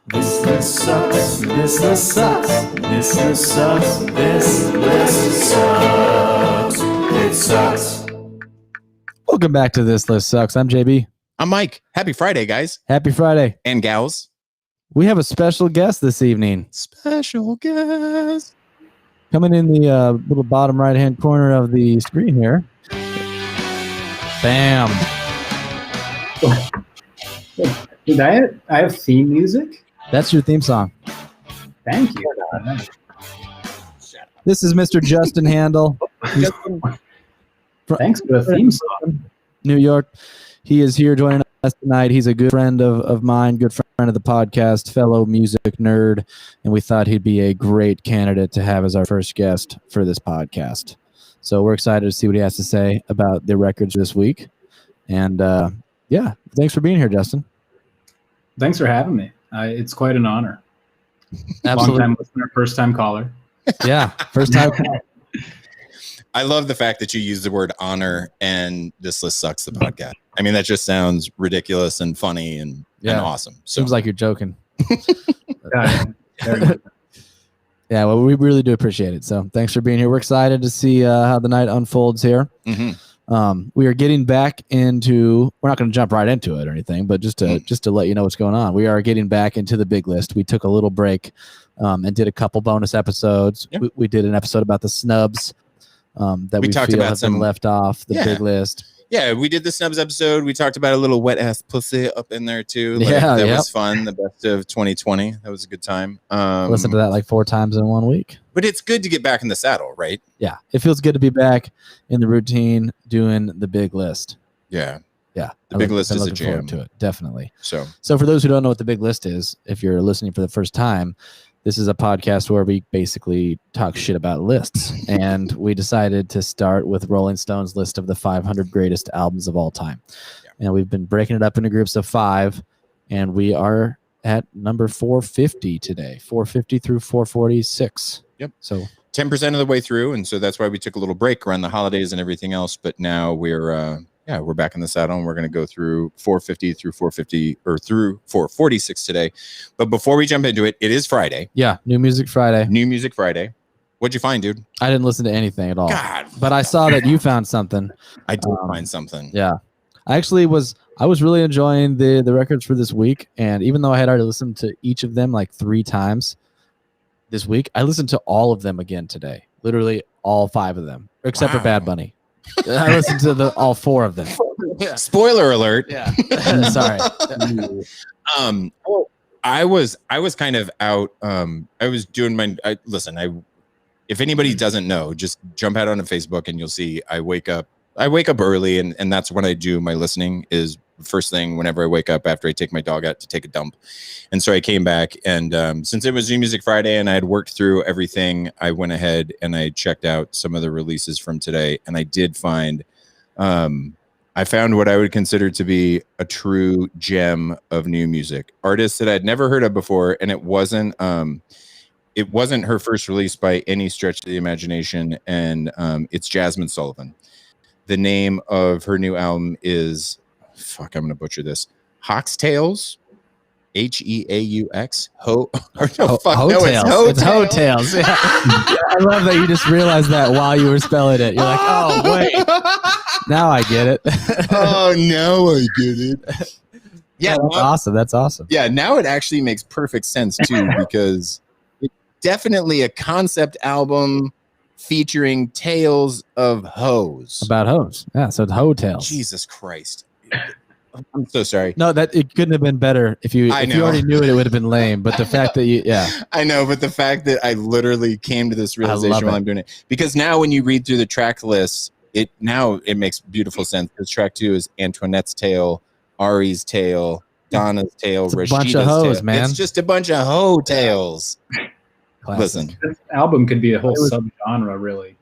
This list sucks. This list sucks. This list sucks. This list sucks. It sucks. Welcome back to This List Sucks. I'm JB. I'm Mike. Happy Friday, guys Happy Friday. and gals. We have a special guest this evening. Special guest. Coming in the little bottom right-hand corner of the screen here. Bam. Did I have theme music? That's your theme song. Thank you. This is Mr. Justin Handel. Thanks for the theme song. New York. He is here joining us tonight. He's a good friend of mine, good friend of the podcast, fellow music nerd, and we thought he'd be a great candidate to have as our first guest for this podcast. So we're excited to see what he has to say about the records this week. And yeah, thanks for being here, Justin. Thanks for having me. It's quite an honor. Absolutely. Long-time listener, first-time caller. Yeah, first time. I love the fact that you use the word honor and This List Sucks, the podcast. I mean, that just sounds ridiculous and funny and awesome. So. Seems like you're joking. Yeah, Yeah, well, we really do appreciate it. So thanks for being here. We're excited to see how the night unfolds here. Mm-hmm. We are getting back into, we're not going to jump right into it or anything, but just to let you know what's going on. We are getting back into the big list. We took a little break and did a couple bonus episodes. Yep. We did an episode about the snubs that we talked feel about have some- been left off the Yeah. big list. Yeah, we did the Snubs episode. We talked about a little wet ass pussy up in there too. Yeah, that yep. was fun. The best of 2020. That was a good time. Listen to that like 4 times in 1 week. But it's good to get back in the saddle, right? Yeah, it feels good to be back in the routine doing the big list. Yeah. Yeah, The big list been is a looking forward jam. to it, definitely. So So for those who don't know what the big list is, if you're listening for the first time, this is a podcast where we basically talk shit about lists. And we decided to start with Rolling Stone's list of the 500 greatest albums of all time. Yeah. And we've been breaking it up into groups of 5, and we are at number 450 today, 450 through 446. Yep. So 10% of the way through, and so that's why we took a little break around the holidays and everything else. But now we're back in the saddle, and we're going to go through 450 through 450 or through 446 today. But before we jump into it, it is Friday, yeah, New Music Friday. New Music Friday. What'd you find, dude? I didn't listen to anything at all, God, but I saw that you found something. I did find something. Yeah. I was really enjoying the records for this week, and even though I had already listened to each of them like 3 times this week, I listened to all of them again today. Literally all 5 of them, except for Wow. Bad Bunny. I listened to all 4 of them. Spoiler alert. Yeah. Sorry. I was kind of out. I was doing my. If anybody doesn't know, just jump out onto Facebook and you'll see. I wake up early, and that's when I do my listening. Is first thing whenever I wake up after I take my dog out to take a dump. And so I came back, and since it was New Music Friday and I had worked through everything, I went ahead and I checked out some of the releases from today, and I did find. I found what I would consider to be a true gem of new music. Artists that I'd never heard of before, and it wasn't her first release by any stretch of the imagination, and it's Jasmine Sullivan. The name of her new album is, I'm going to butcher this, Hawk's Tales, Heaux. It's Hotels. Yeah. I love that you just realized that while you were spelling it. You're like, oh, wait. Now I get it. Oh, now I get it. Yeah, that's awesome. That's awesome. Yeah, now it actually makes perfect sense too, because it's definitely a concept album featuring tales of hoes. About hoes. Yeah, so it's hotels. Jesus Christ. I'm so sorry. No, that it couldn't have been better if you already knew it. It would have been lame. But the fact that I know, but the fact that I literally came to this realization while I'm doing it, because now when you read through the track list, it makes beautiful sense. Because track 2 is Antoinette's Tale, Ari's Tale, Donna's Tale, It's a bunch of hoes, tale. man. It's just a bunch of hoe tales. Listen, This album could be a whole subgenre, really.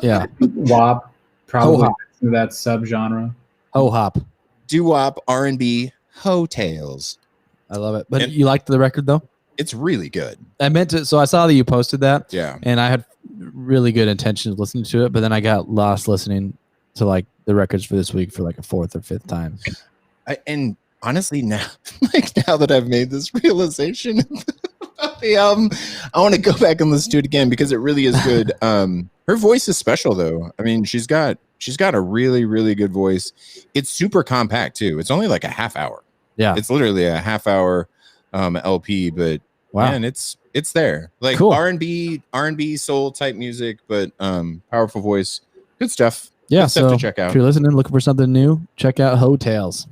Yeah. WAP, probably Ho-hop. that subgenre. Ho hop. doo-wop, R&B, hoe tales. I love it. But And- you liked the record though? It's really good. I meant to. So I saw that you posted that, Yeah. and I had really good intentions listening to it, but then I got lost listening to like the records for this week for like a 4th or 5th time. And honestly, now like now that I've made this realization about the album, I want to go back and listen to it again because it really is good. Her voice is special though. I mean, she's got a really, really good voice. It's super compact too. It's only like a half hour. Yeah. It's literally a half hour LP, but wow. man, it's there. Like cool. R&B soul type music, but powerful voice. Good stuff. Yeah, Good stuff so to check out. if you're listening, looking for something new, check out Hotels.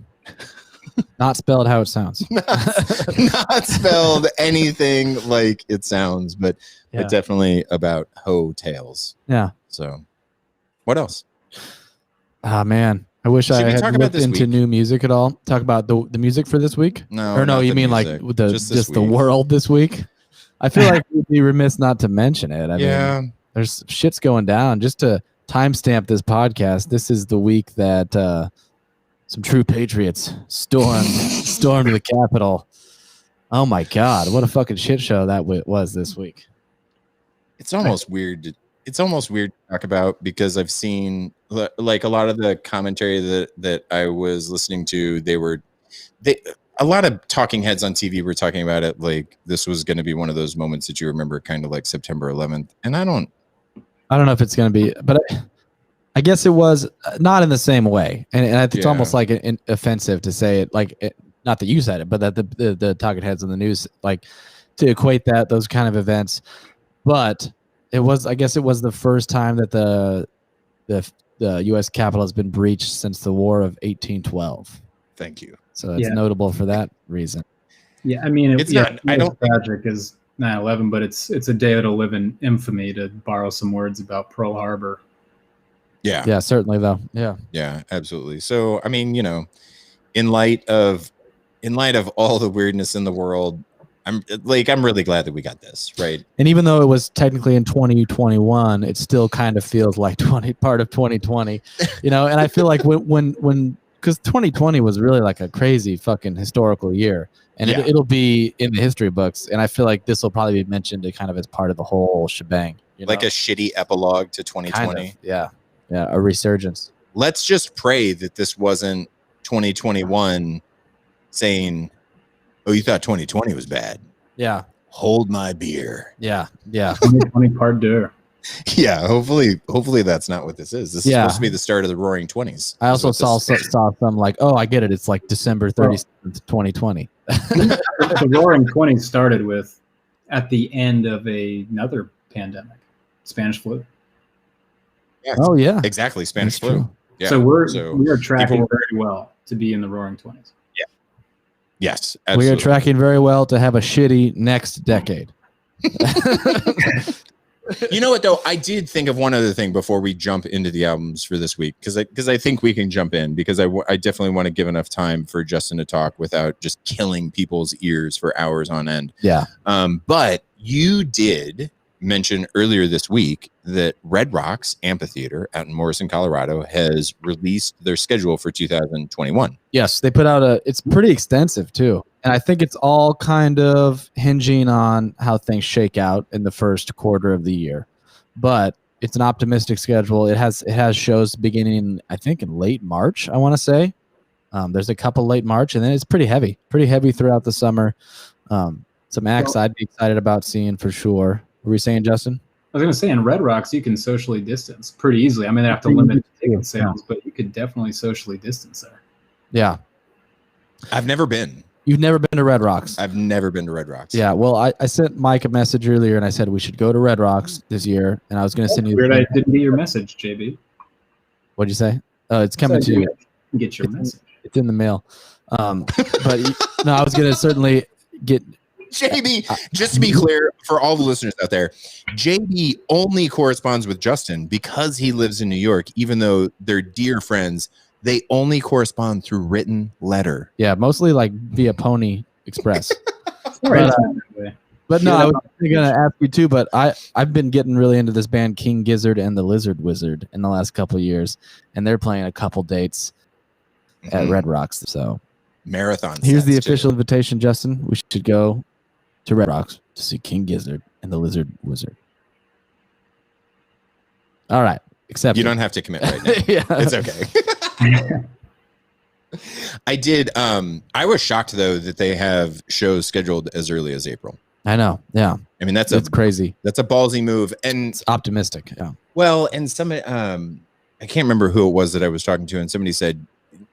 Not spelled how it sounds. not spelled anything like it sounds, but it's definitely about hotels. Yeah. So what else? Ah, man. I wish I had talk about looked this into week? new music at all. Talk about the music for this week? No. Or no, not you the mean music. like the just the week. world this week? I feel like we'd be remiss not to mention it. I mean, there's shit's going down. Just to timestamp this podcast, this is the week that some true patriots stormed the Capitol. Oh my God, what a fucking shit show that was this week. It's almost weird. It's almost weird to talk about because I've seen like a lot of the commentary that I was listening to. A lot of talking heads on TV were talking about it like this was going to be one of those moments that you remember, kind of like September 11th. And I don't know if it's going to be, but I guess it was not in the same way. And it's almost like offensive to say it, like not that you said it, but that the talking heads on the news, like to equate those kind of events. But I guess it was the first time that the U.S. Capitol has been breached since the War of 1812. Thank you. So it's notable for that reason. Yeah, I mean, it's not. I don't tragic as 9/11, but it's a day that'll live in infamy, to borrow some words about Pearl Harbor. Yeah, certainly though. Yeah, absolutely. So I mean, in light of all the weirdness in the world, I'm really glad that we got this right. And even though it was technically in 2021, it still kind of feels like part of 2020, And I feel like when because 2020 was really like a crazy fucking historical year, and it'll be in the history books. And I feel like this will probably be mentioned kind of as part of the whole shebang. Like a shitty epilogue to 2020. Kind of, yeah, a resurgence. Let's just pray that this wasn't 2021 saying, "Oh, you thought 2020 was bad." Yeah. Hold my beer. Yeah. 2020 part deux. Yeah, hopefully that's not what this is. This is supposed to be the start of the Roaring 20s. I also saw some like, oh, I get it. It's like December 37th, 2020. The Roaring 20s started with at the end of another pandemic, Spanish flu. Yeah, oh yeah, exactly, Spanish flu. True. Yeah. So we are tracking very well to be in the Roaring 20s. Yeah. Yes, absolutely. We are tracking very well to have a shitty next decade. You know what though? I did think of one other thing before we jump into the albums for this week, because I think we can jump in, because I definitely want to give enough time for Justin to talk without just killing people's ears for hours on end. Yeah. But you did mention earlier this week that Red Rocks Amphitheater out in Morrison, Colorado has released their schedule for 2021. Yes, they put out it's pretty extensive too. And I think it's all kind of hinging on how things shake out in the first quarter of the year. But it's an optimistic schedule. It has shows beginning, I think, in late March, I want to say. There's a couple late March, and then it's pretty heavy throughout the summer. Some acts I'd be excited about seeing for sure. What were you saying, Justin? I was going to say, in Red Rocks, you can socially distance pretty easily. I mean, they have to limit ticket sales, but you could definitely socially distance there. Yeah. I've never been. You've never been to Red Rocks? I've never been to Red Rocks. Yeah, well, I sent Mike a message earlier, and I said we should go to Red Rocks this year, and I was going to send you... Weird, I didn't get your message, JB. What'd you say? It's coming to you. Get your message. It's in the mail. But no, I was going to certainly get... JB, just to be clear for all the listeners out there, JB only corresponds with Justin because he lives in New York, even though they're dear friends. They only correspond through written letter. Yeah, mostly like via Pony Express. But no, I was going to ask you too, but I've been getting really into this band King Gizzard and the Lizard Wizard in the last couple of years, and they're playing a couple dates at Red Rocks. So marathon. Here's the official invitation, Justin. We should go to Red Rocks to see King Gizzard and the Lizard Wizard. All right. Except you don't have to commit right now. Yeah. It's okay. I did. I was shocked though that they have shows scheduled as early as April. I know. Yeah. I mean, that's crazy. That's a ballsy move, and It's optimistic. Yeah. well, and some I can't remember who it was that I was talking to, and somebody said,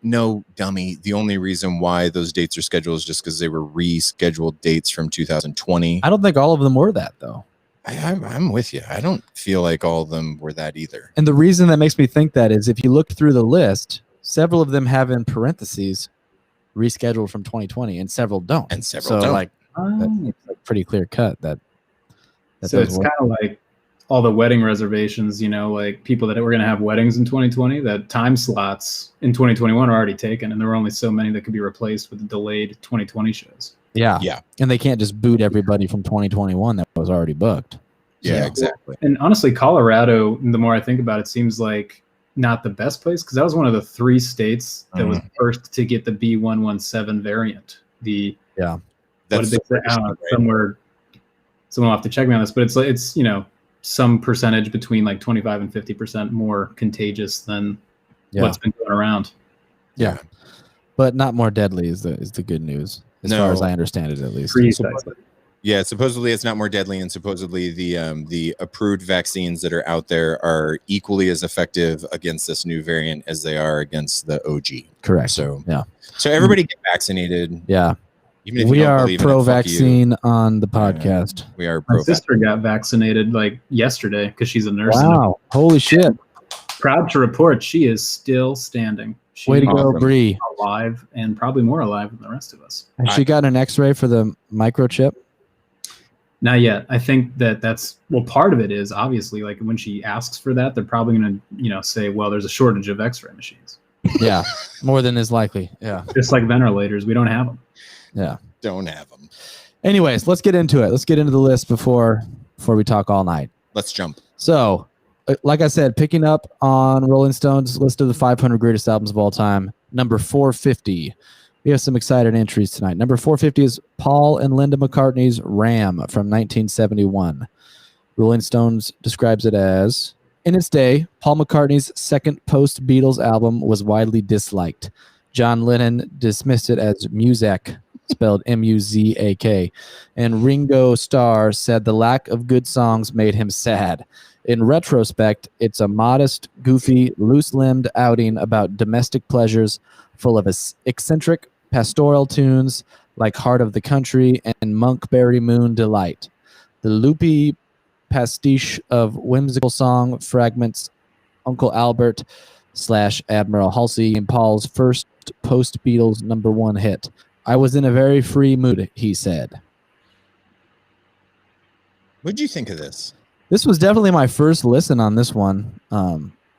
"No, dummy. The only reason why those dates are scheduled is just because they were rescheduled dates from 2020." I don't think all of them were that though. I'm with you. I don't feel like all of them were that either. And the reason that makes me think that is if you look through the list, several of them have in parentheses rescheduled from 2020, and several don't. And several so don't. Like that's like pretty clear cut. That so it's kind of like all the wedding reservations, you know, like people that were going to have weddings in 2020, that time slots in 2021 are already taken, and there were only so many that could be replaced with the delayed 2020 shows. Yeah. Yeah. And they can't just boot everybody from 2021 that was already booked. Yeah, exactly. And honestly, Colorado, the more I think about it, seems like not the best place, because that was one of the 3 states that was first to get the B117 variant. What did they say? I don't know, somewhere. Someone will have to check me on this, but it's you know, some percentage between like 25 and 50% more contagious than what's been going around. Yeah. But not more deadly is the good news, as far as I understand it, at least. Yeah, supposedly it's not more deadly, and supposedly the approved vaccines that are out there are equally as effective against this new variant as they are against the OG. Correct. So yeah. So everybody get vaccinated. Yeah. Even if we you don't are believe in it, pro-vaccine on the podcast. We are My sister got vaccinated like yesterday because she's a nurse. Wow! Holy shit! Proud to report she is still standing. Way to go, Bree! Alive, and probably more alive than the rest of us. Has she got an X-ray for the microchip? Not yet. I think that's part of it is obviously like when she asks for that, they're probably going to say, well, there's a shortage of X-ray machines. Yeah, more than is likely. Yeah, just like ventilators, we don't have them. Yeah, don't have them. Anyways, let's get into it. Let's get into the list before we talk all night. Let's jump. So, like I said, picking up on Rolling Stone's list of the 500 greatest albums of all time, number 450. We have some exciting entries tonight. Number 450 is Paul and Linda McCartney's Ram from 1971. Rolling Stones describes it as, in its day, Paul McCartney's second post-Beatles album was widely disliked. John Lennon dismissed it as Muzak, spelled M-U-Z-A-K, and Ringo Starr said the lack of good songs made him sad. In retrospect, it's a modest, goofy, loose-limbed outing about domestic pleasures full of eccentric pastoral tunes like Heart of the Country and Monkberry Moon Delight. The loopy pastiche of whimsical song fragments Uncle Albert / Admiral Halsey and Paul's first post-Beatles #1 hit. I was in a very free mood, he said. What did you think of this? This was definitely my first listen on this one.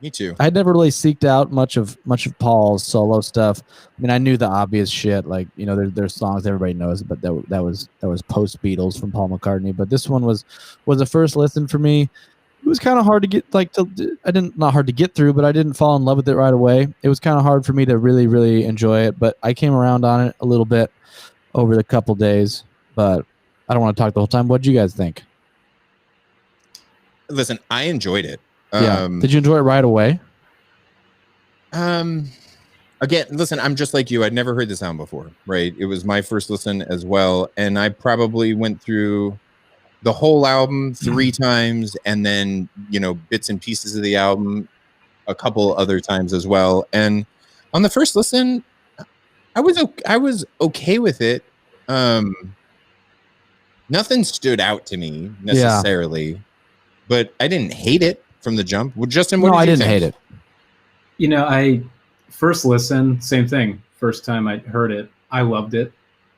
Me too. I'd never really seeked out much of Paul's solo stuff. I mean, I knew the obvious shit, like, you know, there's songs everybody knows, but that was post Beatles from Paul McCartney. But this one was a first listen for me. It was kind of hard to get not hard to get through, but I didn't fall in love with it right away. It was kind of hard for me to really, really enjoy it, but I came around on it a little bit over the couple days. But I don't want to talk the whole time. What did you guys think? Listen, I enjoyed it. Yeah. Did you enjoy it right away? Again, listen, I'm just like you. I'd never heard this album before, right? It was my first listen as well, and I probably went through the whole album 3 times, and then, you know, bits and pieces of the album a couple other times as well. And on the first listen, I was okay with it. Nothing stood out to me necessarily, but I didn't hate it from the jump. Well, Justin, what did you think? I didn't hate it. You know, I first listen, same thing. First time I heard it, I loved it.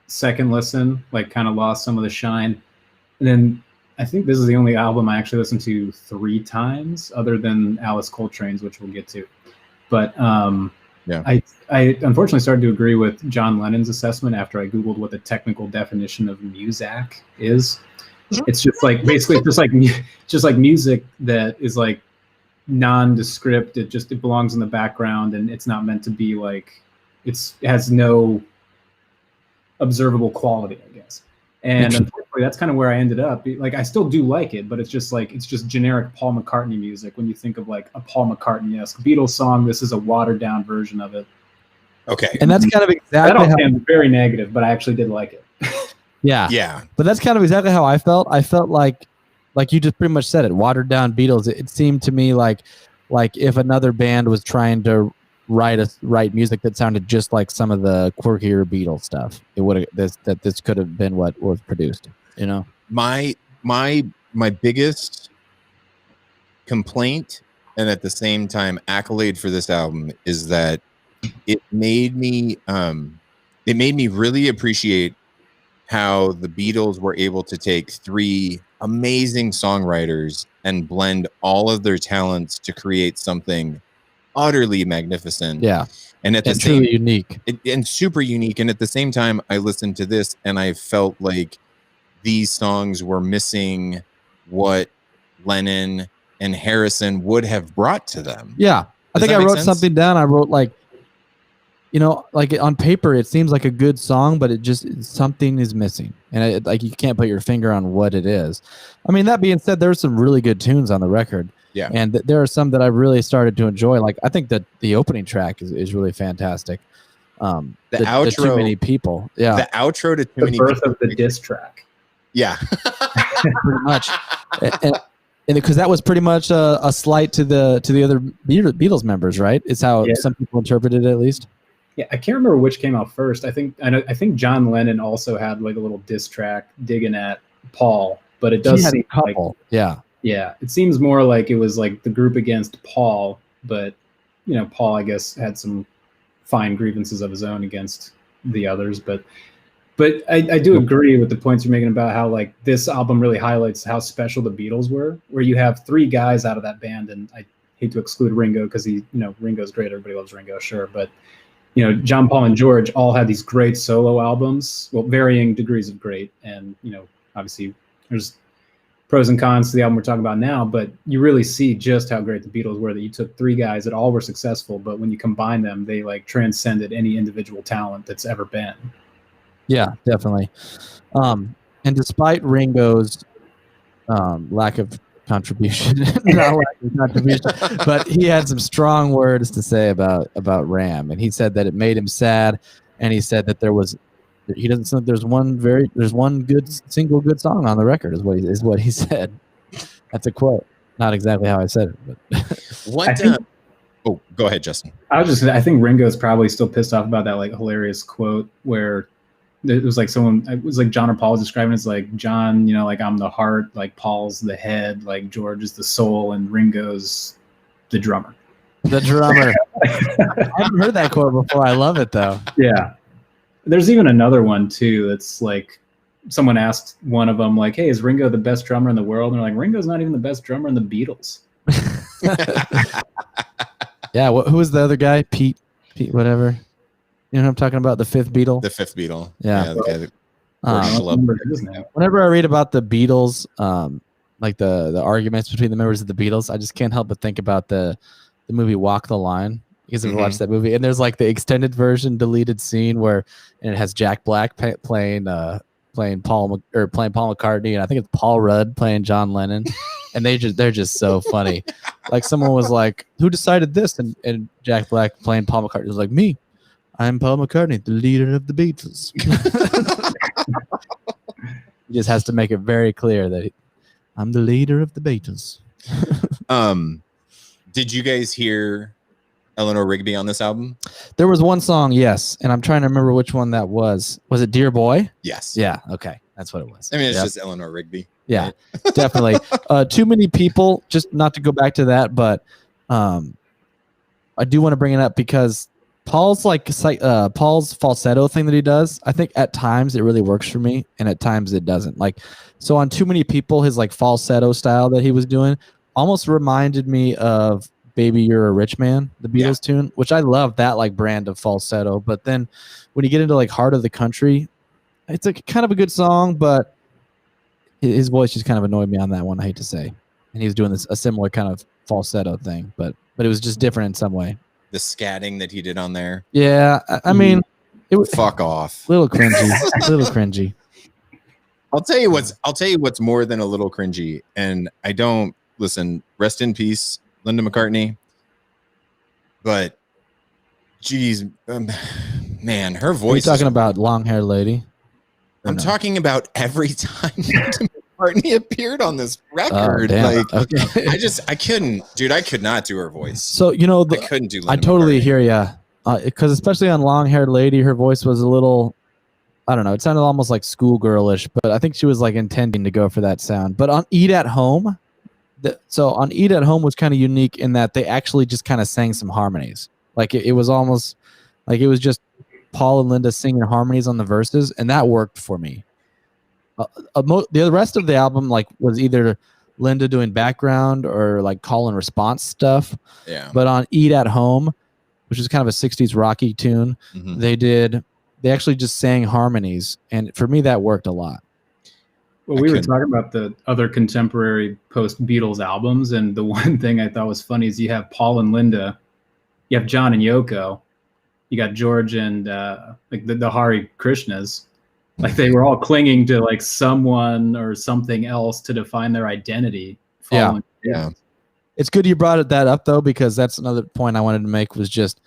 Second listen, like, kind of lost some of the shine. And then I think this is the only album I actually listened to 3 times, other than Alice Coltrane's, which we'll get to. But I unfortunately started to agree with John Lennon's assessment after I Googled what the technical definition of Muzak is. It's just like, basically just like music that is like nondescript. It belongs in the background, and it's not meant to be like, it has no observable quality, I guess. And unfortunately, that's kind of where I ended up. Like, I still do like it, but it's just generic Paul McCartney music. When you think of like a Paul McCartney-esque Beatles song, this is a watered down version of it. Okay. And that's kind of That exactly all how, sounds very negative, but I actually did like it. yeah. Yeah. But that's kind of exactly how I felt. I felt like you just pretty much said it, watered down Beatles. It seemed to me like if another band was trying to write music that sounded just like some of the quirkier Beatles stuff, it would have this could have been what was produced. You know, My biggest complaint and at the same time accolade for this album is that it made me really appreciate how the Beatles were able to take three amazing songwriters and blend all of their talents to create something utterly magnificent. yeah, And at the and same truly unique. and super unique. And at the same time, I listened to this and I felt like these songs were missing what Lennon and Harrison would have brought to them. Yeah, I Does think that I make wrote sense? something down. I wrote like on paper it seems like a good song, but something is missing, and like you can't put your finger on what it is. I mean, that being said, there's some really good tunes on the record. Yeah. And there are some that I really started to enjoy. Like I think that the opening track is really fantastic. The Too outro, many people. Yeah, the outro to Too The Many birth People. of the diss track. Yeah. pretty much. And because that was pretty much a slight to the other Beatles members, right? It's how Yeah. some people interpreted it, at least. Yeah, I can't remember which came out first. I think John Lennon also had like a little diss track digging at Paul, but it does He had a seem like, couple. Yeah. yeah, it seems more like it was like the group against Paul, but Paul, I guess, had some fine grievances of his own against the others. But I do agree with the points you're making about how like this album really highlights how special the Beatles were, where you have three guys out of that band, and I hate to exclude Ringo because Ringo's great, everybody loves Ringo, sure, but John, Paul, and George all had these great solo albums, well, varying degrees of great, and obviously there's pros and cons to the album we're talking about now, but you really see just how great the Beatles were, that you took three guys that all were successful, but when you combine them, they like transcended any individual talent that's ever been. Yeah, definitely. And despite Ringo's lack of contribution, but he had some strong words to say about Ram, and he said that it made him sad, and he said that he doesn't think there's one good single good song on the record is what he said. That's a quote. Not exactly how I said it, but What? Oh, go ahead, Justin. I think Ringo's probably still pissed off about that like hilarious quote where it was like John or Paul describing it as like John, like I'm the heart, like Paul's the head, like George is the soul, and Ringo's the drummer. the drummer. I haven't heard that quote before. I love it though. Yeah. There's even another one too that's like someone asked one of them like, hey, is Ringo the best drummer in the world? And they're like, Ringo's not even the best drummer in the Beatles. Yeah, who was the other guy? Pete whatever. You know what I'm talking about? The fifth Beatle? The fifth Beatle. Yeah. The guy that I don't Schlub. remember his name. Whenever I read about the Beatles, like the arguments between the members of the Beatles, I just can't help but think about the movie Walk the Line. You guys ever watched that movie? And there's like the extended version deleted scene and it has Jack Black playing Paul McCartney, and I think it's Paul Rudd playing John Lennon, and they're just so funny. Like someone was like, "Who decided this?" And Jack Black playing Paul McCartney was like, "Me. I'm Paul McCartney, the leader of the Beatles." He just has to make it very clear that I'm the leader of the Beatles. Did you guys hear Eleanor Rigby on this album? There was one song, yes, and I'm trying to remember which one that was. Was it Dear Boy? Yes. Yeah, okay. That's what it was. I mean, it's Yep. just Eleanor Rigby. Yeah, definitely. Too many people, just not to go back to that, but I do want to bring it up because Paul's falsetto thing that he does, I think at times it really works for me and at times it doesn't. Like, so on Too Many People, his like falsetto style that he was doing almost reminded me of Baby You're a Rich Man, the Beatles tune, which I love that like brand of falsetto. But then when you get into like Heart of the Country, it's like kind of a good song, but his voice just kind of annoyed me on that one, I hate to say. And he was doing a similar kind of falsetto thing, but it was just different in some way. The scatting that he did on there. Yeah, I mean, it was Fuck off. a little cringy. I'll tell you what's more than a little cringy. And I don't listen. Rest in peace, Linda McCartney. But geez, man, her Are you voice. talking about long-haired lady? Or I'm no? talking about every time Linda McCartnney appeared on this Oh, record. damn. Like, Okay. I couldn't, dude. I could not do her voice. So I couldn't do. Linda I totally McCartney. hear ya. Because especially on long-haired lady, her voice was a little, I don't know, it sounded almost like schoolgirlish, but I think she was like intending to go for that sound. But on Eat at Home, on Eat at Home was kind of unique in that they actually just kind of sang some harmonies. Like it was almost like it was just Paul and Linda singing harmonies on the verses, and that worked for me. The rest of the album like was either Linda doing background or like call and response stuff. Yeah. But on Eat at Home, which is kind of a 60s rocky tune, Mhm. they actually just sang harmonies, and for me that worked a lot. Well, we were talking about the other contemporary post-Beatles albums, and the one thing I thought was funny is you have Paul and Linda, you have John and Yoko, you got George and like the Hare Krishnas. Like they were all clinging to like someone or something else to define their identity. Yeah. It's good you brought that up though, because that's another point I wanted to make was just,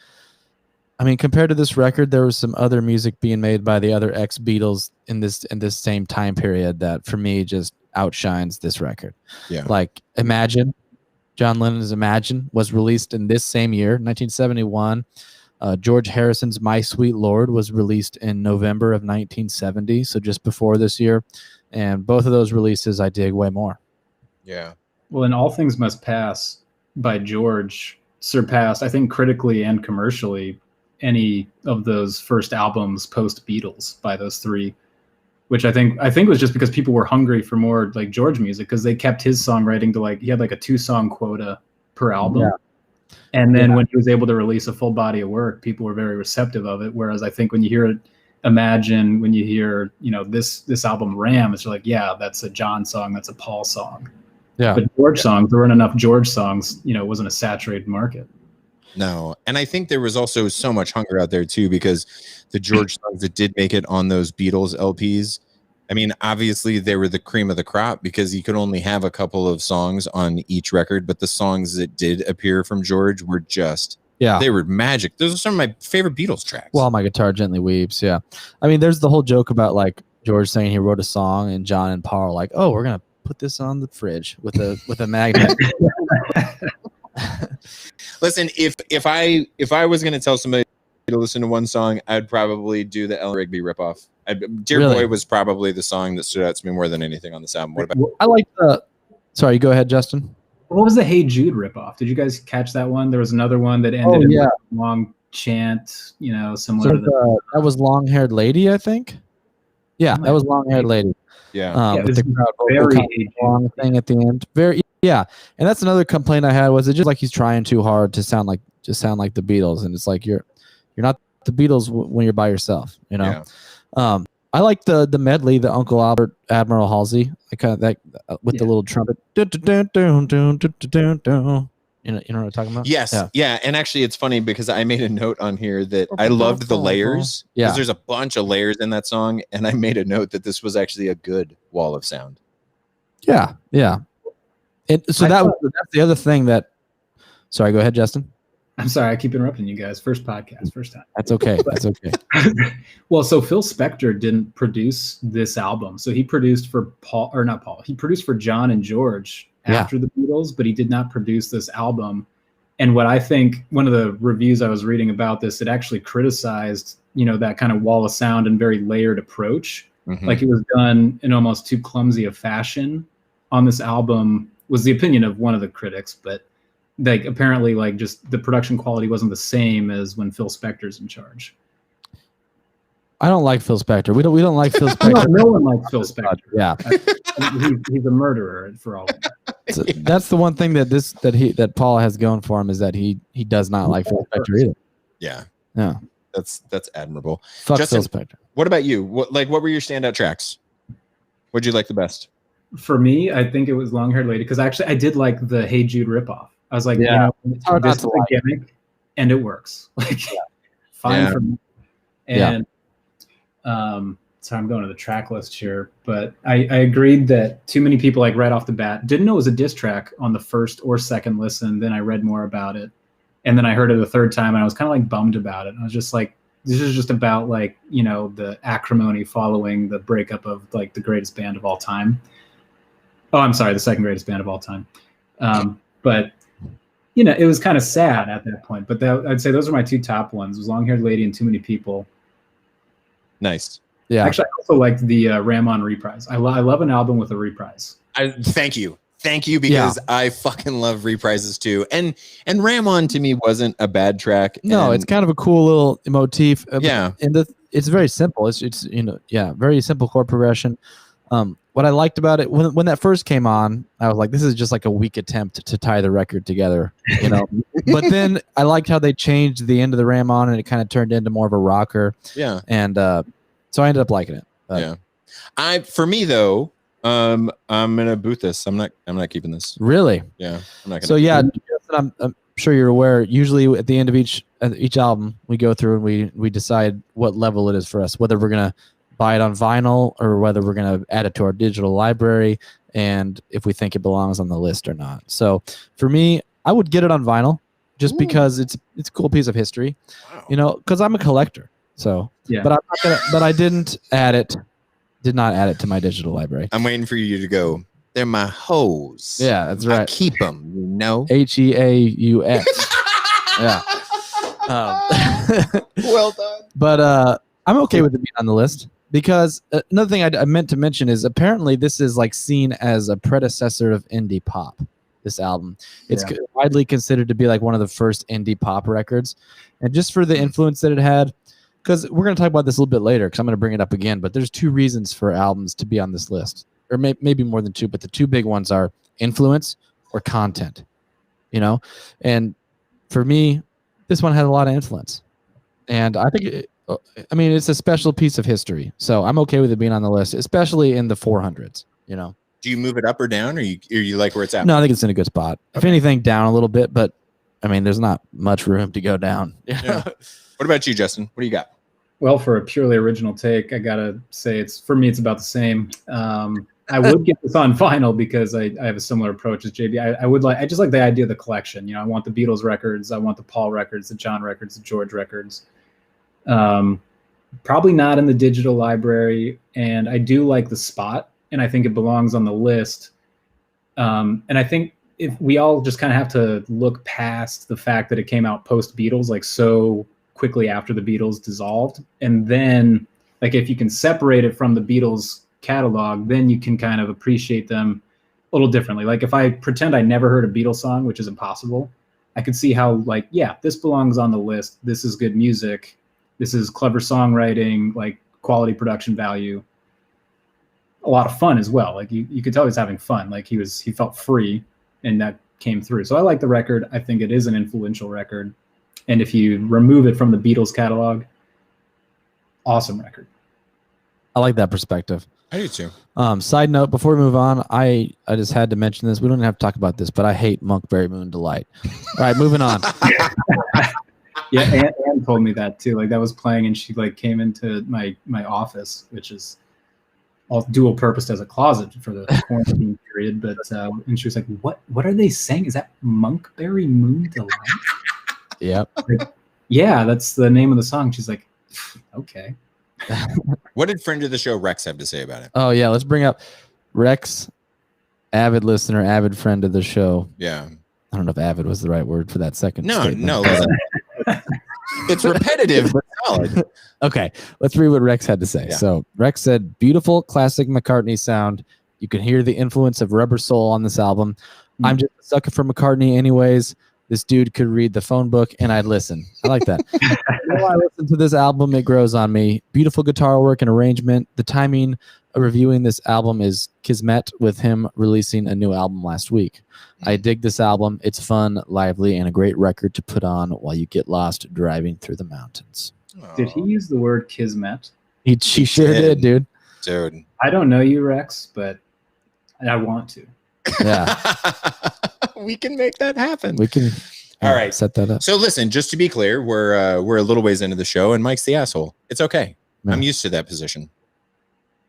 I mean, compared to this record, there was some other music being made by the other ex-Beatles in this same time period that for me just outshines this record. Yeah. Like Imagine, John Lennon's Imagine was released in this same year, 1971. George Harrison's My Sweet Lord was released in November of 1970, so just before this year. And both of those releases I dig way more. Yeah. Well, and All Things Must Pass by George surpassed, I think, critically and commercially, any of those first albums post Beatles by those three, which I think was just because people were hungry for more like George music, because they kept his songwriting to like, he had like a 2-song quota per album. Yeah. And then when he was able to release a full body of work, people were very receptive of it. Whereas I think when you hear it, Imagine, when you hear, you know, this album Ram, it's like, yeah, that's a John song, that's a Paul song. Yeah. But George songs, there weren't enough George songs, you know, it wasn't a saturated market. No. And I think there was also so much hunger out there too, because the George songs that did make it on those Beatles LPs, I mean, obviously they were the cream of the crop because you could only have a couple of songs on each record, but the songs that did appear from George were just, they were magic. Those are some of my favorite Beatles tracks. Well, My Guitar Gently Weeps, yeah. I mean, there's the whole joke about like George saying he wrote a song and John and Paul are like, oh, we're going to put this on the fridge with a magnet. Listen, if I was going to tell somebody to listen to one song, I'd probably do the Ellen Rigby ripoff. Dear Boy was probably the song that stood out to me more than anything on this album. What about? I like the. Sorry, go ahead, Justin. What was the Hey Jude ripoff? Did you guys catch that one? There was another one that ended in like a long chant, you know, similar to that was Long Haired Lady, I think. Yeah, that was Long Haired Lady. Yeah, with the crowd vocal long thing at the end. And that's another complaint I had was it just like he's trying too hard to sound like the Beatles, and it's like you're not the Beatles when you're by yourself, you know. Yeah. I like the medley, the Uncle Albert, Admiral Halsey, kind of that with the little trumpet. You know what I'm talking about? Yes, yeah. And actually, it's funny because I made a note on here that I loved the layers. Yeah, there's a bunch of layers in that song, and I made a note that this was actually a good wall of sound. Yeah, yeah. So that's the other thing that. Sorry, go ahead, Justin. I'm sorry, I keep interrupting you guys. First podcast, first time. That's okay. That's okay. Well, so Phil Spector didn't produce this album. So he produced for He produced for John and George after the Beatles, but he did not produce this album. And what I think, one of the reviews I was reading about this, it actually criticized, you know, that kind of wall of sound and very layered approach. Mm-hmm. Like it was done in almost too clumsy a fashion on this album, was the opinion of one of the critics, but like apparently like just the production quality wasn't the same as when Phil Spector's in charge. I don't like Phil Spector. We don't like Phil Spector. No one likes Phil Spector. Yeah. He's a murderer for all of that. So that's the one thing that Paul has going for him is that he does not like Phil Spector either. Yeah. Yeah. That's admirable. Fuck Justin, Phil Spector. What about you? What were your standout tracks? What'd you like the best? For me, I think it was Long Haired Lady, because actually I did like the Hey Jude ripoff. I was like, you know, this is a gimmick, and it works. Like, fine for me. And so I'm going to the track list here, but I agreed that too many people, like right off the bat, didn't know it was a diss track on the first or second listen. Then I read more about it, And then I heard it a third time, and I was kind of like bummed about it. And I was just like, this is just about like, you know, the acrimony following the breakup of like the greatest band of all time. Oh, I'm sorry, the second greatest band of all time. But you know, it was kind of sad at that point. But I'd say those are my two top ones: was Long Haired Lady and Too Many People. Nice. Yeah. Actually, I also liked the Ramon reprise. I love an album with a reprise. Thank you because I fucking love reprises too. And Ramon to me wasn't a bad track. No, it's kind of a cool little motif. Yeah, and it's very simple. It's you know, yeah, very simple chord progression. What I liked about it when that first came on, I was like, this is just like a weak attempt to tie the record together, you know. But then I liked how they changed the end of the Ramon, and it kind of turned into more of a rocker. Yeah, and so I ended up liking it. Yeah, for me though, I'm gonna boot this. I'm not keeping this. Really? Yeah, I'm not gonna. So yeah, I'm sure you're aware. Usually at the end of each album, we go through and we decide what level it is for us, whether we're gonna buy it on vinyl or whether we're going to add it to our digital library, and if we think it belongs on the list or not. So for me, I would get it on vinyl just because it's a cool piece of history, you know, because I'm a collector. So, yeah. But I'm not gonna, but I did not add it to my digital library. I'm waiting for you to go. They're my hoes. Yeah, that's right. I keep them, you know. HEAUX. Yeah. Well done. But I'm okay with it being on the list. Because another thing I meant to mention is apparently this is like seen as a predecessor of indie pop, this album. It's widely considered to be like one of the first indie pop records. And just for the influence that it had, because we're going to talk about this a little bit later because I'm going to bring it up again, but there's two reasons for albums to be on this list. Or maybe more than two, but the two big ones are influence or content, you know? And for me, this one had a lot of influence. And I think it's a special piece of history, so I'm okay with it being on the list, especially in the 400s. You know, do you move it up or down, or you like where it's at? No, I think it's in a good spot. Okay. If anything, down a little bit, but I mean, there's not much room to go down. Yeah. What about you, Justin? What do you got? Well, for a purely original take, I gotta say it's about the same. I would get this on vinyl because I have a similar approach as JB. I just like the idea of the collection. You know, I want the Beatles records, I want the Paul records, the John records, the George records. Probably not in the digital library, and I do like the spot, and I think it belongs on the list. And I think if we all just kind of have to look past the fact that it came out post Beatles, like so quickly after the Beatles dissolved, and then like if you can separate it from the Beatles catalog, then you can kind of appreciate them a little differently. Like if I pretend I never heard a Beatles song, which is impossible, I could see how like, yeah, this belongs on the list. This is good music. This is clever songwriting, like quality production value. A lot of fun as well. Like you could tell he's having fun. Like he felt free, and that came through. So I like the record. I think it is an influential record. And if you remove it from the Beatles catalog, awesome record. I like that perspective. I do too. Side note, before we move on, I just had to mention this. We don't have to talk about this, but I hate Monkberry Moon Delight. All right, moving on. Yeah, Anne told me that too. Like that was playing, and she like came into my office, which is all dual purposed as a closet for the quarantine period. But and she was like, "What are they saying? Is that Monkberry Moon Delight?" Yep. Like, yeah, that's the name of the song. She's like, okay. What did friend of the show Rex have to say about it? Oh yeah, let's bring up Rex, avid listener, avid friend of the show. Yeah. I don't know if avid was the right word for that second statement. No. It's repetitive, but solid. Okay, let's read what Rex had to say. Yeah. So Rex said, beautiful classic McCartney sound. You can hear the influence of Rubber Soul on this album. I'm just a sucker for McCartney anyways. This dude could read the phone book and I'd listen. I like that. While I listen to this album, it grows on me. Beautiful guitar work and arrangement. The timing of reviewing this album is kismet with him releasing a new album last week. I dig this album. It's fun, lively, and a great record to put on while you get lost driving through the mountains. Did he use the word kismet? She sure did, dude. Dude. I don't know you, Rex, but I want to. Yeah. We can make that happen. We can all right, set that up. So listen, just to be clear, we're a little ways into the show and Mike's the asshole. It's okay. No. I'm used to that position.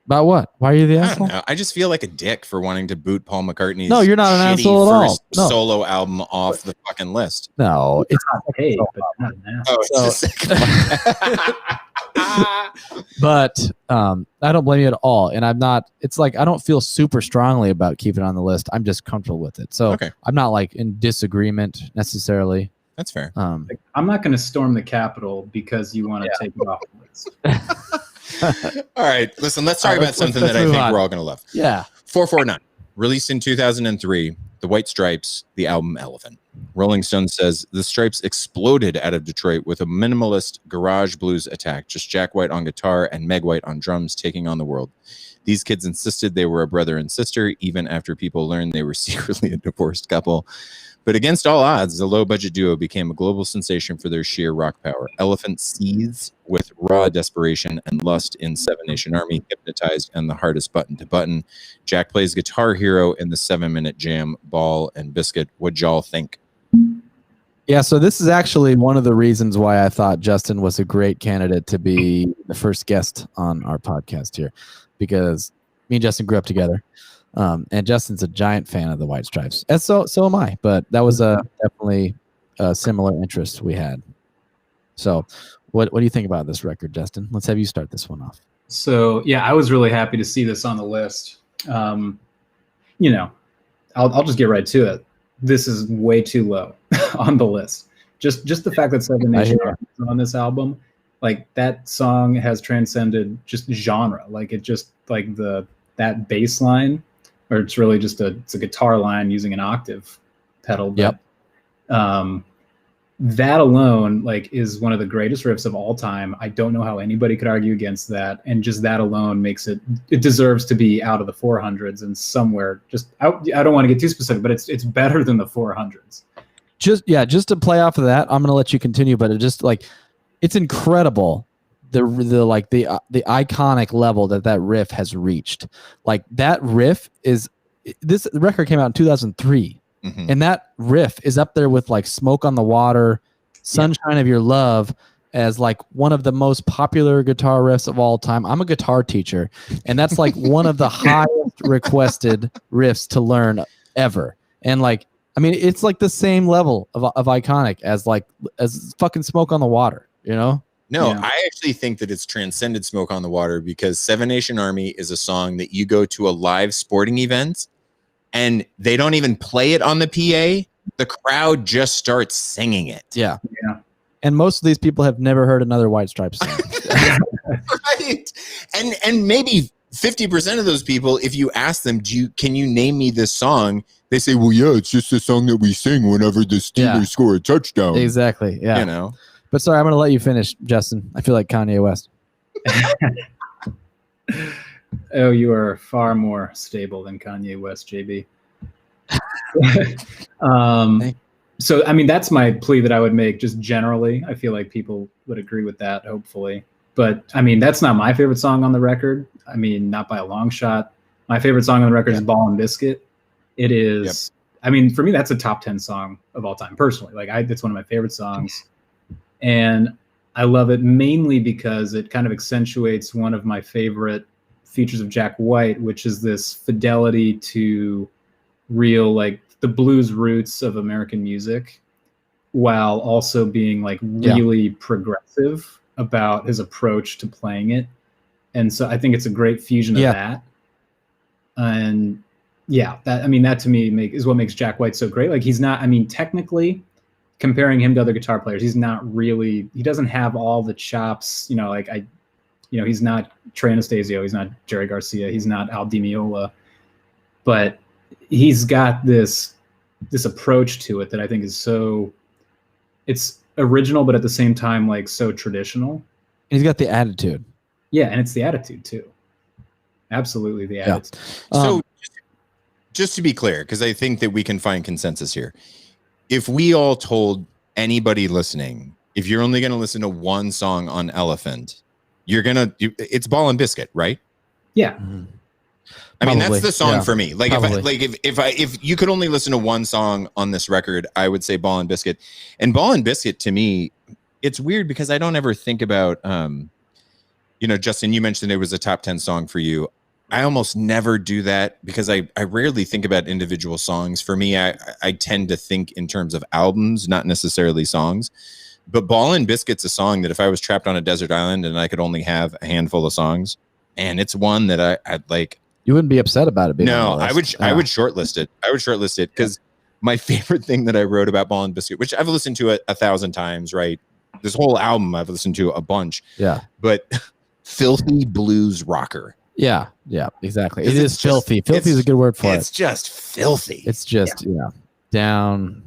About what? Why are you the I asshole? don't know. I just feel like a dick for wanting to boot Paul McCartney's No, you're not an shitty asshole at all. first No. solo album off the fucking list. No, it's Hot take, but not now. Oh, it's but I don't blame you at all. And I'm not, it's like, I don't feel super strongly about keeping it on the list. I'm just comfortable with it. So Okay. I'm not like in disagreement necessarily. That's fair. Like, I'm not going to storm the Capitol because you want to take it off the list. All right, listen, let's talk All right, about let's something that I move think on. we're all going to love. Yeah. 449, released in 2003, The White Stripes, the album Elephant. Rolling Stone says the Stripes exploded out of Detroit with a minimalist garage blues attack, just Jack White on guitar and Meg White on drums taking on the world. These kids insisted they were a brother and sister, even after people learned they were secretly a divorced couple. But against all odds, the low-budget duo became a global sensation for their sheer rock power. Elephant seethes with raw desperation and lust in Seven Nation Army, Hypnotized, and The Hardest Button to Button. Jack plays guitar hero in the 7-minute jam, Ball and Biscuit. What'd y'all think? Yeah, so this is actually one of the reasons why I thought Justin was a great candidate to be the first guest on our podcast here, because me and Justin grew up together. And Justin's a giant fan of the White Stripes, and so am I. But that was definitely a similar interest we had. So, what do you think about this record, Justin? Let's have you start this one off. So yeah, I was really happy to see this on the list. You know, I'll just get right to it. This is way too low on the list. Just the fact that Seven Nation Army is on this album, like that song has transcended just genre. Like it just like that bass line, or it's really just it's a guitar line using an octave pedal. But, that alone like is one of the greatest riffs of all time. I don't know how anybody could argue against that, and just that alone makes it deserves to be out of the 400s and somewhere. Just I don't want to get too specific, but it's better than the 400s. Just to play off of that, I'm gonna let you continue, but it just like it's incredible the iconic level that riff has reached. Like that riff is, this record came out in 2003. Mm-hmm. And that riff is up there with like Smoke on the Water, Sunshine of Your Love as like one of the most popular guitar riffs of all time. I'm a guitar teacher, and that's like one of the highest requested riffs to learn ever. And like, I mean, it's like the same level of iconic as fucking Smoke on the Water, you know? No, Yeah. I actually think that it's transcended Smoke on the Water, because Seven Nation Army is a song that you go to a live sporting event and they don't even play it on the PA. The crowd just starts singing it. Yeah. Yeah. And most of these people have never heard another White Stripes song. Right. And maybe 50% of those people, if you ask them, can you name me this song? They say, well, yeah, it's just a song that we sing whenever the Steelers score a touchdown. Exactly. Yeah. You know? But sorry, I'm going to let you finish, Justin. I feel like Kanye West. Oh, you are far more stable than Kanye West, JB. So, I mean, that's my plea that I would make just generally. I feel like people would agree with that, hopefully. But, I mean, that's not my favorite song on the record. I mean, not by a long shot. My favorite song on the record is Ball and Biscuit. It is, I mean, for me, that's a top 10 song of all time, personally. Like, it's one of my favorite songs. And I love it mainly because it kind of accentuates one of my favorite features of Jack White, which is this fidelity to real, like, the blues roots of American music, while also being like really progressive about his approach to playing it. And so I think it's a great fusion of that. And that to me is what makes Jack White so great. Like, he's not, I mean, technically comparing him to other guitar players, he doesn't have all the chops, he's not Trey Anastasio, he's not Jerry Garcia, he's not Al Di Meola, but he's got this approach to it that I think is it's original, but at the same time, like, so traditional. And he's got the attitude. Yeah, and it's the attitude too. Absolutely the attitude. So just to be clear, because I think that we can find consensus here. If we all told anybody listening, if you're only going to listen to one song on Elephant, it's Ball and Biscuit, right? Yeah. Mm-hmm. I mean, that's the song for me. Like, Probably. if you could only listen to one song on this record, I would say Ball and Biscuit. And Ball and Biscuit, to me, it's weird because I don't ever think about you know, Justin, you mentioned it was a top 10 song for you. I almost never do that because I rarely think about individual songs. For me, I tend to think in terms of albums, not necessarily songs. But Ballin' Biscuit's a song that if I was trapped on a desert island and I could only have a handful of songs, and it's one that I'd like. You wouldn't be upset about it being No, on the list. I would shortlist it. I would shortlist it because my favorite thing that I wrote about Ballin' Biscuit, which I've listened to 1,000 times, right? This whole album I've listened to a bunch. Yeah. But filthy blues rocker. Yeah, exactly. It It's is filthy. Filthy is a good word for it. It's just filthy. It's just down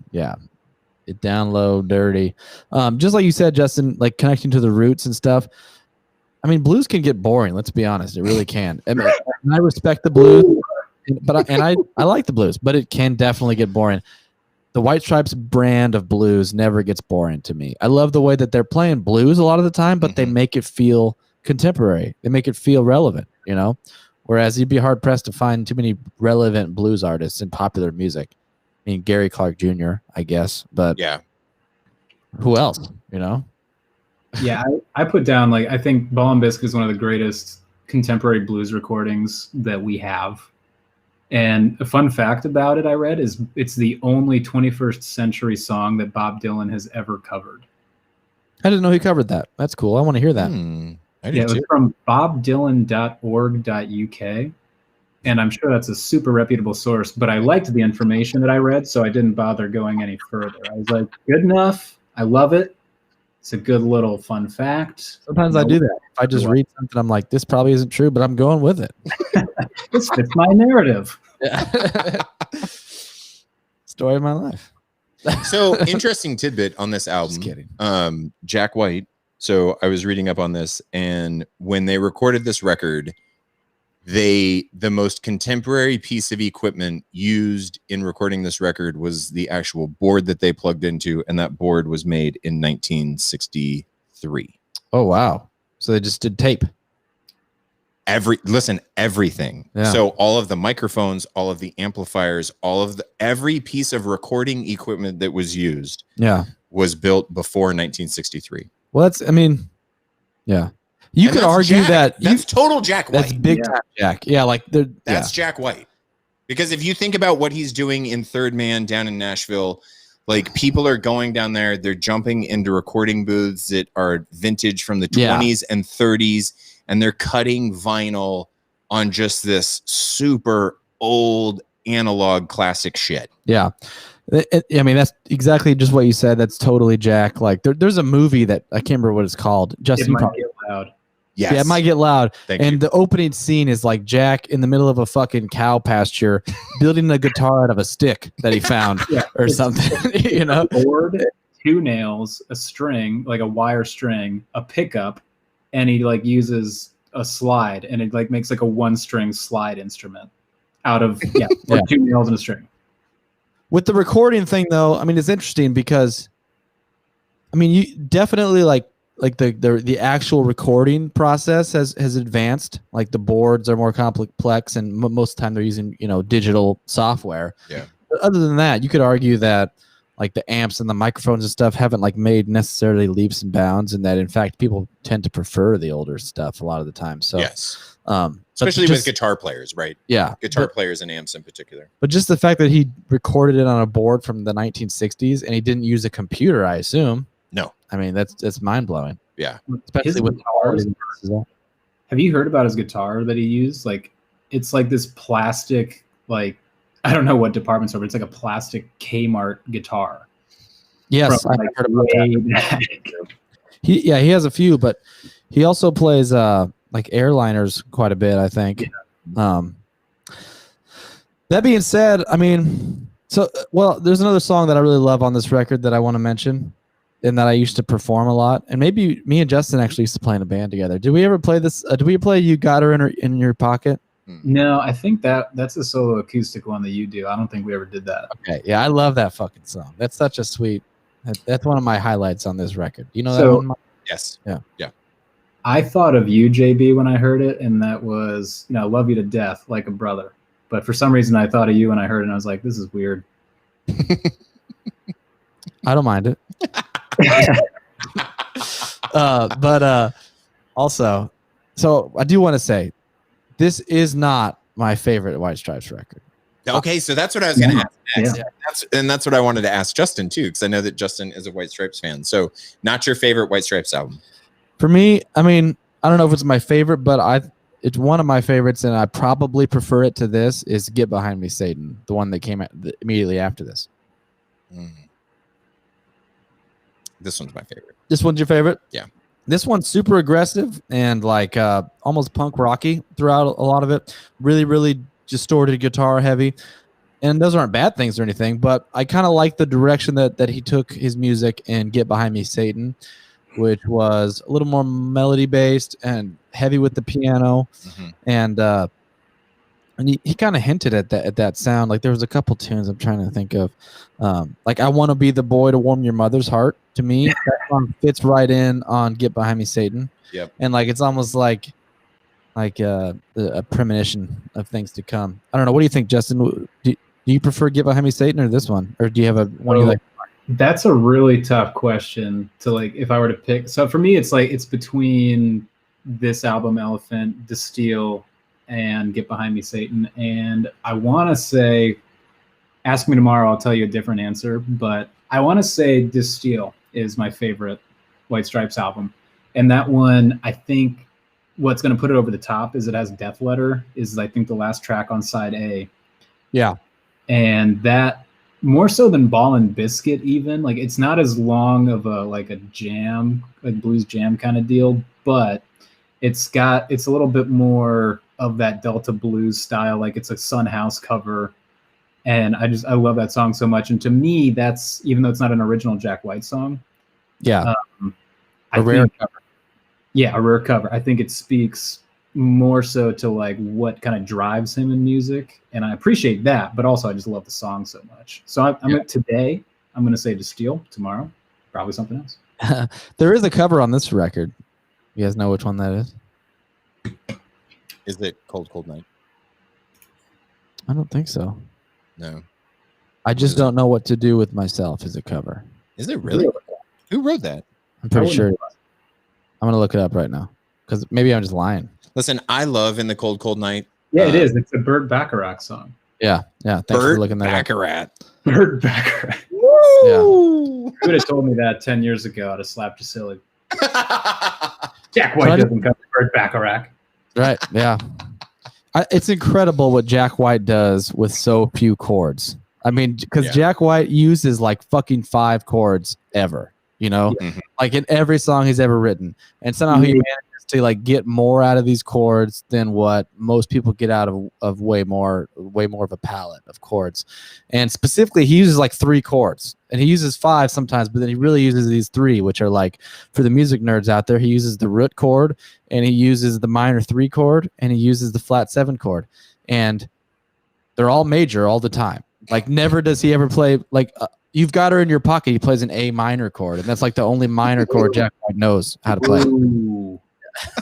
low, dirty. Just like you said, Justin, like connecting to the roots and stuff. I mean, blues can get boring. Let's be honest, it really can. I mean, I respect the blues, but I like the blues, but it can definitely get boring. The White Stripes brand of blues never gets boring to me. I love the way that they're playing blues a lot of the time, but they make it feel contemporary. They make it feel relevant, you know? Whereas you'd be hard pressed to find too many relevant blues artists in popular music. I mean, Gary Clark Jr., I guess, but who else, you know? Yeah, I put down, like, I think Ballin' Biscuit is one of the greatest contemporary blues recordings that we have. And a fun fact about it I read is it's the only 21st century song that Bob Dylan has ever covered. I didn't know he covered that. That's cool. I want to hear that. It was from bobdylan.org.uk. And I'm sure that's a super reputable source, but I liked the information that I read, so I didn't bother going any further. I was like, good enough. I love it. It's a good little fun fact. Sometimes I do that. If I just read something, I'm like, this probably isn't true, but I'm going with it. This fits my narrative. Story of my life. So interesting tidbit on this album. Just kidding. Jack White. So I was reading up on this, and when they recorded this record, the most contemporary piece of equipment used in recording this record was the actual board that they plugged into, and that board was made in 1963. Oh wow! So they just did tape. Everything. Yeah. So all of the microphones, all of the amplifiers, every piece of recording equipment that was used, was built before 1963. Well, you could argue that's total Jack White. That's big time Jack. Yeah, like that's Jack White. Because if you think about what he's doing in Third Man down in Nashville, like people are going down there, they're jumping into recording booths that are vintage from the 20s and 30s, and they're cutting vinyl on just this super old analog classic shit. Yeah. I mean, that's exactly just what you said. That's totally Jack. Like there's a movie that I can't remember what it's called. Justin, it might get loud. Yes. Yeah, it might get loud. Thank and you. The opening scene is like Jack in the middle of a fucking cow pasture building a guitar out of a stick that he found or something. You know, board, 2 nails, a string, like a wire string, a pickup, and he like uses a slide, and it like makes like a 1-string slide instrument out of 2 nails and a string. With the recording thing, though, I mean, it's interesting because, I mean, you definitely like the actual recording process has advanced. Like the boards are more complex, and most of the time they're using digital software. Yeah. But other than that, you could argue that like the amps and the microphones and stuff haven't like made necessarily leaps and bounds, and that in fact people tend to prefer the older stuff a lot of the time. So yes. Especially with guitar players, right? Yeah. Guitar players and amps in particular. But just the fact that he recorded it on a board from the 1960s and he didn't use a computer, I assume. No. I mean, that's mind-blowing. Yeah. Especially with guitars. Have you heard about his guitar that he used? Like, it's like this plastic, like, I don't know what department store, but it's like a plastic Kmart guitar. Yes, from, I've like, heard about that. that. He has a few, but he also plays like airliners quite a bit, I think. Yeah. That being said, I mean, there's another song that I really love on this record that I want to mention, and that I used to perform a lot. And maybe me and Justin actually used to play in a band together. Did we ever play this? Did we play "You Got Her in Your Pocket"? No, I think that's a solo acoustic one that you do. I don't think we ever did that. Okay, yeah, I love that fucking song. That's such a sweet. That's one of my highlights on this record. You know that one? Yes. Yeah. I thought of you, JB, when I heard it, and that was, love you to death, like a brother. But for some reason, I thought of you when I heard it, and I was like, this is weird. I don't mind it. But also, So I do want to say, this is not my favorite White Stripes record. Okay, so that's what I was going to ask next. Yeah. That's what I wanted to ask Justin too, because I know that Justin is a White Stripes fan. So, not your favorite White Stripes album? For me, I mean, I don't know if it's my favorite, but it's one of my favorites, and I probably prefer it to this. Is "Get Behind Me, Satan," the one that came out immediately after this. This one's my favorite. This one's your favorite? Yeah. This one's super aggressive and like almost punk rocky throughout a lot of it. Really, really distorted guitar heavy. And those aren't bad things or anything, but I kind of like the direction that he took his music in Get Behind Me, Satan, which was a little more melody based and heavy with the piano. And he kind of hinted at that sound. Like there was a couple tunes I'm trying to think of. Like I Want to Be the Boy to Warm Your Mother's Heart. To me, that song fits right in on Get Behind Me, Satan. Yep. And like it's almost like a premonition of things to come. I don't know. What do you think, Justin? Do you prefer Get Behind Me, Satan, or this one, or do you have a one you like? That's a really tough question to like. If I were to pick, so for me, it's like it's between this album, Elephant, Distill, and Get Behind Me, Satan. And I want to say, ask me tomorrow, I'll tell you a different answer. But I want to say Distill is my favorite White Stripes album, and that one, I think, what's going to put it over the top is it has Death Letter. Is I think the last track on side A. Yeah. And that more so than Ball and Biscuit, even like it's not as long of a jam, like blues jam kind of deal, but it's a little bit more of that Delta blues style. Like it's a Sun House cover. And I love that song so much. And to me, that's, even though it's not an original Jack White song. Yeah. A rare cover. Yeah. A rare cover. I think it speaks more so to like what kind of drives him in music, and I appreciate that, but also I just love the song so much. So today I'm going to say Distill. Tomorrow probably something else. There is a cover on this record. You guys know which one that is? Is it Cold Cold Night? I don't think so. No. I just don't know what to do with myself as a cover. Is it really? Who wrote that? I'm pretty sure. I'm going to look it up right now because maybe I'm just lying. Listen, I love In the Cold Cold Night. Yeah, it is. It's a Burt Bacharach song. Yeah. Thanks for looking that Baccarat. Burt Bacharach. Yeah. You would have told me that 10 years ago. I'd have slapped you silly. Jack White doesn't cover Burt Bacharach. Right. Yeah. It's incredible what Jack White does with so few chords. I mean, because Jack White uses like fucking 5 chords ever, you know, like in every song he's ever written. And somehow he manages to like get more out of these chords than what most people get out of way more of a palette of chords. And specifically, he uses like 3 chords, and he uses 5 sometimes, but then he really uses these 3, which are like, for the music nerds out there, he uses the root chord, and he uses the minor 3 chord, and he uses the flat 7 chord, and they're all major all the time. Like never does he ever play like You've Got Her in Your Pocket. He plays an A minor chord, and that's like the only minor chord Jack White knows how to play. Ooh.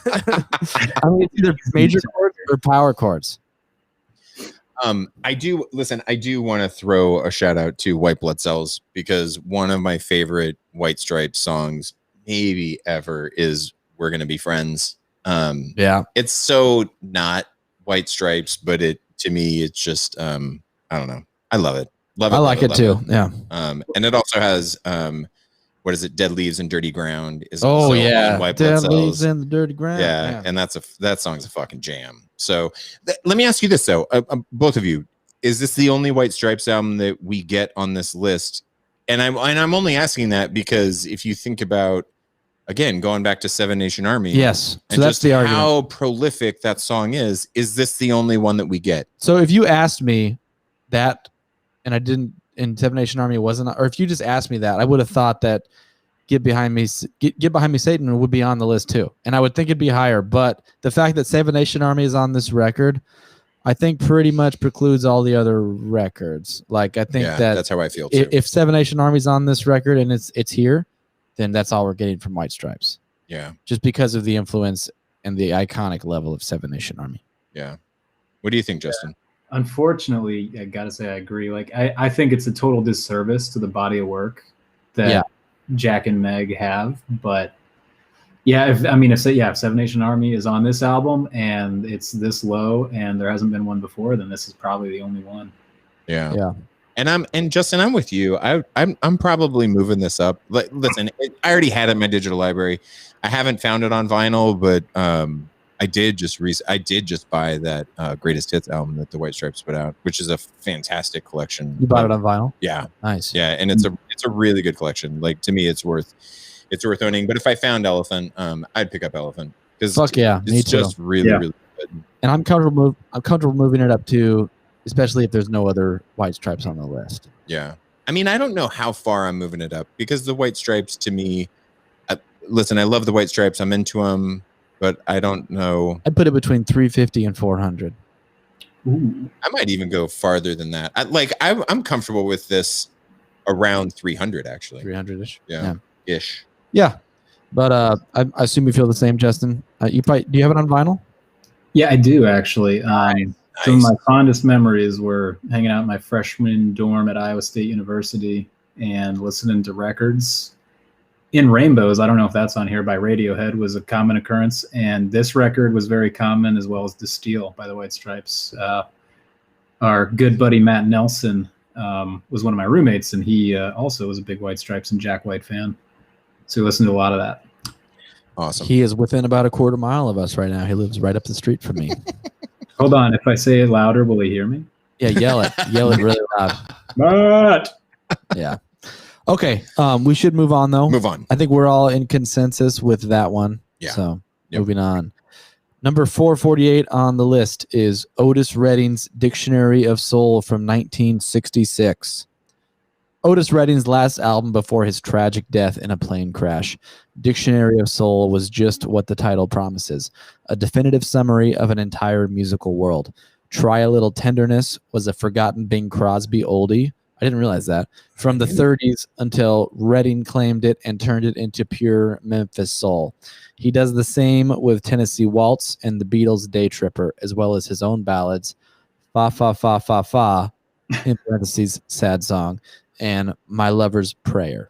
I mean, it's either major chords or power chords. I do want to throw a shout out to White Blood Cells, because one of my favorite White Stripes songs maybe ever is We're Gonna Be Friends. Yeah, it's so not White Stripes, but to me it's just I don't know. I love it. I like it too. Yeah. And it also has what is it? Dead Leaves and Dirty Ground is on White Blood Cells. Dead Leaves and the Dirty Ground. Yeah, and that song's a fucking jam. So let me ask you this though, both of you, is this the only White Stripes album that we get on this list? And I'm only asking that because if you think about, again, going back to Seven Nation Army, yes, so and that's just the argument. How prolific that song is this the only one that we get? So if you asked me that, and I didn't, in Seven Nation Army wasn't, or if you just asked me that, I would have thought that Get Behind Me, Satan would be on the list too, and I would think it'd be higher. But the fact that Seven Nation Army is on this record, I think pretty much precludes all the other records. Like I think that's how I feel too. If Seven Nation Army's on this record and it's here, then that's all we're getting from White Stripes. Yeah, just because of the influence and the iconic level of Seven Nation Army. Yeah. What do you think, Justin? Unfortunately, I gotta say I agree. Like I think it's a total disservice to the body of work that Jack and Meg have, but Yeah, if Seven Nation Army is on this album and it's this low and there hasn't been one before, then this is probably the only one. Yeah. And Justin, I'm with you. I'm probably moving this up. Listen, I already had it in my digital library. I haven't found it on vinyl, but I did just buy that Greatest Hits album that the White Stripes put out, which is a fantastic collection. You bought it on vinyl? Yeah. Nice. Yeah, and it's a really good collection. Like, to me, it's worth owning. But if I found Elephant, I'd pick up Elephant because Fuck yeah, me it's too. just really good. And I'm comfortable moving it up too, especially if there's no other White Stripes on the list. Yeah. I mean, I don't know how far I'm moving it up because the White Stripes, to me, listen, I love the White Stripes. I'm into them, but I don't know. I'd put it between 350 and 400. Ooh. I might even go farther than that. I'm comfortable with this around 300, actually. 300-ish. Yeah. Ish. Yeah. But I assume you feel the same, Justin. Do you have it on vinyl? Yeah, I do actually. Some of Nice. my fondest memories were hanging out in my freshman dorm at Iowa State University and listening to records. In Rainbows, I don't know if that's on here, by Radiohead was a common occurrence, and this record was very common, as well as The Steel by the White Stripes. Our good buddy Matt Nelson was one of my roommates, and he also was a big White Stripes and Jack White fan. So we listened to a lot of that. Awesome. He is within about a quarter mile of us right now. He lives right up the street from me. Hold on, if I say it louder, will he hear me? Yeah, yell it really loud. But Yeah. Okay. We should move on though. Move on. I think we're all in consensus with that one. Yeah. So Yep. moving on. Number 448 on the list is Otis Redding's Dictionary of Soul from 1966. Otis Redding's last album before his tragic death in a plane crash. Dictionary of Soul was just what the title promises, a definitive summary of an entire musical world. Try a Little Tenderness was a forgotten Bing Crosby oldie. I didn't realize that. From the 30s until Redding claimed it and turned it into pure Memphis soul. He does the same with Tennessee Waltz and the Beatles' Day Tripper, as well as his own ballads, Fa Fa Fa Fa Fa, in parentheses, sad song, and My Lover's Prayer.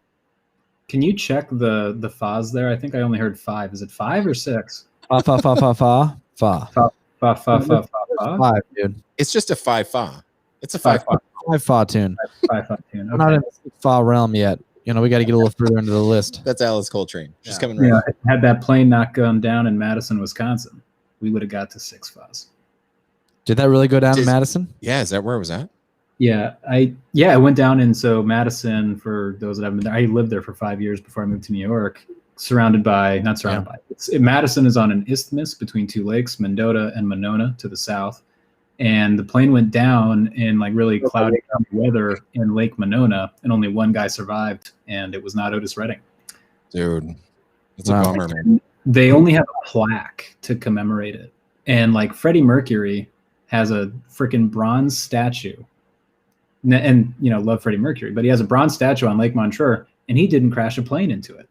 can you check the fas there? I think I only heard 5. Is it 5 or 6? Fa Fa Fa Fa Fa Fa. Fa fa fa fa fa. 5, dude. It's just a 5-fa. It's a 5-fa. 5 Fa tune. 5 tune. We're not in the 6 Fa realm yet. You know, we got to get a little further into the list. That's Alice Coltrane. She's Yeah. coming right Yeah, up. had that plane not gone down in Madison, Wisconsin, we would have got to 6 fas. Did that really go down in Did- Madison? Yeah, is that where it was at? Yeah, I went down in Madison, for those that haven't been there. I lived there for 5 years before I moved to New York. Madison is on an isthmus between two lakes, Mendota and Monona, to the south. And the plane went down in like really cloudy weather in Lake Monona, and only one guy survived, and it was not Otis Redding. Dude, it's Wow. a bummer, man. They only have a plaque to commemorate it. And like Freddie Mercury has a freaking bronze statue. And you know, love Freddie Mercury, but he has a bronze statue on Lake Montreux, and he didn't crash a plane into it.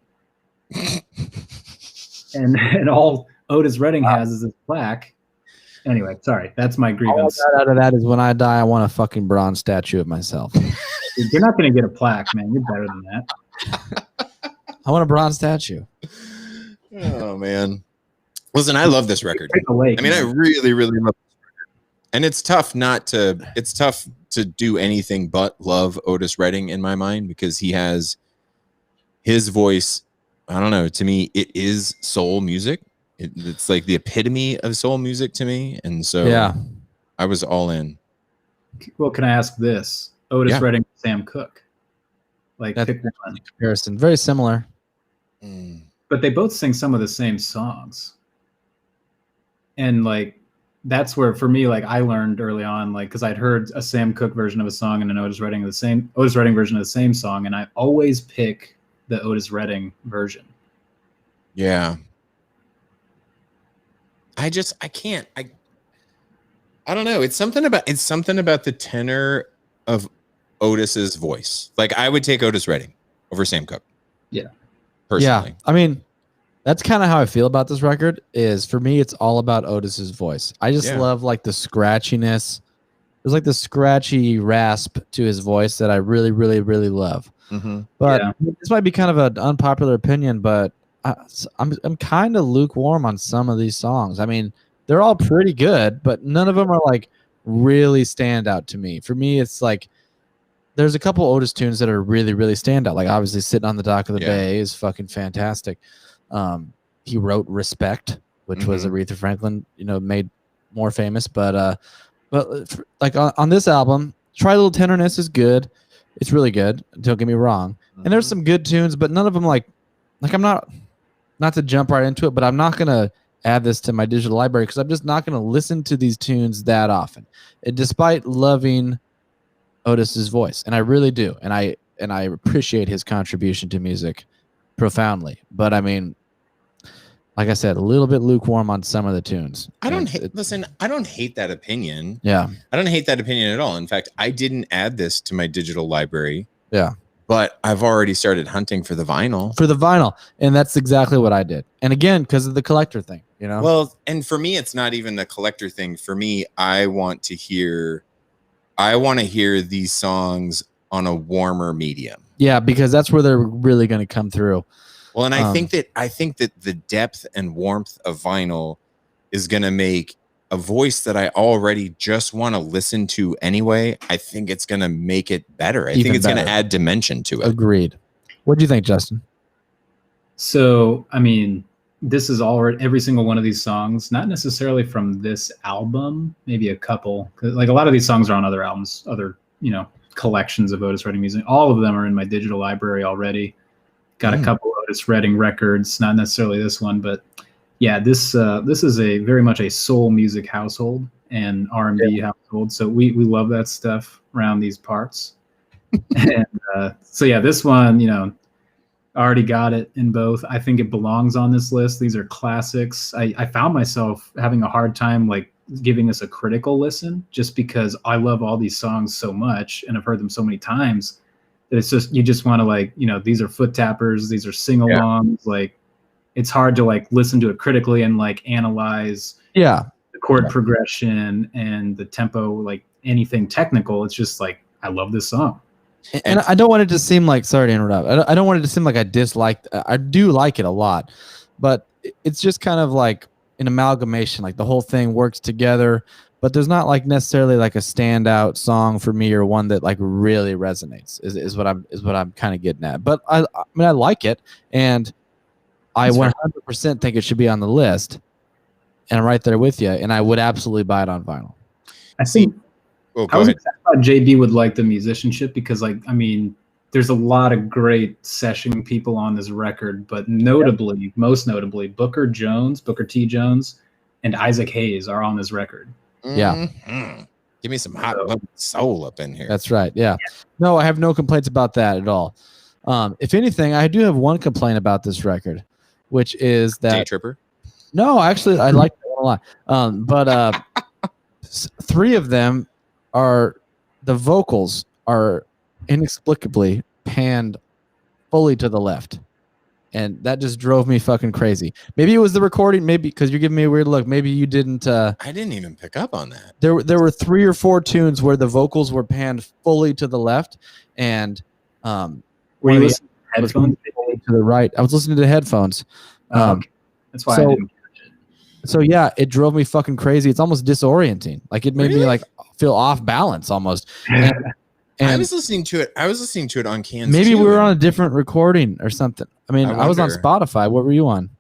and all Otis Redding has is this plaque. Anyway, sorry, that's my All I grievance. got out of that is when I die, I want a fucking bronze statue of myself. You're not going to get a plaque, man. You're better than that. I want a bronze statue. Oh, man. Listen, I love this record. Take a lake, I mean, I man. really, really love this record. And it's tough to do anything but love Otis Redding in my mind, because he has his voice. I don't know. To me, it is soul music. It's like the epitome of soul music to me. And so Yeah. I was all in. Well, can I ask this? Otis Yeah. Redding, Sam Cooke. Like, That's pick one. Comparison. Very similar. But they both sing some of the same songs. And like, that's where, for me, like, I learned early on, like, because I'd heard a Sam Cooke version of a song and an Otis Redding version of the same song, and I always pick the Otis Redding version. Yeah. I can't. I don't know. It's something about the tenor of Otis's voice. Like, I would take Otis Redding over Sam Cooke. Yeah. Personally. Yeah. I mean, that's kind of how I feel about this record. Is for me, it's all about Otis's voice. I just love like the scratchiness. There's like the scratchy rasp to his voice that I really, really, really love. Mm-hmm. But Yeah. this might be kind of an unpopular opinion, but I'm kind of lukewarm on some of these songs. I mean, they're all pretty good, but none of them are like really stand out to me. For me, it's like there's a couple Otis tunes that are really, really stand out. Like obviously, Sitting on the Dock of the Bay is fucking fantastic. He wrote Respect, which was Aretha Franklin, made more famous. But like on this album, Try a Little Tenderness is good. It's really good. Don't get me wrong. And there's some good tunes, but none of them like I'm not to jump right into it, but I'm not going to add this to my digital library because I'm just not going to listen to these tunes that often. And despite loving Otis's voice, and I really do, and I appreciate his contribution to music profoundly. But I mean, like I said, a little bit lukewarm on some of the tunes. I don't hate that opinion. Yeah. I don't hate that opinion at all. In fact, I didn't add this to my digital library. Yeah. But I've already started hunting for the vinyl. And that's exactly what I did. And again, because of the collector thing, Well, and for me, it's not even the collector thing. For me, I want to hear these songs on a warmer medium. Yeah, because that's where they're really going to come through. Well, and I think that the depth and warmth of vinyl is going to make a voice that I already just want to listen to anyway. I think it's going to make it better. I think it's going to add dimension to it. Agreed. What do you think, Justin? So, I mean, this is already every single one of these songs, not necessarily from this album, maybe a couple. 'Cause, like a lot of these songs are on other albums, other, collections of Otis Redding music. All of them are in my digital library already. Got a couple Otis Redding records, not necessarily this one, but yeah, this is a very much a soul music household and R&B household. So we love that stuff around these parts. And so yeah, this one, I already got it in both. I think it belongs on this list. These are classics. I found myself having a hard time like giving this a critical listen just because I love all these songs so much and I've heard them so many times that it's just you just want to like, these are foot tappers, these are sing-alongs, like it's hard to like listen to it critically and like analyze the chord progression and the tempo, like anything technical. It's just like I love this song. And I don't want it to seem like, sorry to interrupt, I don't want it to seem like I dislike, I do like it a lot, but it's just kind of like an amalgamation, like the whole thing works together, but there's not like necessarily like a standout song for me or one that like really resonates is what I'm kind of getting at. But I mean, I like it, and I 100% think it should be on the list, and I'm right there with you, and I would absolutely buy it on vinyl. I think I was excited about JB would like the musicianship because, like, I mean, there's a lot of great session people on this record, but notably, most notably, Booker T. Jones, and Isaac Hayes are on this record. Yeah. Give me some hot soul up in here. That's right. Yeah. No, I have no complaints about that at all. If anything, I do have one complaint about this record, which is that Day Tripper. No, actually, I like that one a lot. But three of them the vocals are inexplicably panned fully to the left, and that just drove me fucking crazy. Maybe it was the recording, maybe because you're giving me a weird look. Maybe you didn't. I didn't even pick up on that. There were 3 or 4 tunes where the vocals were panned fully to the left, and were you listening to headphones? To the right. I was listening to the headphones. Okay. That's why I didn't catch it. So yeah, it drove me fucking crazy. It's almost disorienting. Like it made me like feel off balance almost. And I was listening to it. On cans. Maybe we were on a different recording or something. I mean, I was on Spotify. What were you on?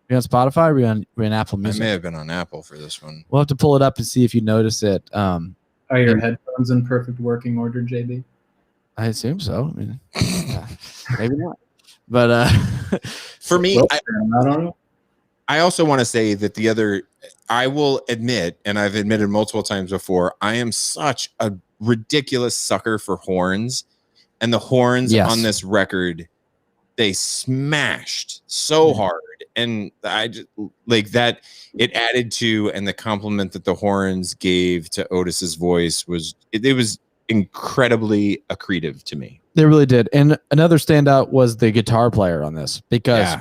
Were you on Spotify or were you on Apple Music? I may have been on Apple for this one. We'll have to pull it up and see if you notice it. Are your headphones in perfect working order, JB? I assume so. I mean, maybe not. But for me, I don't know. I also want to say that I will admit, and I've admitted multiple times before, I am such a ridiculous sucker for horns, and the horns on this record, they smashed so hard, and I just like that. It added to, and the compliment that the horns gave to Otis's voice was incredibly accretive to me. They really did. And another standout was the guitar player on this, because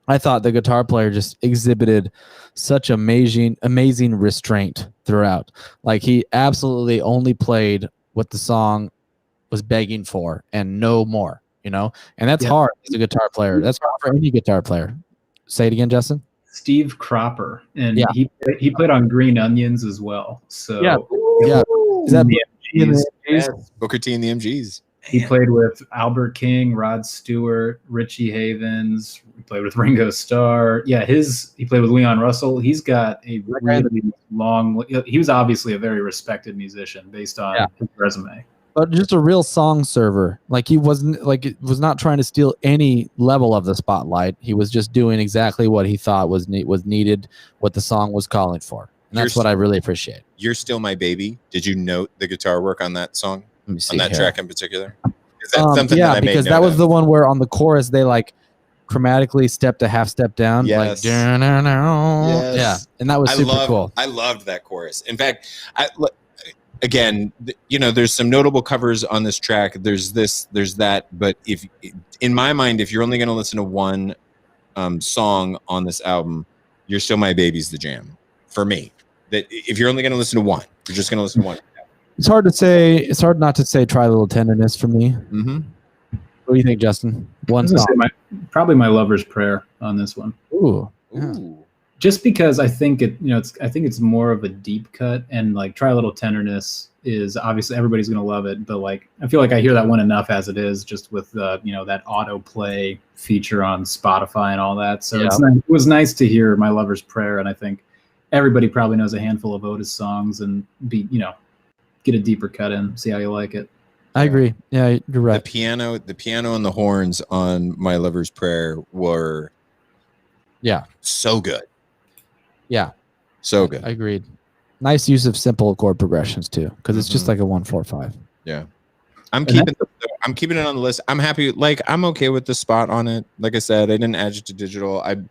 I thought the guitar player just exhibited such amazing restraint throughout. Like he absolutely only played what the song was begging for and no more. you know, and that's Yeah. hard as a guitar player. That's hard for any guitar player. Say it again, Justin. Steve Cropper, and Yeah. he played on Green Onions as well. So Yeah. Is that the in MGs. the MGs? Yes, Booker T and the MGs. He played with Albert King, Rod Stewart, Richie Havens. He played with Ringo Starr. Yeah, he played with Leon Russell. He's got a really long. He was obviously a very respected musician based on his resume. But just a real song server. Like he was not trying to steal any level of the spotlight. He was just doing exactly what he thought was needed, what the song was calling for. And that's what I really appreciate. You're Still My Baby. Did you note the guitar work on that song? Let me see On that here. track in particular? Is that something that I made because note that was of? the one where on the chorus they like chromatically stepped a half step down. Yes. Like, yes. Yeah. And that was super cool. I loved that chorus. In fact, again, there's some notable covers on this track. There's this, there's that. But in my mind, if you're only going to listen to one song on this album, You're Still My Baby's the jam for me. That if you're only going to listen to one, you're just going to listen to one. It's hard to say. It's hard not to say Try a Little Tenderness for me. Mm-hmm. What do you think, Justin? One I was gonna song. say probably My Lover's Prayer on this one. Ooh. Ooh. Just because I think it's more of a deep cut, and like Try a Little Tenderness is obviously everybody's gonna love it, but like I feel like I hear that one enough as it is, just with that autoplay feature on Spotify and all that. So it was nice to hear My Lover's Prayer, and I think everybody probably knows a handful of Otis songs, and get a deeper cut in, see how you like it. I agree. Yeah, you're right. The piano and the horns on My Lover's Prayer were so good. Yeah. So good. I agreed. Nice use of simple chord progressions too, because it's just like a 1-4-5. Yeah. I'm keeping it on the list. I'm happy. Like, I'm okay with the spot on it. Like I said, I didn't add it to digital. I'm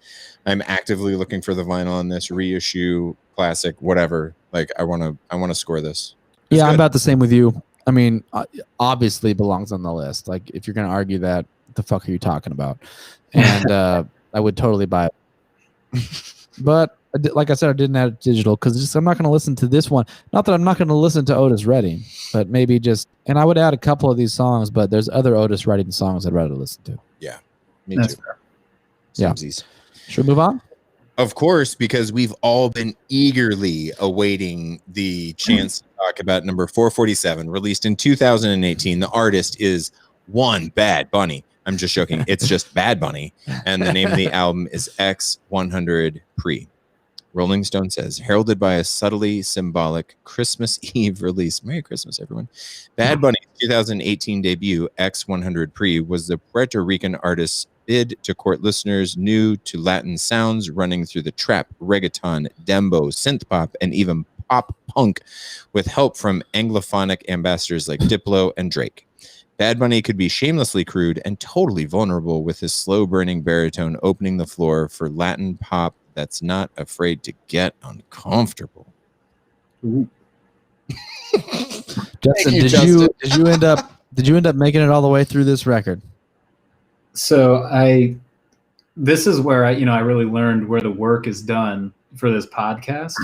actively looking for the vinyl on this reissue, classic, whatever. Like, I want to score this. It's I'm good. about the same with you. I mean, obviously it belongs on the list. Like, if you're going to argue that, what the fuck are you talking about? And I would totally buy it. But like I said, I didn't add digital because I'm not going to listen to this one. Not that I'm not going to listen to Otis Redding, but maybe and I would add a couple of these songs, but there's other Otis Redding songs I'd rather listen to. Yeah, me That's too. fair. Yeah. Samesies. Should we move on? Of course, because we've all been eagerly awaiting the chance to talk about number 447, released in 2018. The artist is one Bad Bunny. I'm just joking. It's just Bad Bunny. And the name of the album is X100 Pre. Rolling Stone says, heralded by a subtly symbolic Christmas Eve release. Merry Christmas, everyone. Bad Bunny's 2018 debut, X100 Pre, was the Puerto Rican artist's bid to court listeners new to Latin sounds running through the trap, reggaeton, dembo, synth pop, and even pop punk, with help from Anglophonic ambassadors like Diplo and Drake. Bad Bunny could be shamelessly crude and totally vulnerable, with his slow-burning baritone opening the floor for Latin pop that's not afraid to get uncomfortable. Ooh. Justin, Justin. did you end up making it all the way through this record? So this is where I really learned where the work is done for this podcast.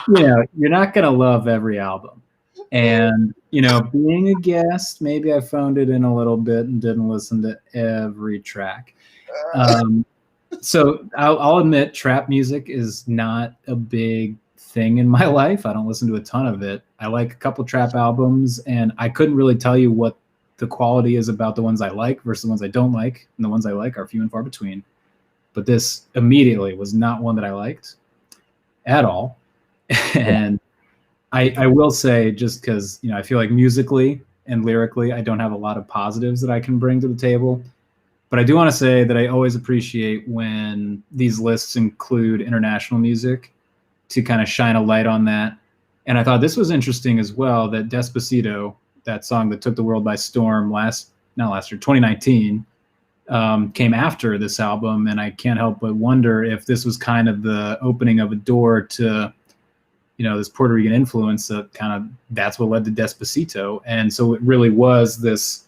You're not going to love every album. And, being a guest, maybe I phoned it in a little bit and didn't listen to every track. So I'll admit trap music is not a big thing in my life. I don't listen to a ton of it. I like a couple trap albums, and I couldn't really tell you what the quality is about the ones I like versus the ones I don't like. And the ones I like are few and far between. But this immediately was not one that I liked at all. And I will say, just because I feel like musically and lyrically I don't have a lot of positives that I can bring to the table, but I do want to say that I always appreciate when these lists include international music to kind of shine a light on that. And I thought this was interesting as well, that Despacito, that song that took the world by storm 2019, came after this album. And I can't help but wonder if this was kind of the opening of a door to this Puerto Rican influence that's what led to Despacito. And so it really was this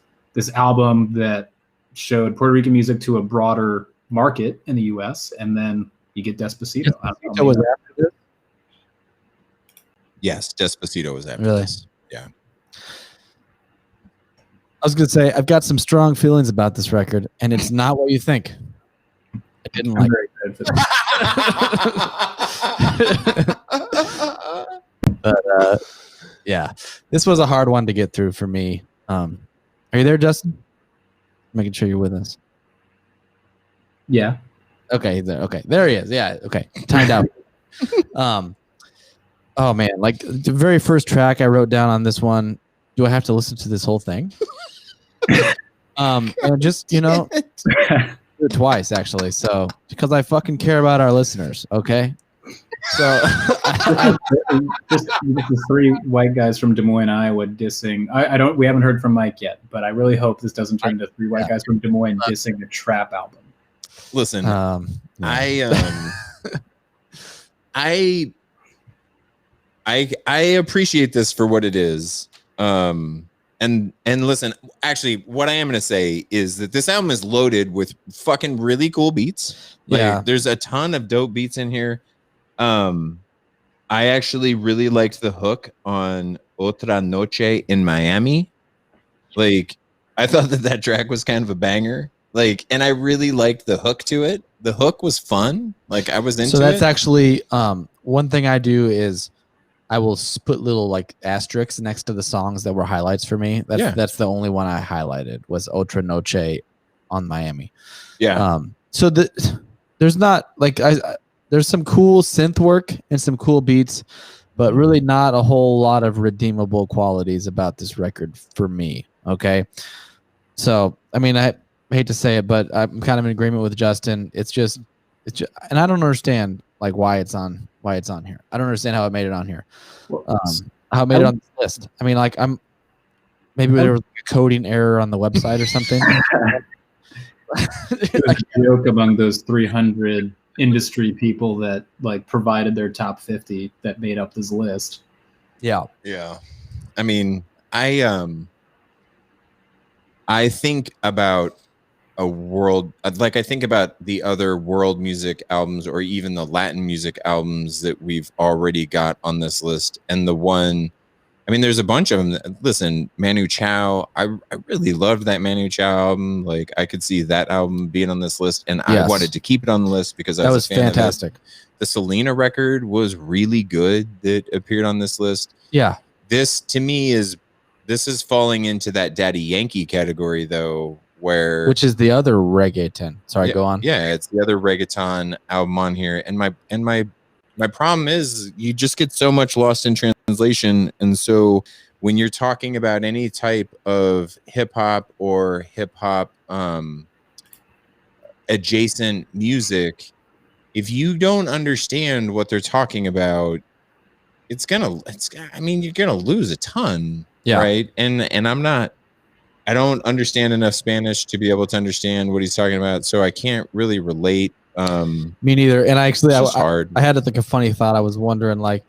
album that showed Puerto Rican music to a broader market in the US. And then you get Despacito. Despacito was after this? Yes, Despacito was after Really? this. Yeah. was gonna say I've got some strong feelings about this record, and it's not what you think. I didn't I'm like. very excited for that. But yeah, this was a hard one to get through for me. Are you there, Justin? Making sure you're with us. Yeah. Okay, there he is. Yeah, okay, timed out. Oh man, like the very first track I wrote down on this one. Do I have to listen to this whole thing? And just do it twice actually. So because I fucking care about our listeners, okay. So just the three white guys from Des Moines, Iowa, dissing. We haven't heard from Mike yet, but I really hope this doesn't turn into three white guys from Des Moines dissing a trap album. Listen, I appreciate this for what it is. And listen, actually, what I am going to say is that this album is loaded with fucking really cool beats. Like, there's a ton of dope beats in here. I actually really liked the hook on Otra Noche in Miami. Like, I thought that track was kind of a banger. Like, and I really liked the hook to it. The hook was fun. Like, I was into it. So that's actually one thing I do is I will put little like asterisks next to the songs that were highlights for me. That's the only one I highlighted was Otra Noche on Miami. Yeah. So there's not like there's some cool synth work and some cool beats, but really not a whole lot of redeemable qualities about this record for me. Okay. So, I mean, I hate to say it, but I'm kind of in agreement with Justin. It's just, and I don't understand like why it's on here. I don't understand how it made it on here. How it made it on this list. I mean, like maybe there was a coding error on the website or something. A joke among those 300 industry people that like provided their top 50 that made up this list. Yeah. I mean, I think about a world, like I think about the other world music albums or even the Latin music albums that we've already got on this list. And the one, I mean, there's a bunch of them. Listen, Manu Chao, I really loved that Manu Chao album. Like, I could see that album being on this list, and I wanted to keep it on the list because I was a fan fantastic. Of it. The Selena record was really good that appeared on this list. Yeah. This, to me, is falling into that Daddy Yankee category, though, which is the other reggaeton. Sorry, go on. Yeah, it's the other reggaeton album on here, and my problem is you just get so much lost in translation. And so when you're talking about any type of hip hop or hip hop adjacent music, if you don't understand what they're talking about, you're gonna lose a ton. Yeah. Right. And I don't understand enough Spanish to be able to understand what he's talking about. So I can't really relate. Me neither. And I had like a funny thought. I was wondering, like,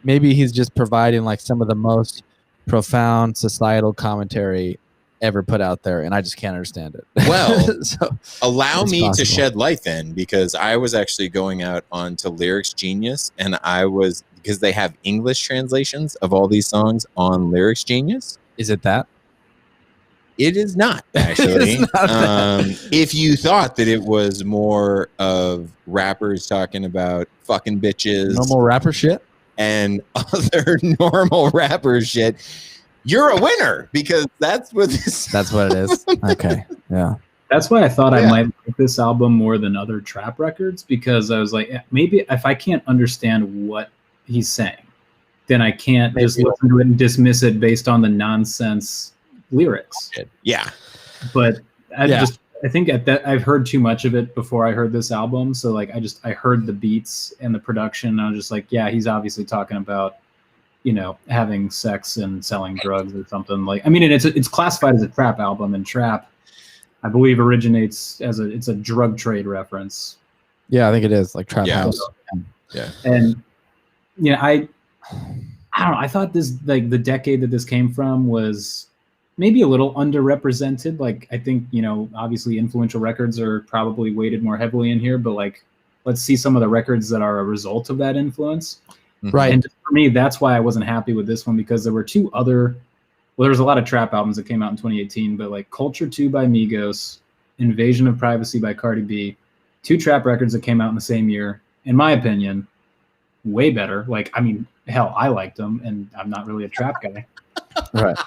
maybe he's just providing like some of the most profound societal commentary ever put out there, and I just can't understand it. Well, so allow me to shed light then, because I was actually going out onto Lyrics Genius, and because they have English translations of all these songs on Lyrics Genius. Is it that? It is not, actually. If you thought that it was more of rappers talking about fucking bitches, normal rapper shit, and other normal rapper shit, you're a winner, because that's what it is. Okay. Yeah. That's why I thought I might like this album more than other trap records, because I was like, maybe if I can't understand what he's saying, then I can't just listen to it and dismiss it based on the nonsense lyrics. Yeah. But I think I've heard too much of it before I heard this album. So like I heard the beats and the production, and I was just like, yeah, he's obviously talking about, having sex and selling drugs or something. Like, I mean, it's classified as a trap album, and trap, I believe, originates it's a drug trade reference. Yeah, I think it is, like trap house. Yeah. And I don't know, I thought this, like, the decade that this came from was maybe a little underrepresented. Like, I think, obviously influential records are probably weighted more heavily in here, but like, let's see some of the records that are a result of that influence. Right. And for me, that's why I wasn't happy with this one, because there were two other well, there's a lot of trap albums that came out in 2018, but like Culture 2 by Migos, Invasion of Privacy by Cardi B, 2 trap records that came out in the same year, in my opinion, way better. Like, I mean, hell, I liked them, and I'm not really a trap guy. Right.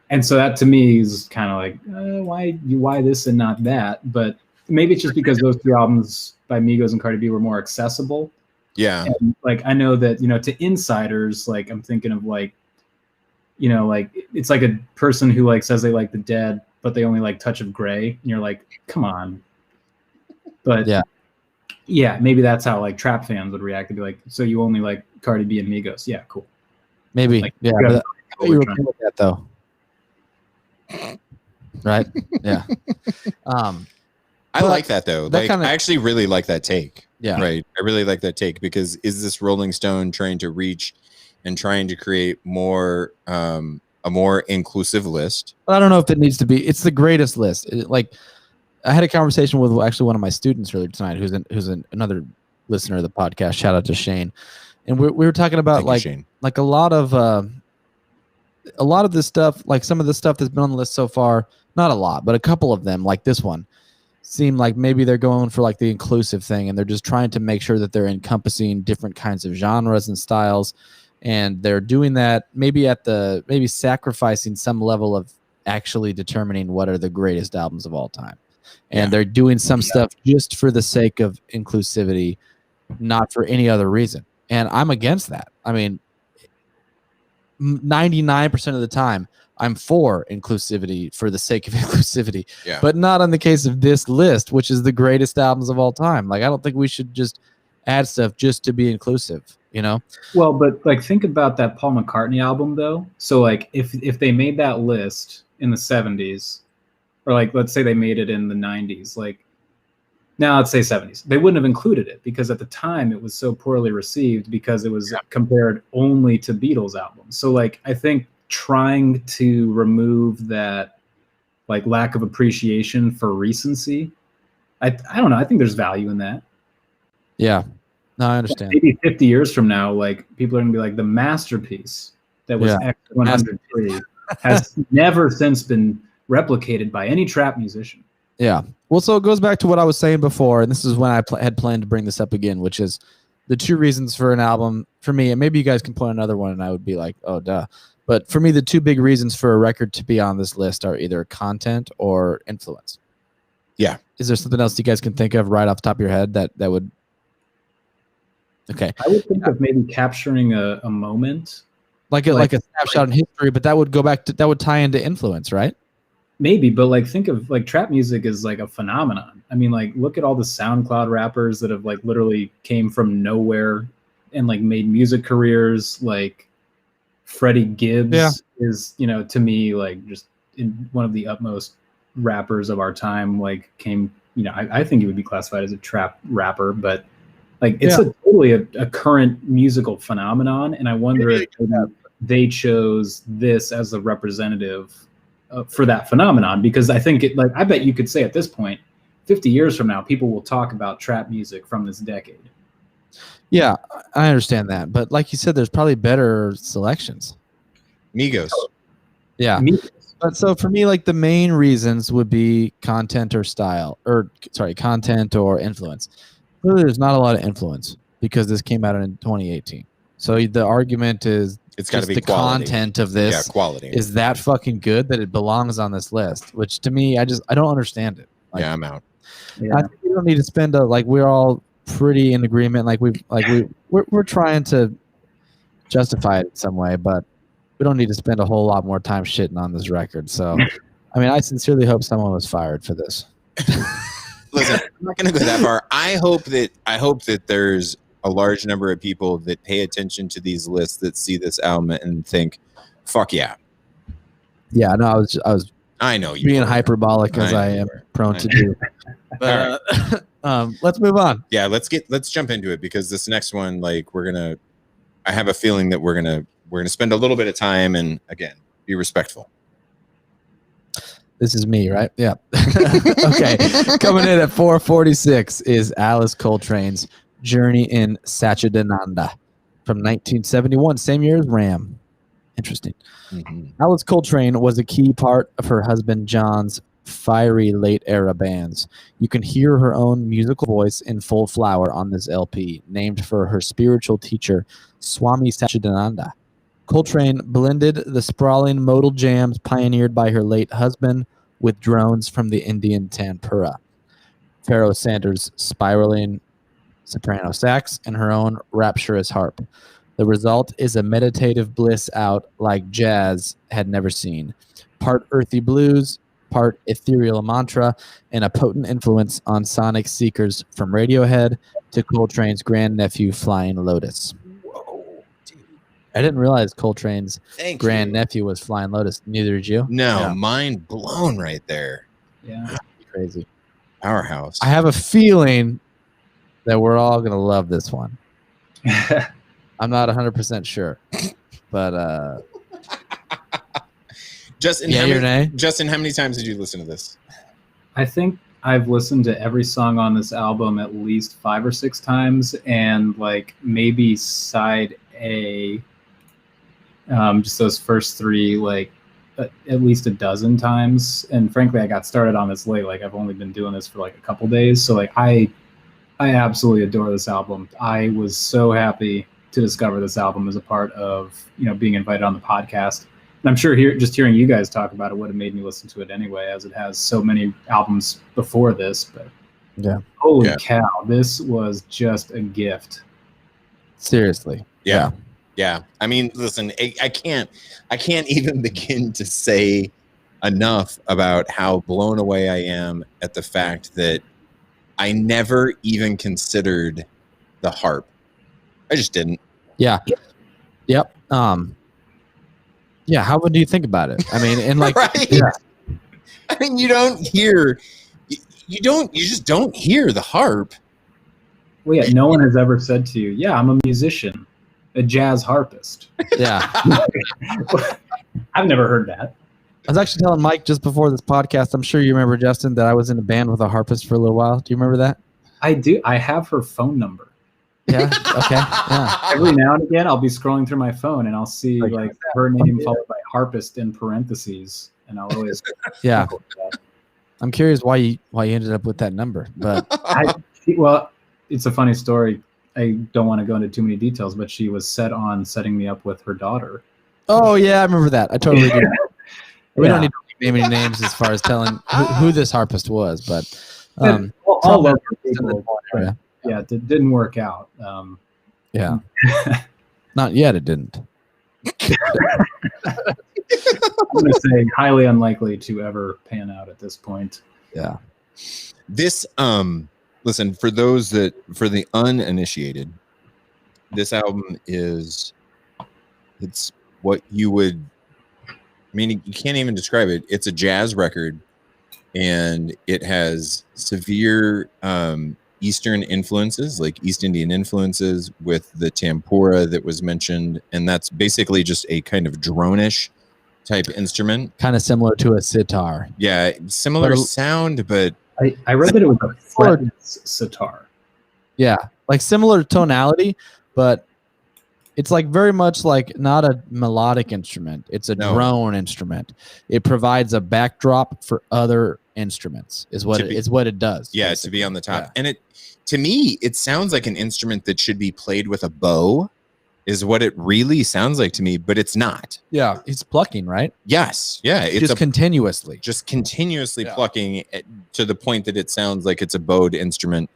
And so that to me is kind of like, why this and not that? But maybe it's just because those 2 albums by Migos and Cardi B were more accessible. Yeah. And like, I know that, to insiders, like I'm thinking of like, like it's like a person who like says they like the Dead, but they only like Touch of Grey. And you're like, come on. But yeah, maybe that's how like trap fans would react to be like, so you only like Cardi B and Migos. Yeah, cool. Maybe. Like, yeah. But you were cool with that though. Right? Yeah. I like that though. That Like, I actually really like that take. Yeah. Right. I really like that take because is this Rolling Stone trying to reach and trying to create more a more inclusive list? I don't know if it needs to be. It's the greatest list. Like, I had a conversation with actually one of my students earlier tonight, who's another listener of the podcast. Shout out to Shane, and we were talking about like a lot of this stuff, like some of the stuff that's been on the list so far. Not a lot, but a couple of them, like this one, seem like maybe they're going for like the inclusive thing, and they're just trying to make sure that they're encompassing different kinds of genres and styles. And they're doing that maybe sacrificing some level of actually determining what are the greatest albums of all time. And they're doing some stuff just for the sake of inclusivity, not for any other reason. And I'm against that. I mean, 99% of the time, I'm for inclusivity for the sake of inclusivity, but not on the case of this list, which is the greatest albums of all time. Like, I don't think we should just add stuff just to be inclusive. Well, but like think about that Paul McCartney album though. So like if they made that list in the 70s, or like let's say they made it in the 90s, like now let's say 70s, they wouldn't have included it because at the time it was so poorly received because it was compared only to Beatles albums. So like I think trying to remove that like lack of appreciation for recency, I don't know, I think there's value in that. Yeah. No, I understand. Maybe 50 years from now, like people are gonna be like, the masterpiece that was X103 has never since been replicated by any trap musician. Yeah. Well, so it goes back to what I was saying before, and this is when I had planned to bring this up again, which is the 2 reasons for an album for me, and maybe you guys can point another one, and I would be like, oh, duh. But for me, the 2 big reasons for a record to be on this list are either content or influence. Yeah. Is there something else you guys can think of right off the top of your head that would? Okay. I would think of maybe capturing a moment. Like a snapshot in history, but that would go back to, that would tie into influence, right? Maybe, but like think of like trap music is like a phenomenon. I mean, like look at all the SoundCloud rappers that have like literally came from nowhere and like made music careers. Like Freddie Gibbs is, to me, like just one of the utmost rappers of our time. Like came, I think he would be classified as a trap rapper, but like it's totally a current musical phenomenon. And I wonder if they chose this as a representative for that phenomenon, because I think I bet you could say at this point, 50 years from now, people will talk about trap music from this decade. Yeah, I understand that. But like you said, there's probably better selections. Migos. Yeah. Migos. But so for me, like the main reasons would be content or content or influence. Really, there's not a lot of influence because this came out in 2018. So the argument is it's got to be the quality. Content of this quality is that fucking good that it belongs on this list, which to me, I don't understand it. Like, I'm out. Yeah. I think we don't need to spend we're all pretty in agreement. We're trying to justify it in some way, but we don't need to spend a whole lot more time shitting on this record. So, I mean, I sincerely hope someone was fired for this. Listen, I'm not going to go that far. I hope that there's a large number of people that pay attention to these lists that see this album and think, "Fuck yeah." Yeah, no, I was. I know you being hyperbolic as I am prone to do. But let's move on. Yeah, let's jump into it because this next one, I have a feeling that we're gonna spend a little bit of time and again be respectful. This is me, right? Yeah. Okay. Coming in at 446 is Alice Coltrane's Journey in Satchidananda from 1971, same year as Ram. Interesting. Mhm. Alice Coltrane was a key part of her husband John's fiery late era bands. You can hear her own musical voice in full flower on this LP, named for her spiritual teacher, Swami Satchidananda. Coltrane blended the sprawling modal jams pioneered by her late husband with drones from the Indian Tanpura, Pharoah Sanders' spiraling soprano sax, and her own rapturous harp. The result is a meditative bliss out like jazz had never seen. Part earthy blues, part ethereal mantra, and a potent influence on sonic seekers from Radiohead to Coltrane's grandnephew Flying Lotus. Whoa, dude. I didn't realize Coltrane's Thank you. grandnephew was Flying Lotus. Neither did you? No, Yeah. mind blown right there. Yeah. Crazy. Powerhouse. I have a feeling that we're all going to love this one. I'm not 100% sure. But Justin, yeah, how your many, name? Justin, how many times did you listen to this? I think I've listened to every song on this album at least 5 or 6 times, and like maybe side A, just those first 3, like at least a dozen times. And frankly, I got started on this late. Like I've only been doing this for like a couple days, so like I absolutely adore this album. I was so happy to discover this album as a part of being invited on the podcast. And I'm sure hearing you guys talk about it would have made me listen to it anyway, as it has so many albums before this. But Yeah. holy cow, this was just a gift. Seriously. Yeah. I mean, listen, I can't even begin to say enough about how blown away I am at the fact that I never even considered the harp. I just didn't. Yeah. Yep. Yeah. How would you think about it? I mean, and like, Right? yeah. I mean, you just don't hear the harp. Well, yeah, no one has ever said to you, "Yeah, I'm a musician, a jazz harpist." Yeah. I've never heard that. I was actually telling Mike just before this podcast, I'm sure you remember, Justin, that I was in a band with a harpist for a little while. Do you remember that? I do. I have her phone number. Yeah. Okay. Yeah. Every now and again, I'll be scrolling through my phone and I'll see like her name followed by harpist in parentheses, and I'll always Yeah. I'm curious why you ended up with that number, but well, it's a funny story. I don't want to go into too many details, but she was set on setting me up with her daughter. oh yeah, I remember that. I totally do. We Yeah. don't need to name any names as far as telling who this harpist was, but all local people. yeah. Yeah, it didn't work out. Yeah. Not yet, it didn't. I'm going to say highly unlikely to ever pan out at this point. Yeah. This listen, for the uninitiated, this album it's what you would, I mean, you can't even describe it. It's a jazz record, and it has severe Eastern influences, like East Indian influences with the tempura that was mentioned. And that's basically just a kind of drone-ish type instrument. Kind of similar to a sitar. Yeah, similar But sound, but I read that it was a fretless sitar. Yeah. Like similar tonality, but it's like very much like not a melodic instrument. It's a No. drone instrument. It provides a backdrop for other instruments is what it does. yeah, basically. to be on the top. Yeah. And to me, it sounds like an instrument that should be played with a bow, is what it really sounds like to me, but it's not. Yeah. It's plucking, right? Yes. Yeah. It's Just continuously. just continuously Yeah. plucking to the point that it sounds like it's a bowed instrument.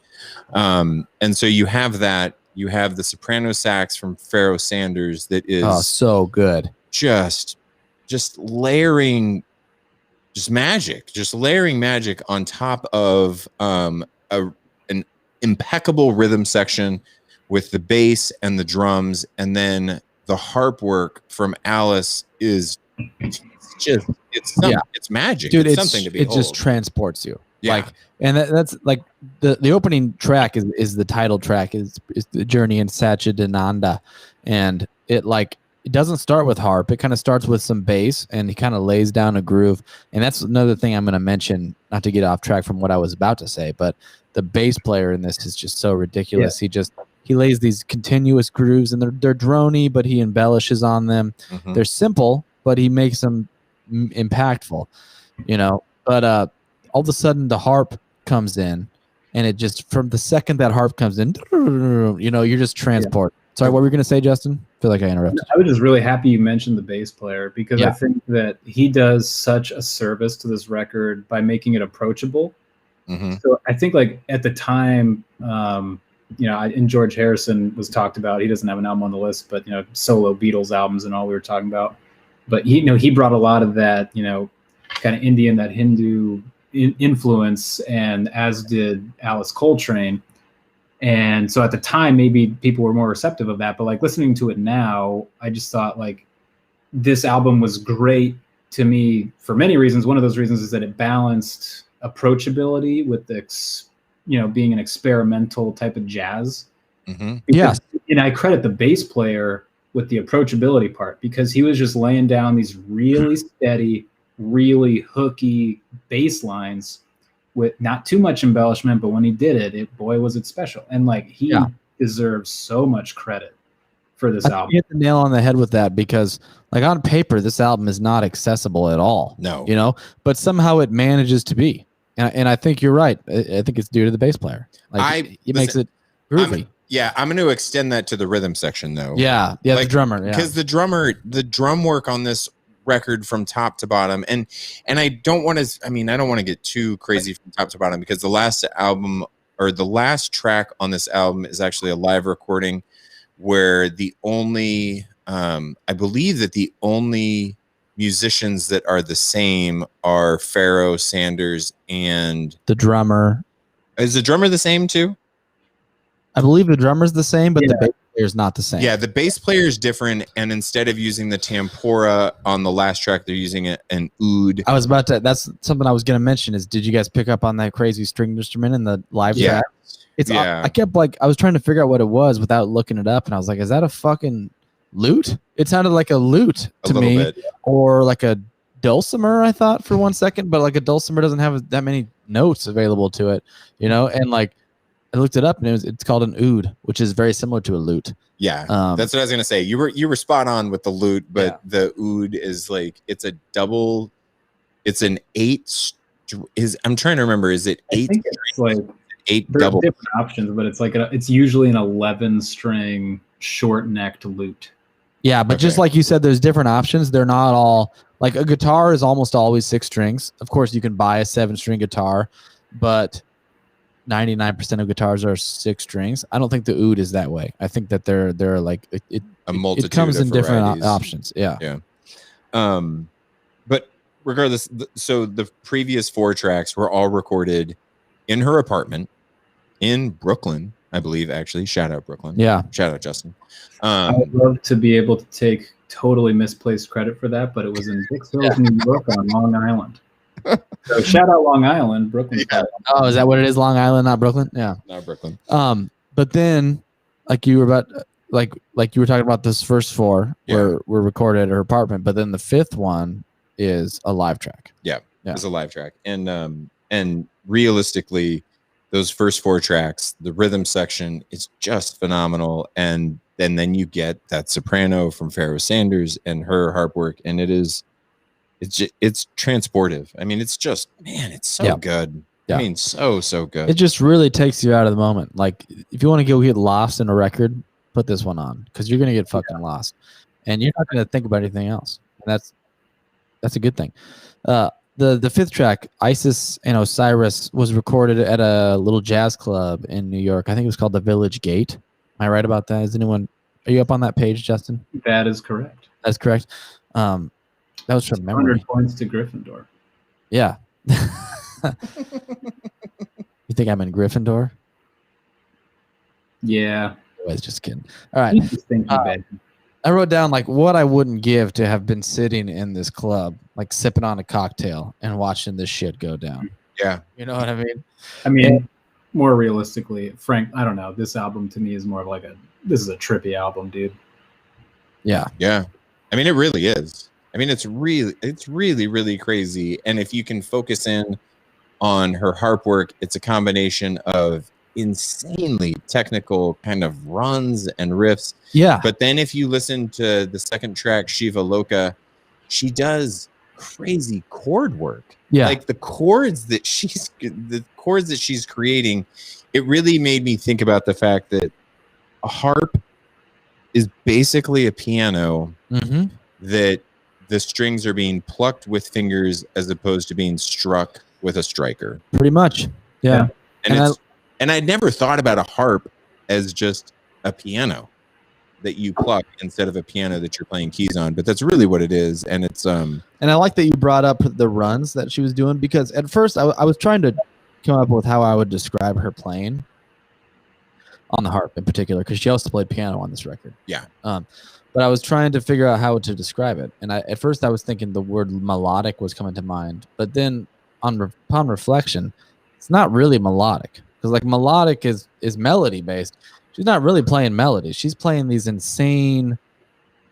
And so you have the soprano sax from Pharoah Sanders that is so good. just layering magic on top of an impeccable rhythm section with the bass and the drums, and then the harp work from Alice is it's magic. Dude, it's something to behold. it just transports you. Yeah. Like, and that's like the opening track is the title track is the Journey in Satchidananda, and it doesn't start with harp. It kind of starts with some bass, and he kind of lays down a groove. And that's another thing I'm going to mention, not to get off track from what I was about to say, but the bass player in this is just so ridiculous. Yeah. he lays these continuous grooves, and they're droney, but he embellishes on them. Mhm. They're simple, but he makes them impactful, you know. But all of a sudden the harp comes in, and it just, from the second that harp comes in, you know, you're just transported. Sorry, what were you going to say, Justin? I feel like I interrupted. I was just really happy you mentioned the bass player, because I think that he does such a service to this record by making it approachable. Mhm. So I think, like, at the time, you know, and George Harrison was talked about. He doesn't have an album on the list, but, you know, solo Beatles albums and all we were talking about. But he, you know, he brought a lot of that, you know, kind of Indian, that Hindu influence, and as did Alice Coltrane. And so at the time, maybe people were more receptive of that. But like listening to it now, I just thought, like, this album was great to me for many reasons. One of those reasons is that it balanced approachability with the, you know, being an experimental type of jazz. Mhm. Yes. And I credit the bass player with the approachability part, because he was just laying down these really steady, really hooky bass lines with not too much embellishment, but when he did it, boy, was it special. And like, he deserves so much credit for this album. You hit the nail on the head with that, because like on paper, this album is not accessible at all. No. You know, but somehow it manages to be. And I think you're right. I think it's due to the bass player. Like, it makes it groovy. I'm going to extend that to the rhythm section, though. Yeah, Like, the drummer. Yeah. Because the drum work on this record from top to bottom, and I don't want to get too crazy from top to bottom, because the last album, or the last track on this album, is actually a live recording where the only I believe that the only musicians that are the same are Pharoah Sanders and the drummer. Is the drummer the same too? I believe the drummer's the same, but the bass player's not the same. Yeah, the bass player is different, and instead of using the tempora on the last track, they're using an oud. I was about to. That's something I was going to mention. Is, did you guys pick up on that crazy string instrument in the live track? It's. I kept I was trying to figure out what it was without looking it up, and I was like, "Is that a fucking lute?" It sounded like a lute to me, bit. or like a dulcimer. I thought for one second, but like a dulcimer doesn't have that many notes available to it, you know, and like. I looked it up, and it's called an oud, which is very similar to a lute. Yeah, that's what I was gonna say. You were spot on with the lute, but the oud is like, it's a double. It's an 8. I'm trying to remember. Is it 8? I think it's like 8 there's double different options, but it's like it's usually an 11-string short-necked lute. Yeah, but just like you said, there's different options. They're not all like, a guitar is almost always 6 strings. Of course, you can buy a 7-string guitar, but 99% of guitars are 6 strings. I don't think the oud is that way. I think that they're like a multitude. It comes of in different varieties. options. Yeah. But regardless, so the previous 4 tracks were all recorded in her apartment in Brooklyn, I believe. Actually, shout out Brooklyn. Yeah. Shout out Justin. I would love to be able to take totally misplaced credit for that, but it was in Dix Hills, New York, on Long Island. So shout out Long Island, Brooklyn. Oh, is that what it is? Long Island, not Brooklyn? Yeah. Not Brooklyn. But then, like you were about, like you were talking about, this first 4 were recorded at her apartment, but then the 5th one is a live track. Yeah. It's a live track, and realistically, those first 4 tracks, the rhythm section is just phenomenal, and then you get that soprano from Pharoah Sanders and her harp work, and it's transportive. I mean, it's just, man, it's so good. I mean, so good. It just really takes you out of the moment. Like, if you want to go get lost in a record, put this one on, because you're gonna get fucking lost, and you're not gonna think about anything else. And that's a good thing. The 5th track, Isis and Osiris, was recorded at a little jazz club in New York. I think it was called the Village Gate. Am I right about that? Are you up on that page, Justin? That is correct. That's correct. That was from memory. 100 points to Gryffindor. Yeah. You think I'm in Gryffindor? Yeah. I was just kidding. All right. I wrote down like what I wouldn't give to have been sitting in this club, like sipping on a cocktail and watching this shit go down. Yeah. You know what I mean? I mean, more realistically, Frank, I don't know. This album to me is more of like this is a trippy album, dude. Yeah. Yeah. I mean, it really is. I mean, it's really, really crazy. And if you can focus in on her harp work, it's a combination of insanely technical kind of runs and riffs. Yeah. But then if you listen to the second track, Shiva Loka, she does crazy chord work. Yeah. Like the chords that she's creating, it really made me think about the fact that a harp is basically a piano Mm-hmm. that the strings are being plucked with fingers as opposed to being struck with a striker. Pretty much. Yeah. And I'd never thought about a harp as just a piano that you pluck instead of a piano that you're playing keys on, but that's really what it is. And it's and I like that you brought up the runs that she was doing, because at first I was trying to come up with how I would describe her playing on the harp in particular, because she also played piano on this record. Yeah. But I was trying to figure out how to describe it, and at first I was thinking the word melodic was coming to mind, but then upon reflection, it's not really melodic, because like melodic is melody based. She's not really playing melody. She's playing these insane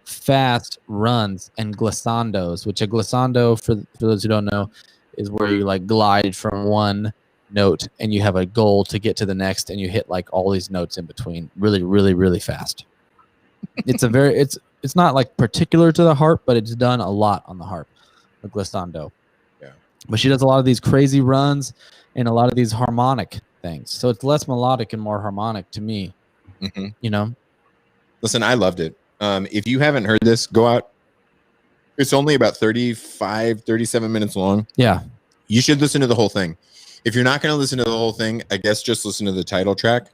fast runs and glissandos, which a glissando, for those who don't know, is where you like glide from one note and you have a goal to get to the next, and you hit like all these notes in between really, really, really fast. It's not like particular to the harp, but it's done a lot on the harp, the glissando. Yeah. But she does a lot of these crazy runs and a lot of these harmonic things. So it's less melodic and more harmonic to me. Mm-hmm. You know? Listen, I loved it. If you haven't heard this, go out. It's only about 37 minutes long. Yeah. You should listen to the whole thing. If you're not going to listen to the whole thing, I guess just listen to the title track.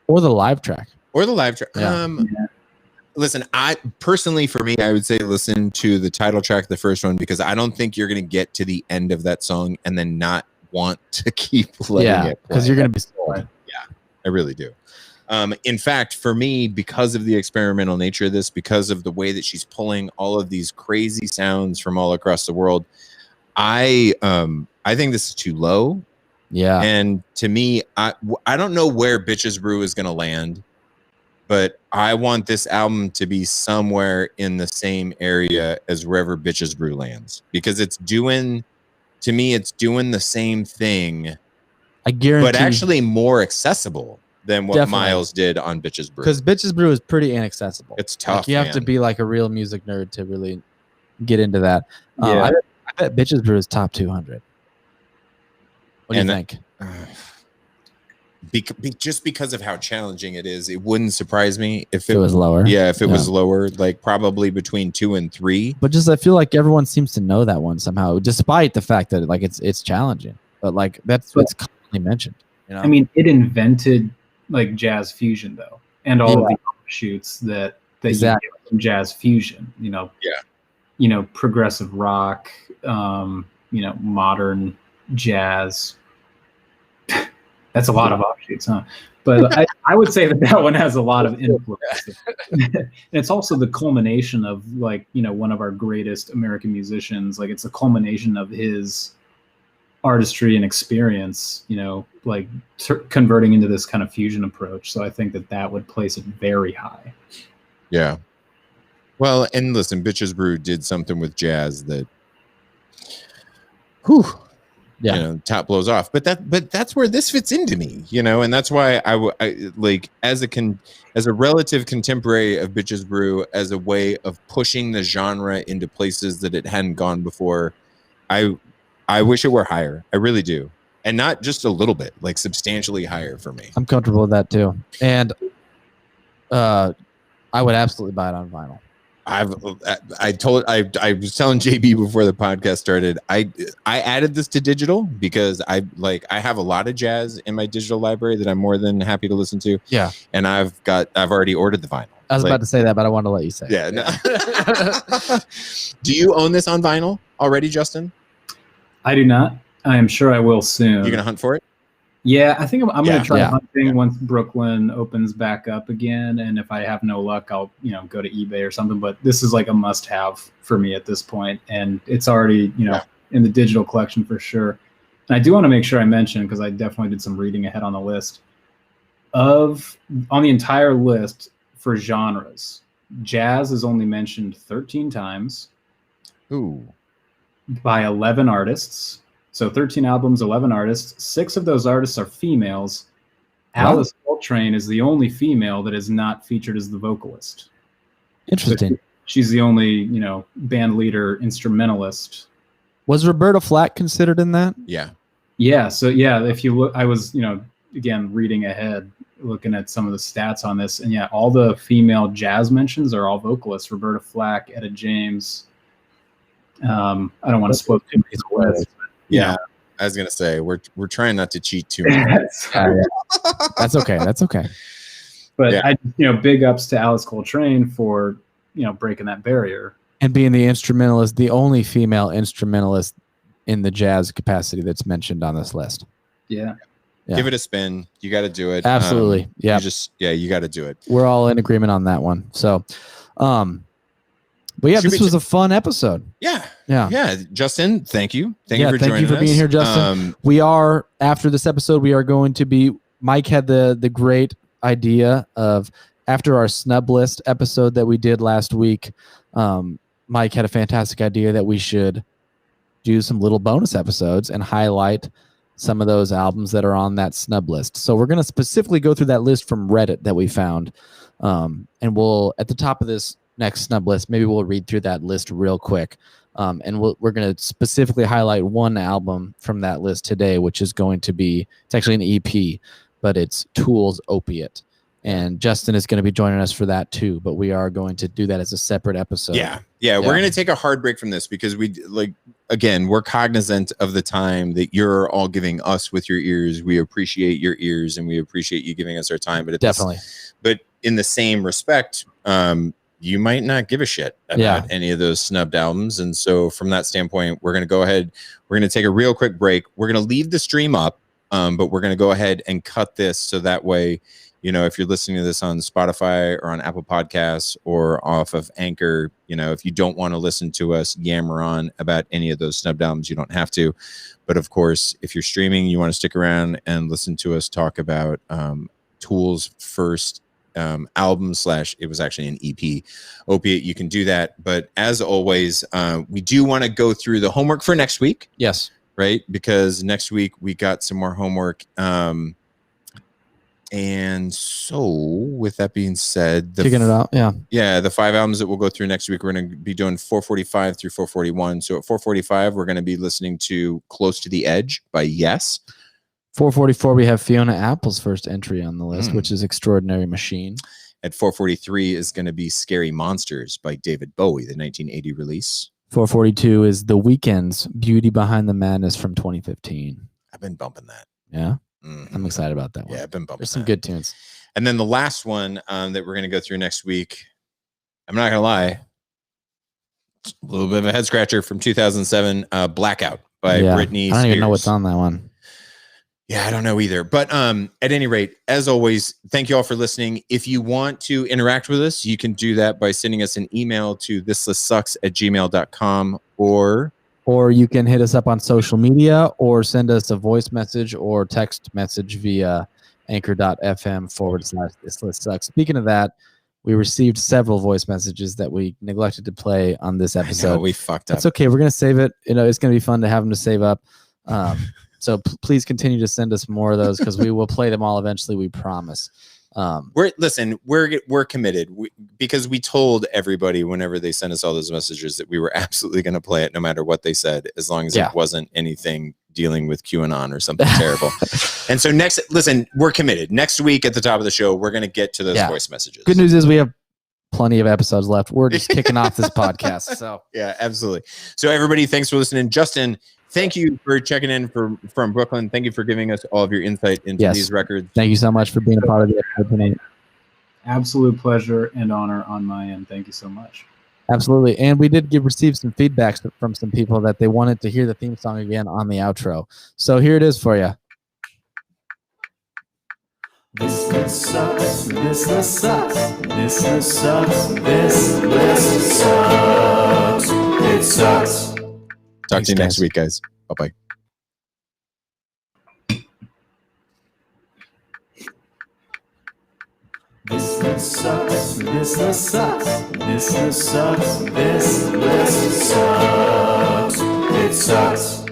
Or the live track. Yeah. Listen, I personally, for me, I would say listen to the title track, the first one, because I don't think you're going to get to the end of that song and then not want to keep letting it play. Because you're going to be sold. Yeah, I really do. In fact, for me, because of the experimental nature of this, because of the way that she's pulling all of these crazy sounds from all across the world, I think this is too low. Yeah. And to me, I don't know where Bitches Brew is going to land, but I want this album to be somewhere in the same area as wherever Bitches Brew lands, because it's doing the same thing. I guarantee. But actually more accessible than what Definitely. Miles did on Bitches Brew. Because Bitches Brew is pretty inaccessible. It's tough. Like, you have to be like a real music nerd to really get into that. I bet Bitches Brew is top 200. What do you think? Just because of how challenging it is, it wouldn't surprise me if it was lower. Yeah, if it was lower, like probably between 2 and 3. But just I feel like everyone seems to know that one somehow, despite the fact that like it's challenging. But like that's what's commonly mentioned. You know? I mean, it invented like jazz fusion though, and all of the offshoots that exactly. you get from jazz fusion. You know, progressive rock, modern jazz. That's a lot of offshoots, huh? But I would say that one has a lot of influence. And it's also the culmination of one of our greatest American musicians. Like it's a culmination of his artistry and experience, converting into this kind of fusion approach. So I think that would place it very high. Yeah. Well, and listen, Bitches Brew did something with jazz that, top blows off. But that's where this fits into me, and that's why I like as a relative contemporary of Bitches Brew, as a way of pushing the genre into places that it hadn't gone before. I wish it were higher. I really do. And not just a little bit, like substantially higher for me. I'm comfortable with that too. And I would absolutely buy it on vinyl. I was telling JB before the podcast started, I added this to digital because I have a lot of jazz in my digital library that I'm more than happy to listen to. Yeah. And I've already ordered the vinyl. I was about to say that, but I wanted to let you say. Yeah. No. Do you own this on vinyl already, Justin? I do not. I am sure I will soon. You're going to hunt for it? Yeah, I think I'm going to try hunting once Brooklyn opens back up again. And if I have no luck, I'll, go to eBay or something. But this is like a must have for me at this point. And it's already, in the digital collection for sure. And I do want to make sure I mention, because I definitely did some reading ahead on the list, on the entire list for genres, jazz is only mentioned 13 times. Ooh. By 11 artists. So 13 albums, 11 artists. 6 of those artists are females. Alice Coltrane is the only female that is not featured as the vocalist. Interesting. She's the only, band leader instrumentalist. Was Roberta Flack considered in that? Yeah. Yeah. So yeah, if you look, I was, again, reading ahead, looking at some of the stats on this, and yeah, all the female jazz mentions are all vocalists. Roberta Flack, Etta James. I don't want to spoil too many lists. Yeah. I was gonna say we're trying not to cheat too much. That's okay. That's okay. But I, big ups to Alice Coltrane for breaking that barrier and being the instrumentalist, the only female instrumentalist in the jazz capacity that's mentioned on this list. Yeah. Give it a spin. You got to do it. Absolutely. Yeah. You got to do it. We're all in agreement on that one. So, but yeah, this was a fun episode. Yeah. Justin, thank you. Thank you for joining us. Thank you for being here, Justin. We are, after this episode, we are going to be, Mike had the great idea of, after our snub list episode that we did last week, Mike had a fantastic idea that we should do some little bonus episodes and highlight some of those albums that are on that snub list. So we're going to specifically go through that list from Reddit that we found. And we'll, at the top of this next snub list, maybe we'll read through that list real quick. And we're going to specifically highlight one album from that list today, which is going to be, it's actually an EP, but it's Tool's Opiate. And Justin is going to be joining us for that too, but we are going to do that as a separate episode. Yeah. We're going to take a hard break from this because we're cognizant of the time that you're all giving us with your ears. We appreciate your ears and we appreciate you giving us our time. But definitely. But in the same respect, you might not give a shit about any of those snubbed albums. And so from that standpoint, we're going to go ahead. We're going to take a real quick break. We're going to leave the stream up, but we're going to go ahead and cut this so that way, if you're listening to this on Spotify or on Apple Podcasts or off of Anchor, if you don't want to listen to us yammer on about any of those snubbed albums, you don't have to. But of course, if you're streaming, you want to stick around and listen to us talk about Tool's first album / it was actually an EP, Opiate. You can do that. But as always, we do want to go through the homework for next week. Yes. Right? Because next week we got some more homework. And so, with that being said, kicking it out, the 5 albums that we'll go through next week, we're going to be doing 445 through 441. So at 445, we're going to be listening to "Close to the Edge" by Yes. 444, we have Fiona Apple's first entry on the list, which is "Extraordinary Machine." At 443 is going to be "Scary Monsters" by David Bowie, the 1980 release. 442 is The Weeknd's "Beauty Behind the Madness" from 2015. I've been bumping that. Yeah. I'm excited about that one. Yeah, I've been bumping. There's some good tunes. And then the last one that we're going to go through next week, I'm not going to lie, a little bit of a head scratcher from 2007, "Blackout" by Britney Spears. I don't even know what's on that one. Yeah, I don't know either. But at any rate, as always, thank you all for listening. If you want to interact with us, you can do that by sending us an email to thislistsucks@gmail.com or you can hit us up on social media or send us a voice message or text message via anchor.fm/thislistsucks. Speaking of that, we received several voice messages that we neglected to play on this episode. I know, we fucked up. That's okay. We're going to save it. It's going to be fun to have them to save up. So please continue to send us more of those because we will play them all eventually. We promise. We're committed because we told everybody whenever they sent us all those messages that we were absolutely going to play it no matter what they said, as long as it wasn't anything dealing with QAnon or something terrible. And so we're committed. Next week at the top of the show, we're going to get to those voice messages. Good news is we have plenty of episodes left. We're just kicking off this podcast. So yeah, absolutely. So everybody, thanks for listening. Justin, thank you for checking in from Brooklyn. Thank you for giving us all of your insight into these records. Thank you so much for being a part of the episode tonight. Absolute pleasure and honor on my end. Thank you so much. Absolutely. And we did receive some feedback from some people that they wanted to hear the theme song again on the outro. So here it is for you. This list sucks. This list sucks. This list sucks. This list sucks. It sucks. Talk to you next week, guys. Bye-bye. This list sucks. This list sucks. This list sucks. This list sucks. It sucks.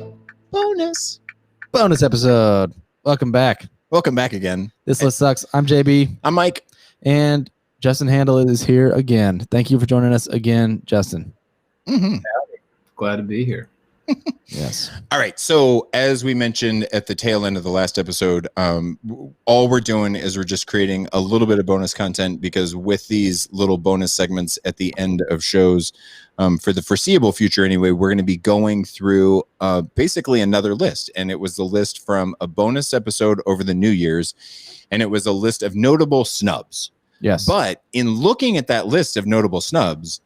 Bonus episode. Welcome back. Welcome back again. This list sucks. I'm JB. I'm Mike. And Justin Handel is here again. Thank you for joining us again, Justin. Mm-hmm. Glad to be here. Yes. All right. So as we mentioned at the tail end of the last episode, all we're doing is we're just creating a little bit of bonus content, because with these little bonus segments at the end of shows, for the foreseeable future anyway, we're going to be going through basically another list. And it was the list from a bonus episode over the New Year's, and it was a list of notable snubs. Yes. But in looking at that list of notable snubs,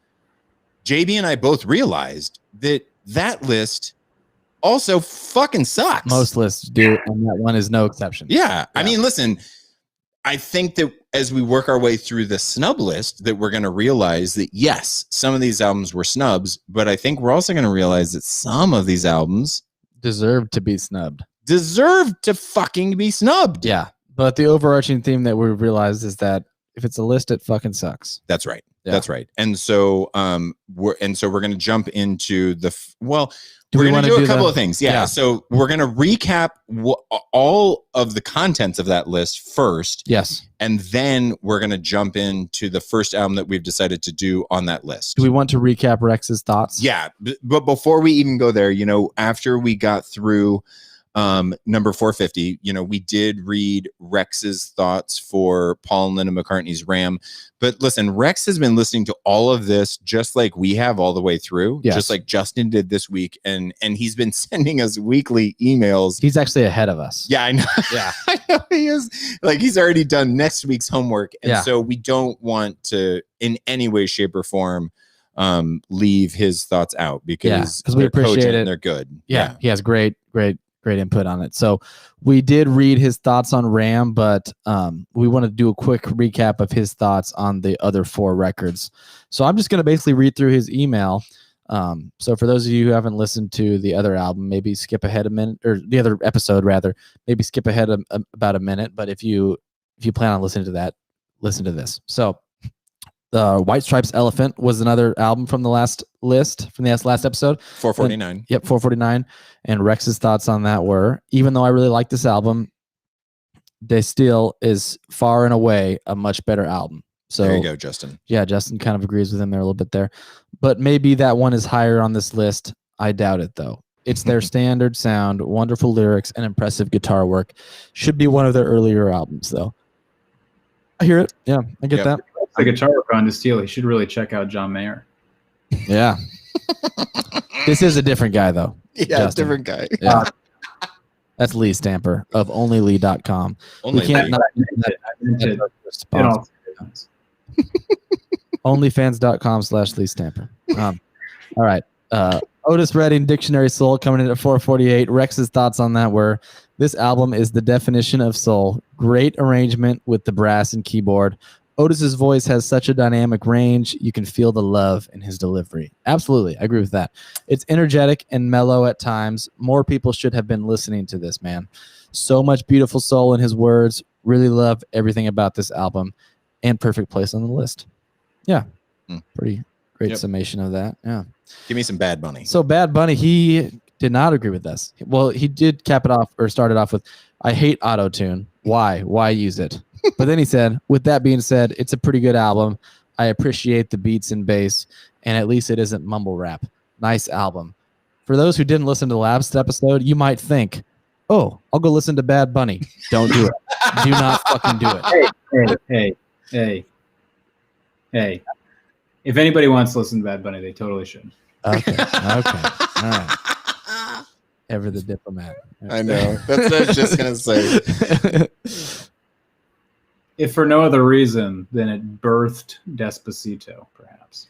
JB and I both realized that list also fucking sucks. Most lists do, and that one is no exception. Yeah. I mean, listen, I think that as we work our way through the snub list, that we're going to realize that, yes, some of these albums were snubs, but I think we're also going to realize that some of these albums deserve to be snubbed. Deserve to fucking be snubbed. Yeah. But the overarching theme that we realized is that if it's a list, it fucking sucks. That's right. Yeah. That's right. And so we're going to jump into we're going to do a couple of things. Yeah. So we're going to recap all of the contents of that list first. Yes. And then we're going to jump into the first album that we've decided to do on that list. Do we want to recap Rex's thoughts? Yeah. But before we even go there, after we got through number 450, we did read Rex's thoughts for Paul and Linda McCartney's Ram. But listen, Rex has been listening to all of this just like we have all the way through, just like Justin did this week. And he's been sending us weekly emails. He's actually ahead of us. Yeah, I know. Yeah. I know he is. Like, he's already done next week's homework. And so we don't want to, in any way, shape, or form, leave his thoughts out, because we appreciate it. And they're good. Yeah. He has great input on it. So we did read his thoughts on Ram, but we want to do a quick recap of his thoughts on the other 4 records. So I'm just going to basically read through his email. So for those of you who haven't listened to the other album, maybe skip ahead a minute, or the other episode rather, maybe skip ahead about a minute. But if you plan on listening to that, listen to this. So the White Stripes Elephant was another album from the last list, from the last episode. 449. Yep, 449. And Rex's thoughts on that were, even though I really like this album, they still is far and away a much better album. So there you go, Justin. Yeah, Justin kind of agrees with him there a little bit there. But maybe that one is higher on this list. I doubt it, though. It's their standard sound, wonderful lyrics, and impressive guitar work. Should be one of their earlier albums, though. I hear it. Yeah, I get that. The guitar work on this deal, he should really check out John Mayer. Yeah. This is a different guy, though. Yeah, Justin. Different guy. Yeah. That's Lee Stamper of onlylee.com. Onlyfans.com/Lee Stamper. All right. Otis Redding, Dictionary Soul, coming in at 448. Rex's thoughts on that were, this album is the definition of soul. Great arrangement with the brass and keyboard. Otis's voice has such a dynamic range. You can feel the love in his delivery. Absolutely. I agree with that. It's energetic and mellow at times. More people should have been listening to this, man. So much beautiful soul in his words. Really love everything about this album, and perfect place on the list. Yeah. Pretty great summation of that. Yeah. Give me some Bad Bunny. So Bad Bunny, he did not agree with us. Well, he did cap it off, or start it off with, I hate auto-tune. Why use it? But then he said, with that being said, it's a pretty good album. I appreciate the beats and bass, and at least it isn't mumble rap. Nice album. For those who didn't listen to the last episode, you might think, oh, I'll go listen to Bad Bunny. Don't do it. Do not fucking do it. Hey. If anybody wants to listen to Bad Bunny, they totally should. Okay. All right. Ever the diplomat. I know. That's what I was just going to say. If for no other reason than it birthed Despacito, perhaps.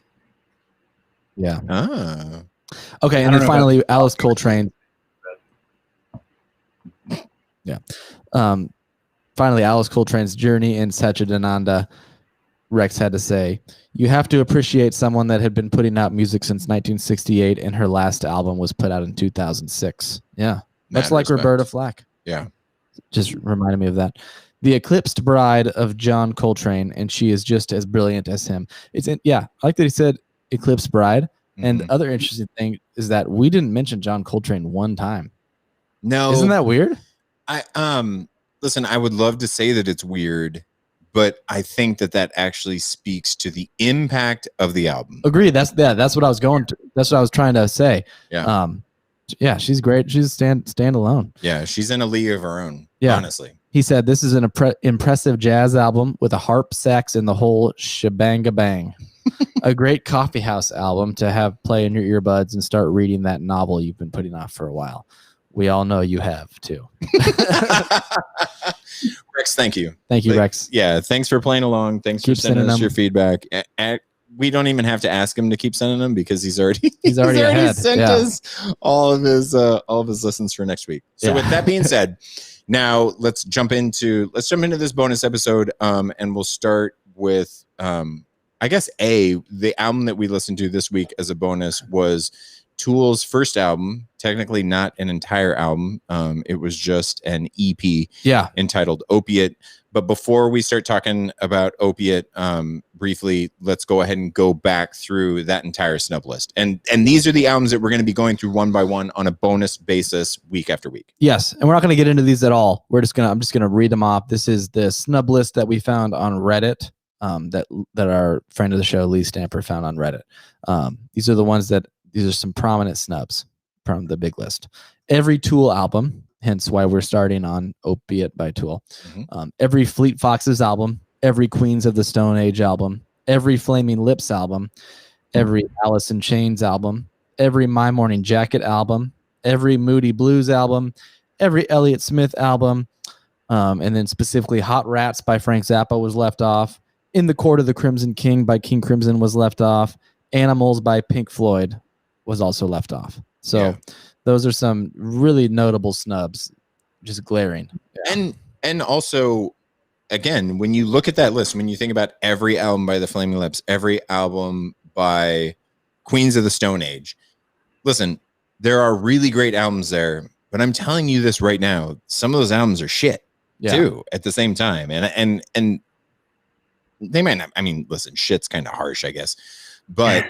Yeah. Ah. Okay, and then finally, Alice Coltrane. Yeah. Finally, Alice Coltrane's Journey in Satchidananda. Rex had to say, you have to appreciate someone that had been putting out music since 1968, and her last album was put out in 2006. Yeah. Much like Roberta Flack. Yeah. Just reminded me of that. The Eclipsed Bride of John Coltrane, and she is just as brilliant as him. I like that he said Eclipsed Bride. Mm-hmm. And the other interesting thing is that we didn't mention John Coltrane one time. No. Isn't that weird? listen, I would love to say that it's weird, but I think that actually speaks to the impact of the album. Agreed. That's what I was going to. That's what I was trying to say. Yeah. Yeah, she's great. She's standalone. Yeah, she's in a league of her own. Yeah. Honestly. He said this is an impressive jazz album with a harp, sax, and the whole shebanga bang. A great coffeehouse album to have play in your earbuds and start reading that novel you've been putting off for a while. We all know you have too. Rex, thank you. Thank you, Rex. Yeah, thanks for playing along. Thanks for sending us your feedback. We don't even have to ask him to keep sending them because he's already sent us all of his listens for next week. So with that being said, now let's jump into this bonus episode. And we'll start with I guess the album that we listened to this week as a bonus was Tool's first album, technically not an entire album. It was just an EP entitled Opiate. But before we start talking about Opiate briefly, let's go ahead and go back through that entire Snub list. And these are the albums that we're going to be going through one by one on a bonus basis week after week. Yes, and we're not going to get into these at all. I'm just going to read them off. This is the Snub list that we found on Reddit. That our friend of the show, Lee Stamper, found on Reddit. These are some prominent snubs from the big list. Every Tool album, hence why we're starting on Opiate by Tool. Mm-hmm. Every Fleet Foxes album, every Queens of the Stone Age album, every Flaming Lips album, every Alice in Chains album, every My Morning Jacket album, every Moody Blues album, every Elliott Smith album, and then specifically Hot Rats by Frank Zappa was left off. In the Court of the Crimson King by King Crimson was left off. Animals by Pink Floyd was also left off. So those are some really notable snubs, just glaring. And also, again, when you look at that list, when you think about every album by the Flaming Lips, every album by Queens of the Stone Age, listen, there are really great albums there, but I'm telling you this right now, some of those albums are shit too at the same time. And they might not, I mean, listen, shit's kind of harsh, I guess, but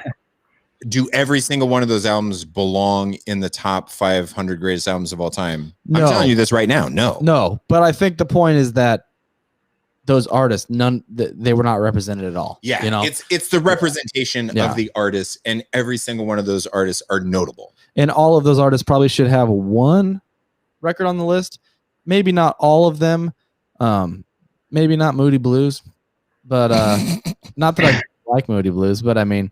do every single one of those albums belong in the top 500 greatest albums of all time? No. I'm telling you this right now. No, but I think the point is that those artists, they were not represented at all. Yeah. You know, it's the representation of the artists, and every single one of those artists are notable. And all of those artists probably should have one record on the list. Maybe not all of them. Maybe not Moody Blues. But not that I like Moody Blues, but I mean,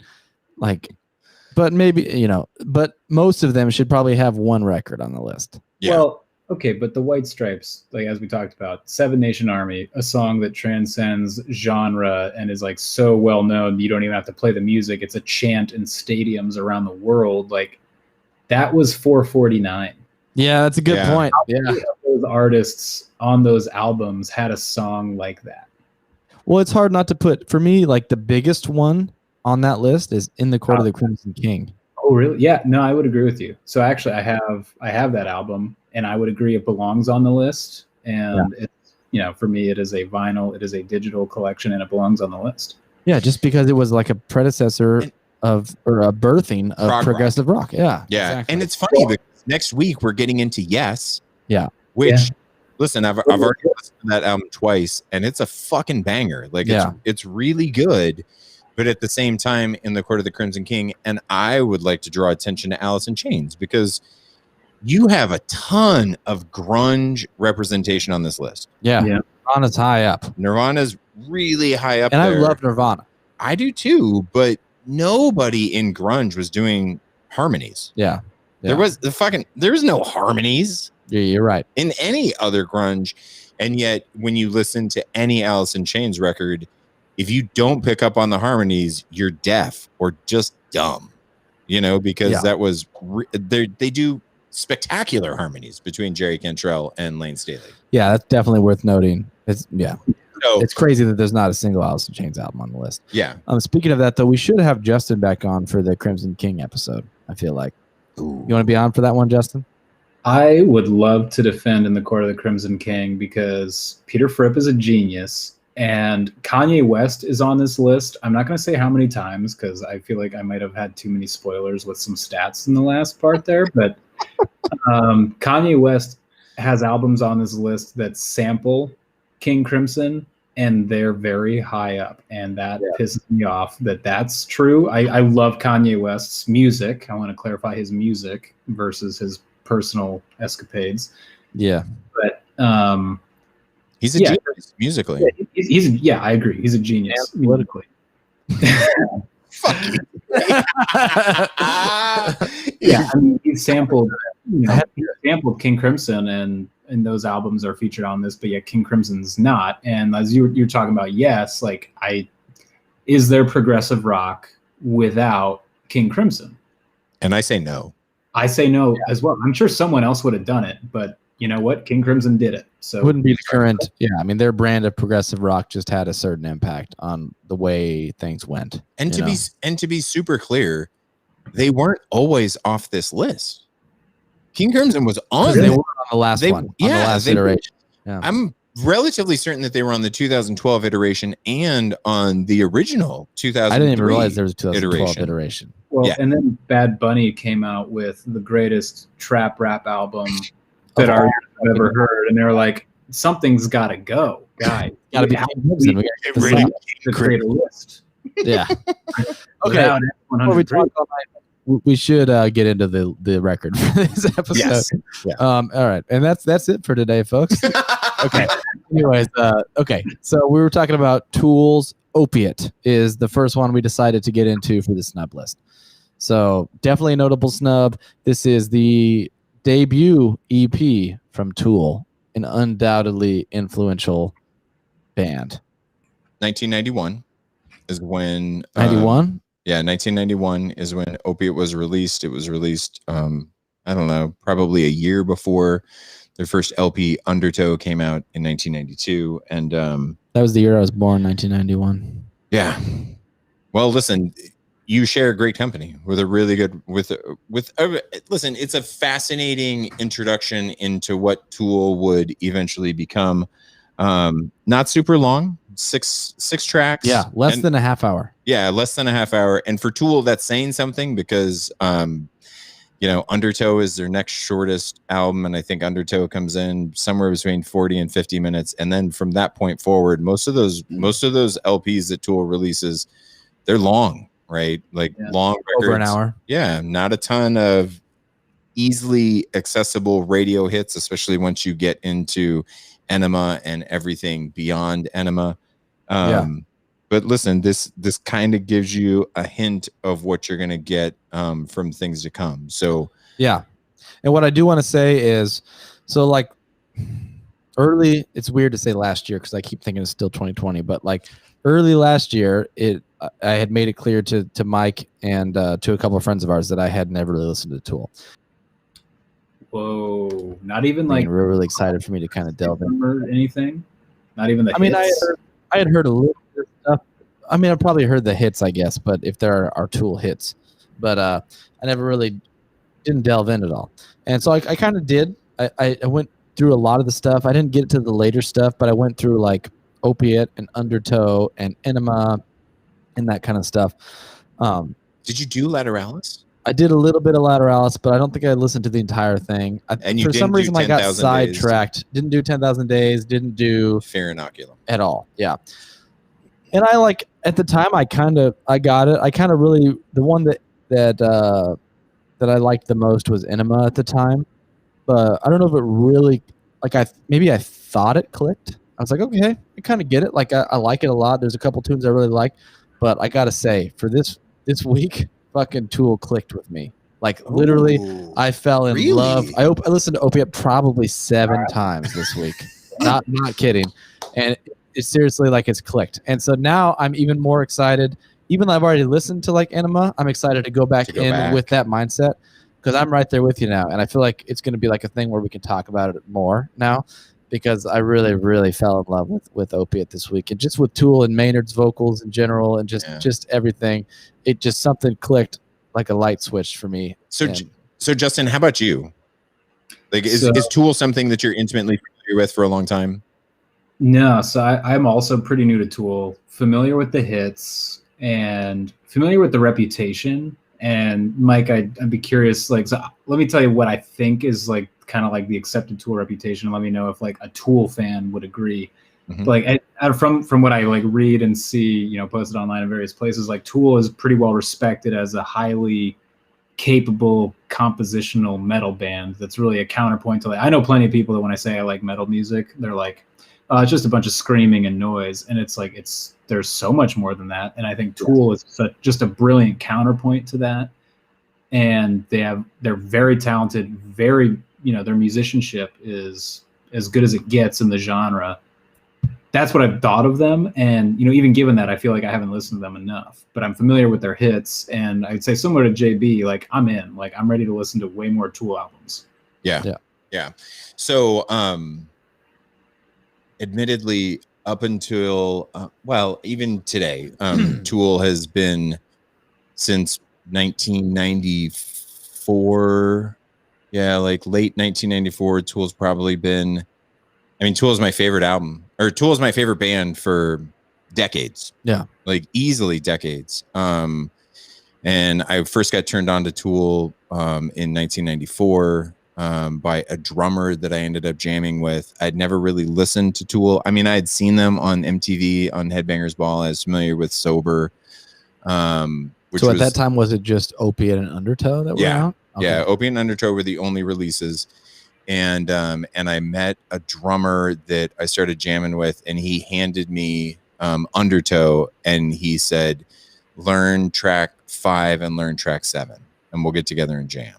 but maybe, but most of them should probably have one record on the list. Yeah. Well, okay, but the White Stripes, as we talked about, Seven Nation Army, a song that transcends genre and is so well known, you don't even have to play the music. It's a chant in stadiums around the world. That was 449. Yeah, that's a good point. How many of those artists on those albums had a song like that? Well, it's hard not to put, for me, the biggest one on that list is In the Court of the Crimson King. Oh, really? Yeah, no, I would agree with you. So actually, I have that album, and I would agree it belongs on the list. And it's, for me, it is a vinyl, it is a digital collection, and it belongs on the list. Yeah, just because it was a predecessor or a birthing of progressive rock. Yeah. Yeah. Exactly. And it's funny because next week we're getting into Yes. Yeah. Which listen, I've already listened to that album twice, and it's a fucking banger. It's really good. But at the same time, In the Court of the Crimson King, and I would like to draw attention to Alice in Chains, because you have a ton of grunge representation on this list. Yeah. Nirvana's high up. Nirvana's really high up and there. I love Nirvana. I do too, but nobody in grunge was doing harmonies. Yeah. There was no harmonies. Yeah, you're right. In any other grunge. And yet when you listen to any Alice in Chains record, if you don't pick up on the harmonies, you're deaf or just dumb, because that was they do spectacular harmonies between Jerry Cantrell and Lane Staley. Yeah, that's definitely worth noting. It's crazy that there's not a single Alice in Chains album on the list. Yeah. Speaking of that, though, we should have Justin back on for the Crimson King episode, I feel like. Ooh. You want to be on for that one, Justin? I would love to defend In the Court of the Crimson King because Peter Fripp is a genius, and Kanye West is on this list. I'm not going to say how many times because I feel like I might have had too many spoilers with some stats in the last part there, but Kanye West has albums on his list that sample King Crimson, and they're very high up, and that pisses me off that's true. I love Kanye West's music. I want to clarify his music versus his personal escapades. Yeah. But he's a genius musically. Yeah, I agree. He's a genius musically. Fuck you. Yeah, I mean, he sampled King Crimson, and those albums are featured on this, but yet King Crimson's not. And as you're talking about, yes, like is there progressive rock without King Crimson? And I say no. I say no as well. I'm sure someone else would have done it, but you know what? King Crimson did it. So it wouldn't be the current. Yeah, I mean, their brand of progressive rock just had a certain impact on the way things went. And to be super clear, they weren't always off this list. King Crimson was on. They were on the last one. Yeah, on the last iteration. Yeah. I'm relatively certain that they were on the 2012 iteration and on the original 2003. I didn't even realize there was a 2012 iteration. Well, and then Bad Bunny came out with the greatest trap rap album that I've ever heard, and they were like, "Something's got to go, guys. Got to be to create a list." Yeah. Okay. Before we talk all night, we should get into the record for this episode. Yes. Yeah. All right, and that's it for today, folks. Okay. Anyways, okay. So we were talking about Tool's Opiate is the first one we decided to get into for the snub list. So definitely a notable snub. This is the debut EP from Tool, an undoubtedly influential band. 1991 is when 91. Yeah, 1991 is when Opiate was released. It was released, I don't know, probably a year before their first LP, Undertow, came out in 1992. And that was the year I was born, 1991. Yeah. Well, listen, you share great company with a really good listen, it's a fascinating introduction into what Tool would eventually become. Not super long, six tracks. Yeah, less than a half hour. Yeah, less than a half hour. And for Tool, that's saying something because Undertow is their next shortest album, and I think Undertow comes in somewhere between 40 and 50 minutes. And then from that point forward, most of those LPs that Tool releases, they're long, right? Like long records. Over an hour. Yeah, not a ton of easily accessible radio hits, especially once you get into Enema and everything beyond Enema. But listen, this kind of gives you a hint of what you're going to get from things to come. So yeah. And what I do want to say is, so like early, it's weird to say last year because I keep thinking it's still 2020, but like early last year, I had made it clear to Mike and to a couple of friends of ours that I had never really listened to Tool. Whoa! Not even like we're really excited for me to kind of delve in. Or anything? Not even the hits? I mean, I had heard a little bit of stuff. I mean, I probably heard the hits, I guess, but if there are Tool hits, but I never really didn't delve in at all. And so I kind of did. I went through a lot of the stuff. I didn't get to the later stuff, but I went through like Opiate and Undertow and Enema and that kind of stuff. Did you do Lateralis? I did a little bit of Lateralis, but I don't think I listened to the entire thing. For some reason, I got sidetracked. Didn't do 10,000 Days. Didn't do Fear Inoculum at all. Yeah. And I like at the time, I got it. I kind of really, the one that I liked the most was Enema at the time, but I don't know if it really, like I thought it clicked. I was like, okay, I kind of get it. Like I like it a lot. There's a couple tunes I really like, but I gotta say for this week, fucking Tool clicked with me. Like literally, I fell in love. I listened to Opiate probably 7 times this week. Not kidding. And it's seriously like it's clicked. And so now I'm even more excited. Even though I've already listened to like Enema, I'm excited to go back with that mindset because I'm right there with you now. And I feel like it's going to be like a thing where we can talk about it more now because I really, really fell in love with Opiate this week. And just with Tool and Maynard's vocals in general and just everything, it just something clicked like a light switch for me. So Justin, how about you? Like, is Tool something that you're intimately familiar with for a long time? No, so I'm also pretty new to Tool, familiar with the hits and familiar with the reputation And Mike, I'd be curious, like, so let me tell you what I think is like kind of like the accepted Tool reputation. Let me know if like a Tool fan would agree. Mhm. Like from what I like read and see, posted online in various places, like Tool is pretty well respected as a highly capable compositional metal band that's really a counterpoint to, like, I know plenty of people that when I say I like metal music, they're like, it's just a bunch of screaming and noise. And it's like, there's so much more than that. And I think Tool is just a brilliant counterpoint to that. And they're very talented, very, their musicianship is as good as it gets in the genre. That's what I've thought of them. And, even given that, I feel like I haven't listened to them enough, but I'm familiar with their hits. And I'd say similar to JB, like I'm in, like I'm ready to listen to way more Tool albums. Yeah. So, admittedly, up until, even today, Tool has been since 1994. Yeah. Like late 1994, Tool's probably been, Tool is my favorite album, or Tool is my favorite band for decades. Yeah. Like easily decades. And I first got turned on to Tool in 1994 by a drummer that I ended up jamming with. I'd never really listened to Tool. I had seen them on MTV on Headbangers Ball. I was familiar with Sober. So at that time, was it just Opiate and Undertow that were out? Okay. Yeah, Opiate and Undertow were the only releases. And I met a drummer that I started jamming with, and he handed me Undertow, and he said, learn track 5 and learn track 7, and we'll get together and jam.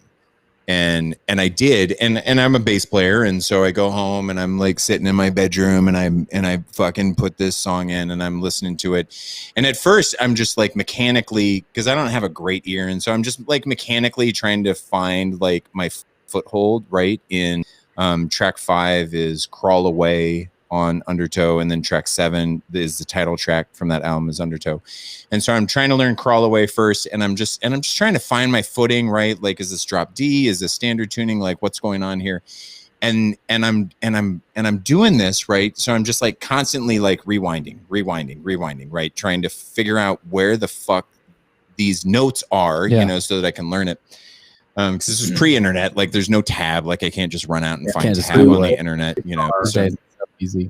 And I did, and I'm a bass player, and so I go home and I'm like sitting in my bedroom and I fucking put this song in and I'm listening to it. And at first I'm just like mechanically, because I don't have a great ear, and so I'm just like mechanically trying to find like my foothold, right? In track 5 is Crawl Away on Undertow, and then track 7 is the title track from that album is Undertow. And so I'm trying to learn Crawl Away first, and I'm just trying to find my footing, right? Like, is this drop D? Is this standard tuning? Like, what's going on here? And I'm doing this, right? So I'm just like constantly like rewinding, right? Trying to figure out where the fuck these notes are, so that I can learn it. Because this was pre-internet, like there's no tab, like I can't just run out and find a tab on the internet, So, easy.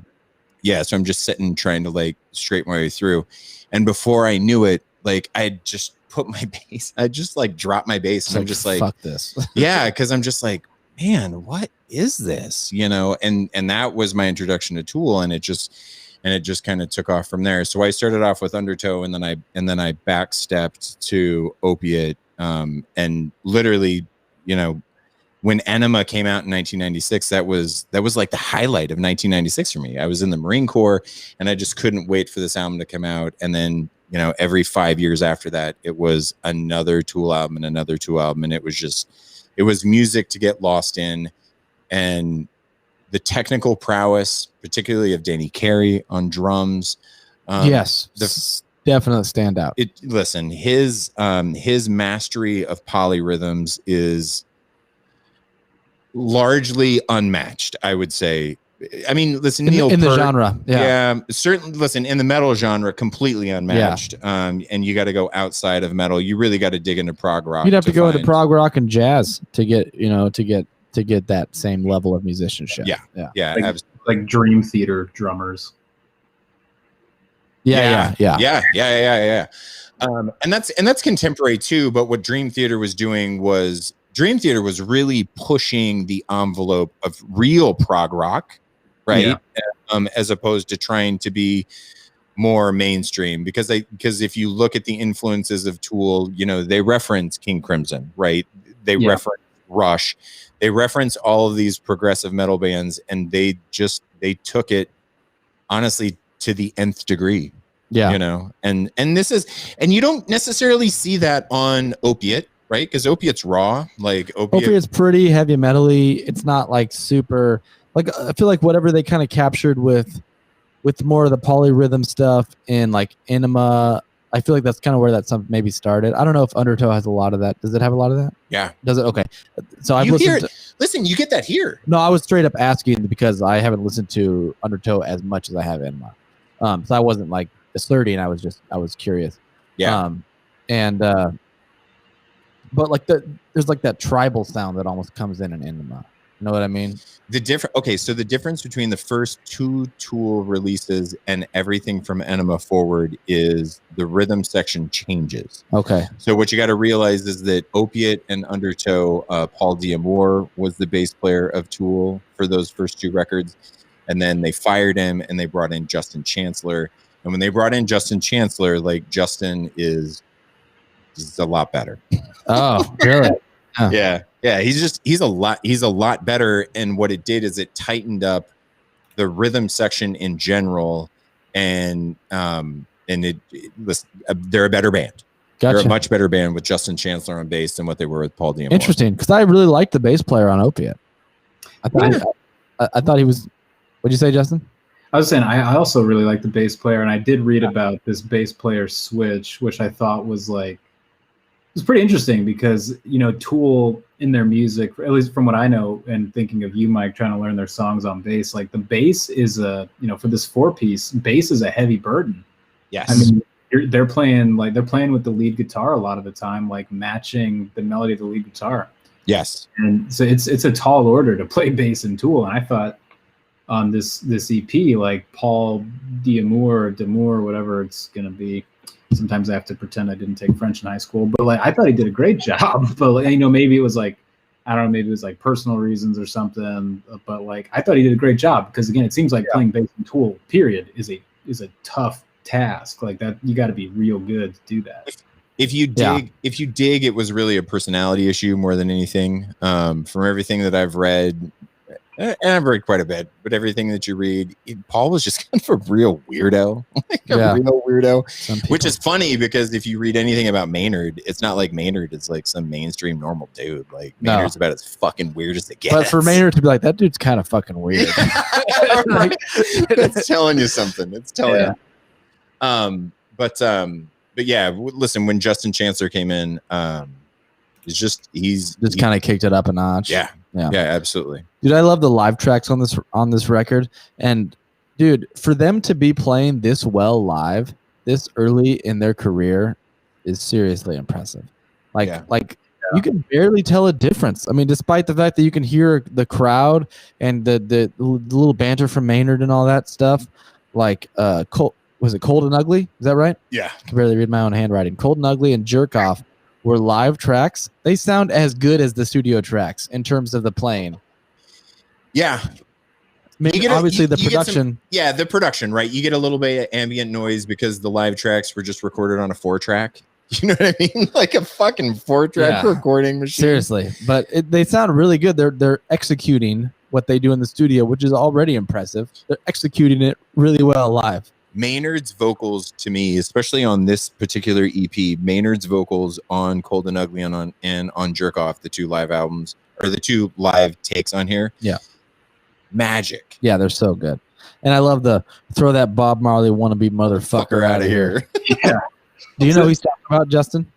Yeah, so I'm just sitting trying to like straighten my way through, and before I knew it, like I just put my bass, I just like dropped my bass, and I'm just like, fuck this. Yeah, because I'm just like, man, what is this? And that was my introduction to Tool, and it just kind of took off from there. So I started off with Undertow, and then I backstepped to Opiate. And literally, when Enema came out in 1996, that was like the highlight of 1996 for me. I was in the Marine Corps, and I just couldn't wait for this album to come out. And then, every 5 years after that, it was another Tool album and another Tool album. And it was music to get lost in. And the technical prowess, particularly of Danny Carey on drums. Yes. Definitely stand out. Listen, his mastery of polyrhythms is largely unmatched, I would say. Listen, Neil in the Peart, genre, certainly. Listen, in the metal genre, completely unmatched. And you got to go outside of metal. You really got to dig into prog rock. You'd have to go into prog rock and jazz to get that same level of musicianship. Yeah. Like Dream Theater drummers. Yeah. And that's contemporary too. But what Dream Theater was doing was really pushing the envelope of real prog rock, right? Yeah. As opposed to trying to be more mainstream, because if you look at the influences of Tool, they reference King Crimson, right? They reference Rush, they reference all of these progressive metal bands, and they took it honestly to the nth degree. And this is, and you don't necessarily see that on Opiate, right? Because Opiate's raw. Like Opiate's pretty heavy metal-y. It's not like super, like I feel like whatever they kind of captured with more of the polyrhythm stuff in like Enema, I feel like that's kind of where that maybe started. I don't know if Undertow has a lot of that. Does it have a lot of that? Yeah. Does it? Okay. So I've listen, you get that here. No, I was straight up asking because I haven't listened to Undertow as much as I have Enema. So I wasn't like asserting. I was curious. Yeah. but like there's like that tribal sound that almost comes in Enema. You know what I mean? So the difference between the first 2 Tool releases and everything from Enema forward is the rhythm section changes. Okay. So what you got to realize is that Opiate and Undertow, Paul D'Amour was the bass player of Tool for those first 2 records, and then they fired him and they brought in Justin Chancellor. And when they brought in Justin Chancellor, like Justin is a lot better. Oh, really? Yeah. He's a lot better. And what it did is it tightened up the rhythm section in general. And they're a better band. Gotcha. They're a much better band with Justin Chancellor on bass than what they were with Paul D'Amour. Interesting, because I really liked the bass player on Opiate. I thought he was. What'd you say, Justin? I was saying I also really like the bass player, and I did read about this bass player switch, which I thought was like, it's pretty interesting because, you know, Tool in their music, at least from what I know, and thinking of you, Mike, trying to learn their songs on bass, like the bass is for this 4-piece, bass is a heavy burden. Yes. I mean, they're playing with the lead guitar a lot of the time, like matching the melody of the lead guitar. Yes. And so it's a tall order to play bass in Tool. And I thought on this EP, like Paul D'Amour, whatever it's gonna be. Sometimes I have to pretend I didn't take French in high school, but like I thought he did a great job. But like, you know, maybe it was like, I don't know, maybe it was like personal reasons or something. But like I thought he did a great job because again, it seems like playing bass in Tool, period, is a tough task. Like that, you got to be real good to do that. If you dig, it was really a personality issue more than anything. From everything that I've read, and I've read quite a bit, but everything that you read, Paul was just kind of a real weirdo, real weirdo, which is funny because if you read anything about Maynard, it's not like Maynard is like some mainstream normal dude. Like Maynard's about as fucking weird as it gets. But for Maynard to be like, that dude's kind of fucking weird. It's telling you something. It's telling you. But yeah, listen, when Justin Chancellor came in, he's just kind of kicked it up a notch. Yeah, absolutely. Dude, I love the live tracks on this record, and dude, for them to be playing this well live this early in their career is seriously impressive. You can barely tell a difference. I mean, despite the fact that you can hear the crowd and the little banter from Maynard and all that stuff, like was it Cold and Ugly? Is that right? Yeah. I can barely read my own handwriting. Cold and Ugly and Jerk Off were live tracks. They sound as good as the studio tracks in terms of the playing. Yeah. Obviously, the production. The production, right? You get a little bit of ambient noise because the live tracks were just recorded on a 4-track. You know what I mean? Like a fucking 4-track recording machine. Seriously. But they sound really good. They're executing what they do in the studio, which is already impressive. They're executing it really well live. Maynard's vocals, to me, especially on this particular EP, Maynard's vocals on Cold and Ugly and on Jerk Off, the 2 live albums, or the 2 live takes on here. Yeah. Magic. Yeah, they're so good. And I love the throw that Bob Marley wannabe motherfucker out of here. Yeah. Do you know who he's talking about, Justin?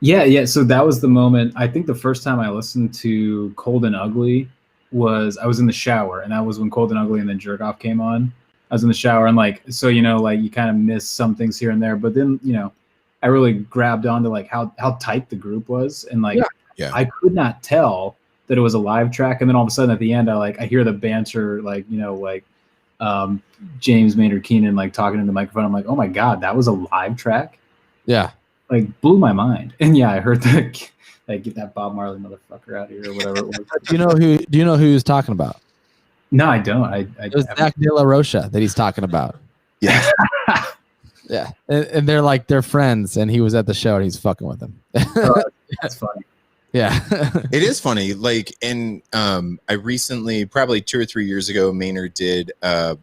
Yeah. So that was the moment. I think the first time I listened to Cold and Ugly was I was in the shower, and that was when Cold and Ugly and then Jerk Off came on. I was in the shower, and like, so, you know, like you kind of miss some things here and there, but then, you know, I really grabbed onto like how tight the group was. And like, I could not tell that it was a live track. And then all of a sudden at the end, I hear the banter, like, you know, like James Maynard Keenan, like talking in the microphone. I'm like, oh my God, that was a live track. Yeah. Like blew my mind. And yeah, I heard that, like, get that Bob Marley motherfucker out of here or whatever it was. Do you know who he was talking about? No, I don't. It was Zach De La Rocha that he's talking about. Yeah. Yeah. And they're friends, and he was at the show and he's fucking with them. That's funny. Yeah. It is funny. Like, and I recently, probably 2 or 3 years ago, Maynard did an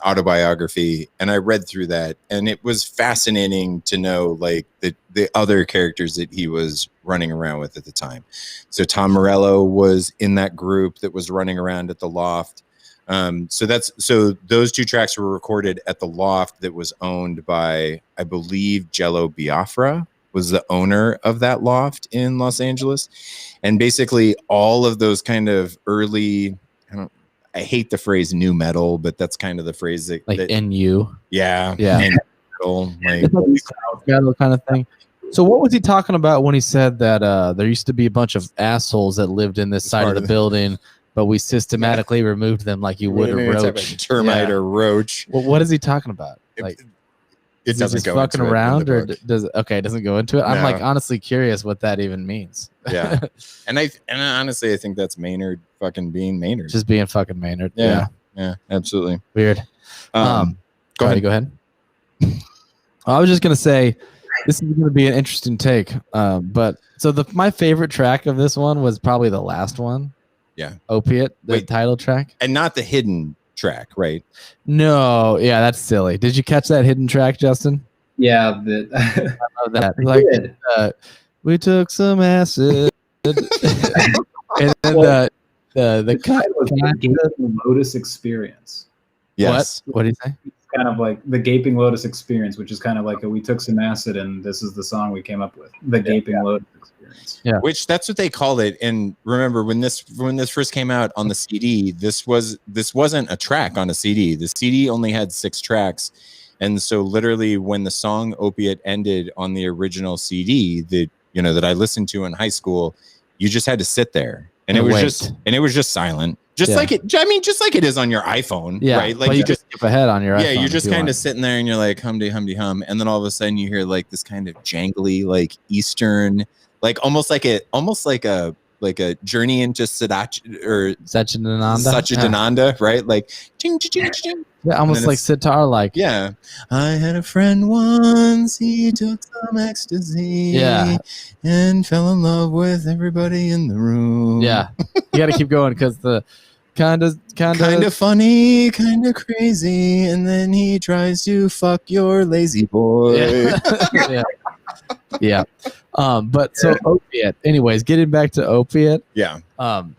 autobiography, and I read through that, and it was fascinating to know like the other characters that he was running around with at the time. So Tom Morello was in that group that was running around at the Loft. So those 2 tracks were recorded at the Loft that was owned by, I believe, Jello Biafra was the owner of that Loft in Los Angeles. And basically all of those kind of early, I hate the phrase new metal, but that's kind of the phrase that NU. Yeah. Yeah. Metal, like metal kind of thing. So what was he talking about when he said that there used to be a bunch of assholes that lived in this side of part the of the- building, but we systematically removed them like you would a It's like roach? termite Yeah. or roach. Well, what is he talking about? Like, It is he doesn't just go fucking into it in around, the or book. does it doesn't go into it? I'm No. like honestly curious what that even means. Yeah. And honestly, I think that's Maynard fucking being Maynard. Just being fucking Maynard. Yeah. Yeah, absolutely. Weird. Go Sorry, ahead. Go ahead. I was just gonna say this is gonna be an interesting take. But so my favorite track of this one was probably the last one. Yeah. Opiate, the Wait. title track. And not the hidden track, right? No, yeah, that's silly. Did you catch that hidden track, Justin? Yeah, I love that. Like, did. we took some acid, and then the kind of the Gaping Lotus experience. Yes. What do you say? It's kind of like the Gaping Lotus experience, which is kind of like we took some acid and this is the song we came up with. The Gaping Lotus experience. Yeah. Which that's what they called it. And remember when this first came out on the CD, this wasn't a track on a CD. The CD only had 6 tracks. And so literally when the song Opiate ended on the original CD that I listened to in high school, you just had to sit there. And it was just silent. Just like it is on your iPhone, Yeah, right? Like but you just skip ahead on your yeah, iPhone you're if just you kind want. of sitting there and you're like humdy hum, and then all of a sudden you hear like this kind of jangly, like Eastern, like almost like a journey into Satchidananda, right? Like ching, ching, ching. Yeah, almost then like it's- sitar, like Yeah. I had a friend once, he took some ecstasy. Yeah. And fell in love with everybody in the room. yeah. You got to keep going because the kind of Kind of funny, kind of crazy, and then he tries to fuck your lazy boy. yeah. yeah. But so Opiate. Anyways, getting back to Opiate. Yeah. One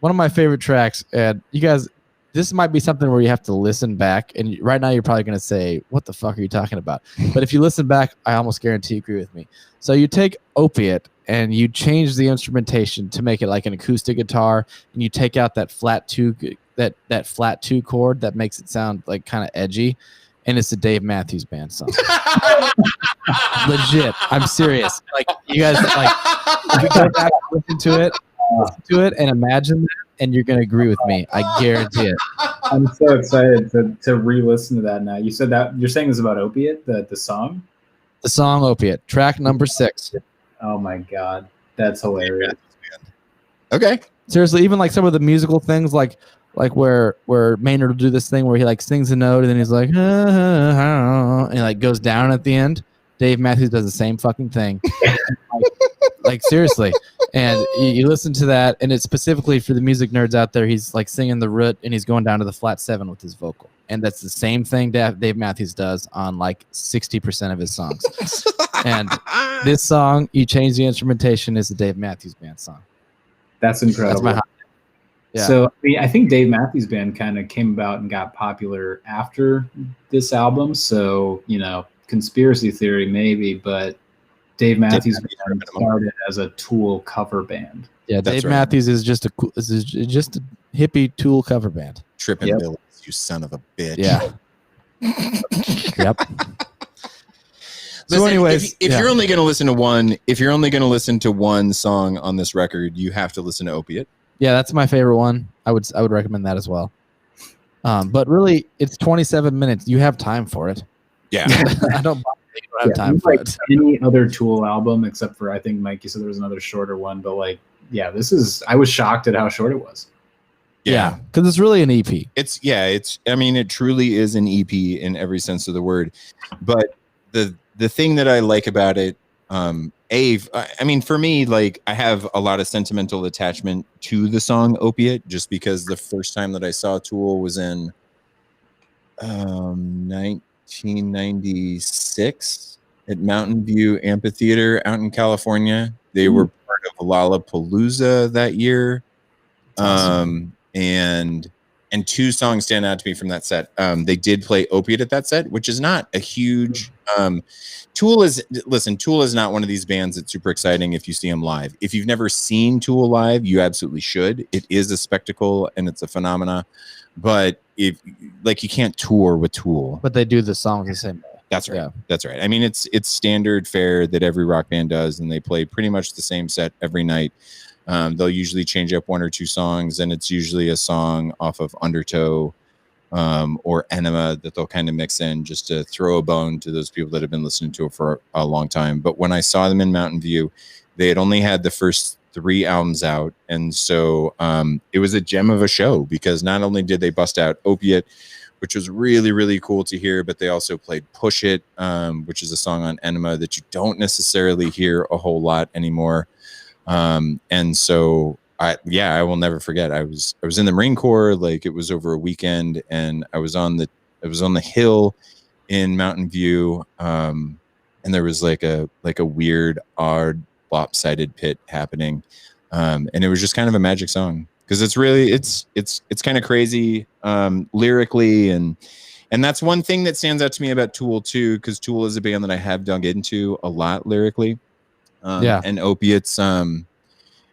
of my favorite tracks, and you guys, this might be something where you have to listen back, and right now you're probably going to say, what the fuck are you talking about? But if you listen back, I almost guarantee you agree with me. So you take Opiate and you change the instrumentation to make it like an acoustic guitar, and you take out that flat 2 chord that makes it sound like kind of edgy, and it's a Dave Matthews Band song. Legit, I'm serious. Like you guys, like if you go back and listen to it, and imagine that, and you're gonna agree with me. I guarantee it. I'm so excited to re-listen to that now. You said that you're saying this about Opiate, the song? The song Opiate, track number 6. Oh my god, that's hilarious. Okay. Seriously, even like some of the musical things, like where Maynard will do this thing where he like sings a note and then he's like, and he like goes down at the end. Dave Matthews does the same fucking thing. like seriously. And you listen to that, and it's specifically for the music nerds out there. He's like singing the root, and he's going down to the flat 7 with his vocal, and that's the same thing Dave Matthews does on like 60% of his songs. And this song, you change the instrumentation, is the Dave Matthews Band song. That's incredible. That's my yeah. So I think Dave Matthews Band kind of came about and got popular after this album. So conspiracy theory maybe, but Dave Matthews Band started as a Tool cover band. Yeah, That's Dave right. Matthews is just a hippie Tool cover band. Trippin' Yep. Billy, you son of a bitch. Yeah. Yep. Listen, anyways, if yeah. you're only going to listen to one song on this record, you have to listen to Opiate. Yeah, that's my favorite one. I would recommend that as well. But really, it's 27 minutes. You have time for it. Yeah. I don't have time for like it. any other Tool album, except for I think Mike, you said there was another shorter one, but like, yeah, I was shocked at how short it was. Yeah, because it's really an EP. It truly is an EP in every sense of the word. But the thing that I like about it, for me, like I have a lot of sentimental attachment to the song Opiate, just because the first time that I saw Tool was in 1996 at Mountain View Amphitheater out in California. They were part of Lollapalooza that year. Awesome. And 2 songs stand out to me from that set. They did play Opiate at that set, which is not a huge Tool is not one of these bands that's super exciting if you see them live. If you've never seen Tool live, you absolutely should. It is a spectacle and it's a phenomena. But if like you can't tour with Tool. But they do the songs the same way. That's right. Yeah. That's right. I mean, it's standard fare that every rock band does, and they play pretty much the same set every night. They'll usually change up one or two songs, and it's usually a song off of Undertow or Enema that they'll kind of mix in just to throw a bone to those people that have been listening to it for a long time. But when I saw them in Mountain View, they had only had the first 3 albums out, and so it was a gem of a show because not only did they bust out Opiate, which was really, really cool to hear, but they also played Push It, which is a song on Enema that you don't necessarily hear a whole lot anymore. And so I will never forget. I was in the Marine Corps, like it was over a weekend, and I was on the hill in Mountain View. And there was like a weird, odd, lopsided pit happening. And it was just kind of a magic song. Because it's really it's kind of crazy lyrically, and that's one thing that stands out to me about Tool too, because Tool is a band that I have dug into a lot lyrically. And Opiates,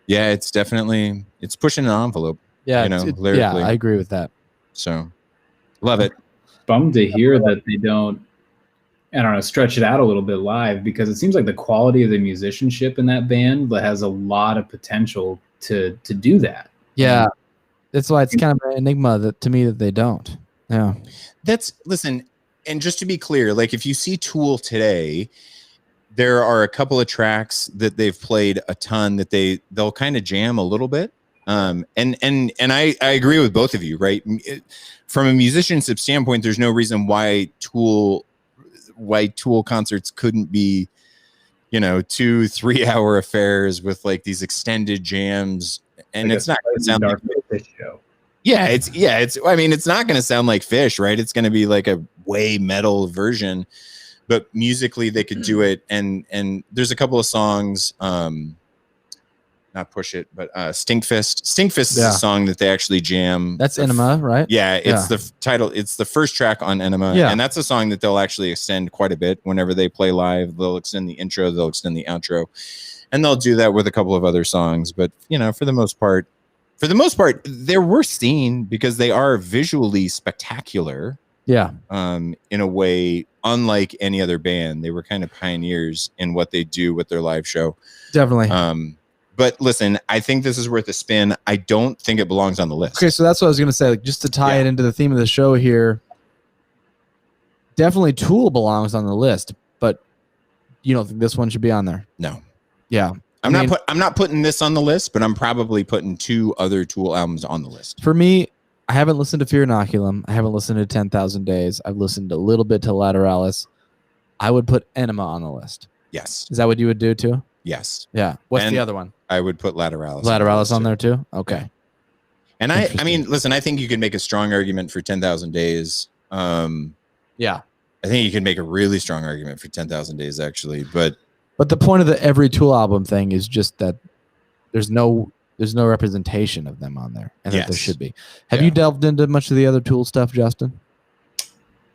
it's definitely pushing an envelope. Yeah, lyrically. Yeah, I agree with that. So love it. Bummed to hear that they don't, I don't know, stretch it out a little bit live, because it seems like the quality of the musicianship in that band has a lot of potential to do that. Yeah, that's why it's kind of an enigma to me that they don't. Yeah, listen, and just to be clear, like if you see Tool today, there are a couple of tracks that they've played a ton that they'll kind of jam a little bit. And I agree with both of you, right? From a musicianship standpoint, there's no reason why Tool concerts couldn't be, 2-3 hour affairs with like these extended jams. And like it's not going to sound like Fish show. I mean, it's not going to sound like Fish, right? It's going to be like a way metal version, but musically they could do it. And there's a couple of songs, not Push It, but Stinkfist. Stinkfist is a song that they actually jam. That's Enema, right? Yeah, the title. It's the first track on Enema, and that's a song that they'll actually extend quite a bit whenever they play live. They'll extend the intro, they'll extend the outro. And they'll do that with a couple of other songs. But, for the most part, they're worth seeing because they are visually spectacular. Yeah. In a way, unlike any other band. They were kind of pioneers in what they do with their live show. Definitely. But listen, I think this is worth a spin. I don't think it belongs on the list. Okay, so that's what I was going to say. Like, just to tie it into the theme of the show here, definitely Tool belongs on the list, but you don't think this one should be on there? No. Yeah. I'm not putting this on the list, but I'm probably putting 2 other Tool albums on the list. For me, I haven't listened to Fear Inoculum. I haven't listened to 10,000 Days. I've listened a little bit to Lateralis. I would put Enema on the list. Yes. Is that what you would do too? Yes. Yeah. What's the other one? I would put Lateralis. Lateralis on there too? Okay. Yeah. And I mean, listen, I think you can make a strong argument for 10,000 Days. Yeah. I think you can make a really strong argument for 10,000 Days, actually. But the point of the every Tool album thing is just that there's no representation of them on there, and that there should be. Have you delved into much of the other Tool stuff, Justin?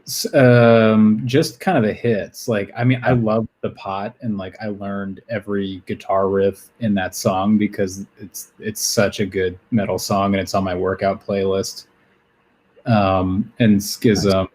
Just kind of the hits. Like, I mean, I love The Pot, and like I learned every guitar riff in that song because it's such a good metal song, and it's on my workout playlist. And Schism.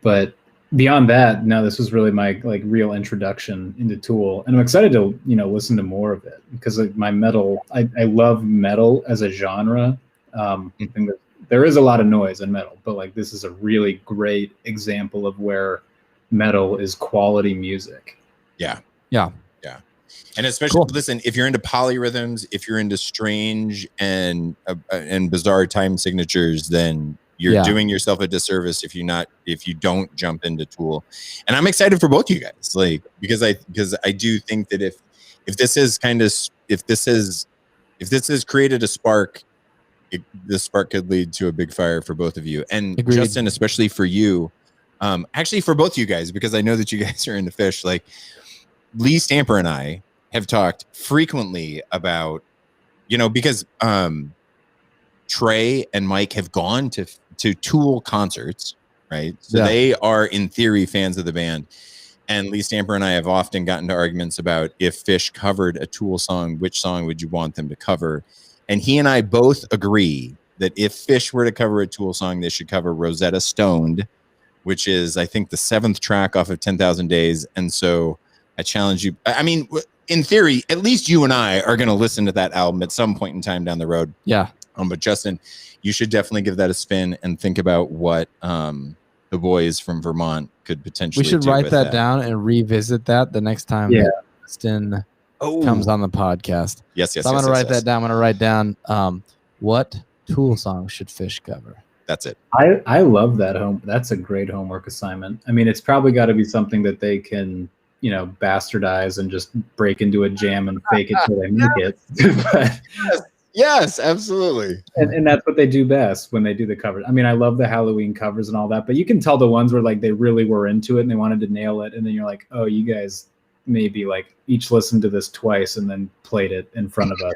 But beyond that, no, this was really my like real introduction into Tool, and I'm excited to listen to more of it because like my metal, I love metal as a genre. I think that there is a lot of noise in metal, but like this is a really great example of where metal is quality music. Yeah. And especially, listen, if you're into polyrhythms, if you're into strange and bizarre time signatures, then you're doing yourself a disservice if you don't jump into Tool. And I'm excited for both you guys, like because I do think that if this has created a spark, this spark could lead to a big fire for both of you. And Agreed. Justin, especially for you, actually for both you guys, because I know that you guys are into Fish. Like Lee Stamper and I have talked frequently about, because Trey and Mike have gone to Tool concerts, right? So they are in theory fans of the band. And Lee Stamper and I have often gotten to arguments about if Fish covered a Tool song, which song would you want them to cover? And he and I both agree that if Fish were to cover a Tool song, they should cover Rosetta Stoned which is, I think, the 7th track off of 10,000 Days. And so I challenge you. I mean, in theory, at least you and I are going to listen to that album at some point in time down the road. Yeah. But Justin, you should definitely give that a spin and think about what the boys from Vermont could potentially We should do write with that down and revisit that the next time that Justin comes on the podcast. Yes. So I'm going to write that down. I'm going to write down what Tool song should Fish cover. That's it. I love that That's a great homework assignment. I mean, it's probably got to be something that they can, bastardize and just break into a jam and fake it till they make it. But, yes, absolutely. And that's what they do best when they do the covers. I mean, I love the Halloween covers and all that, but you can tell the ones where like they really were into it and they wanted to nail it, and then you're like, oh, you guys maybe like each listened to this twice and then played it in front of us.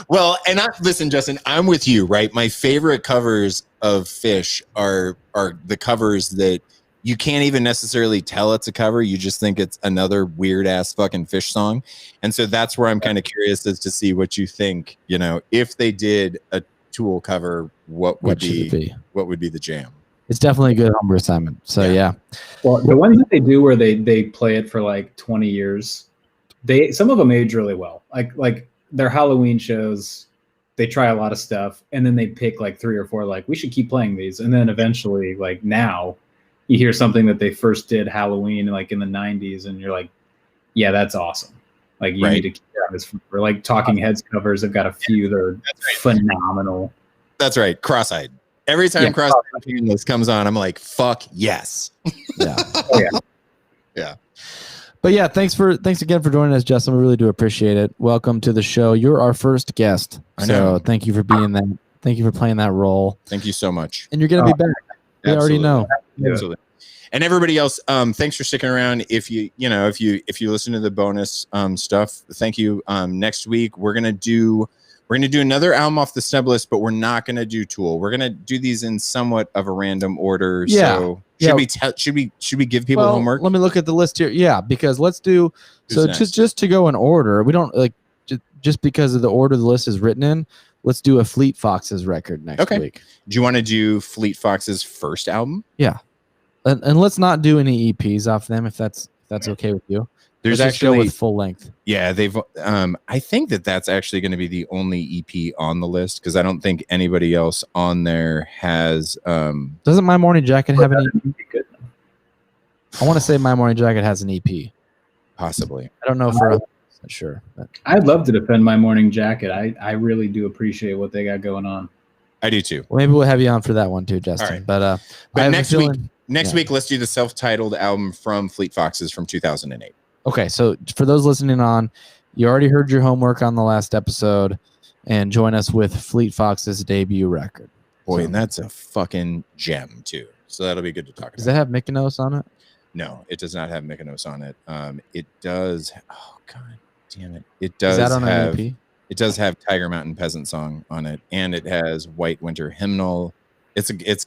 Well, and listen, Justin, I'm with you, right? My favorite covers of Fish are the covers that you can't even necessarily tell it's a cover. You just think it's another weird ass fucking Fish song. And so that's where I'm kind of curious as to see what you think, if they did a Tool cover, what would be the jam? It's definitely a good homework assignment. So yeah. Well, the ones that they do where they play it for like 20 years, some of them age really well. Like their Halloween shows, they try a lot of stuff, and then they pick like 3 or 4, like we should keep playing these. And then eventually, like now, you hear something that they first did Halloween like in the 90s, and you're like, yeah, that's awesome. Like you need to keep that as for like Talking Heads covers. I've got a few that are phenomenal. That's right. Cross-eyed. Every time Cross-eyed this comes on, I'm like, fuck yes. Yeah. Yeah. But yeah, thanks again for joining us, Justin. We really do appreciate it. Welcome to the show. You're our first guest. So thank you for being that. Thank you for playing that role. Thank you so much. And you're going to be back. We already know. Absolutely. And everybody else, thanks for sticking around. If you listen to the bonus stuff, thank you. Next week we're gonna do another album off the Snub list, but we're not gonna do Tool. We're gonna do these in somewhat of a random order. Yeah. So should we give people homework? Let me look at the list here. Yeah, because let's do just to go in order. We don't like just because of the order the list is written in. Let's do a Fleet Foxes record next week. Do you want to do Fleet Foxes' first album? Yeah. And let's not do any EPs off them if that's okay with you. There's let's actually go with full length. Yeah, they've. I think that's actually going to be the only EP on the list because I don't think anybody else on there has. Doesn't My Morning Jacket have an EP? I want to say My Morning Jacket has an EP. Possibly. I don't know for sure. But. I'd love to defend My Morning Jacket. I really do appreciate what they got going on. I do too. Well, maybe we'll have you on for that one too, Justin. All right. But next week, let's do the self-titled album from Fleet Foxes from 2008. Okay, so for those listening on, you already heard your homework on the last episode, and join us with Fleet Foxes' debut record. Boy, and that's a fucking gem too. So that'll be good to talk about. Does that have Mykonos on it? No, it does not have Mykonos on it. It does. Oh god, damn it! It does. Is that on have, an EP? It does have Tiger Mountain Peasant Song on it, and it has White Winter Hymnal. It's good. It's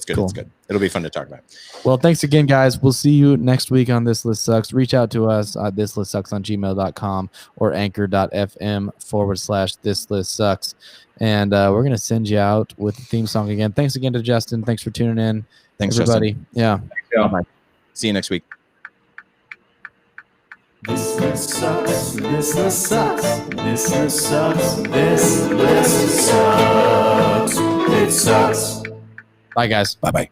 good. Cool. It's good. It'll be fun to talk about. Well, thanks again, guys. We'll see you next week on This List Sucks. Reach out to us at thislistsucks@gmail.com or anchor.fm/This List Sucks. And we're going to send you out with the theme song again. Thanks again to Justin. Thanks for tuning in. Thanks, everybody. Justin. Yeah. Bye. See you next week. This list sucks. This list sucks. This list sucks. This list sucks. It sucks. Bye, guys. Bye-bye.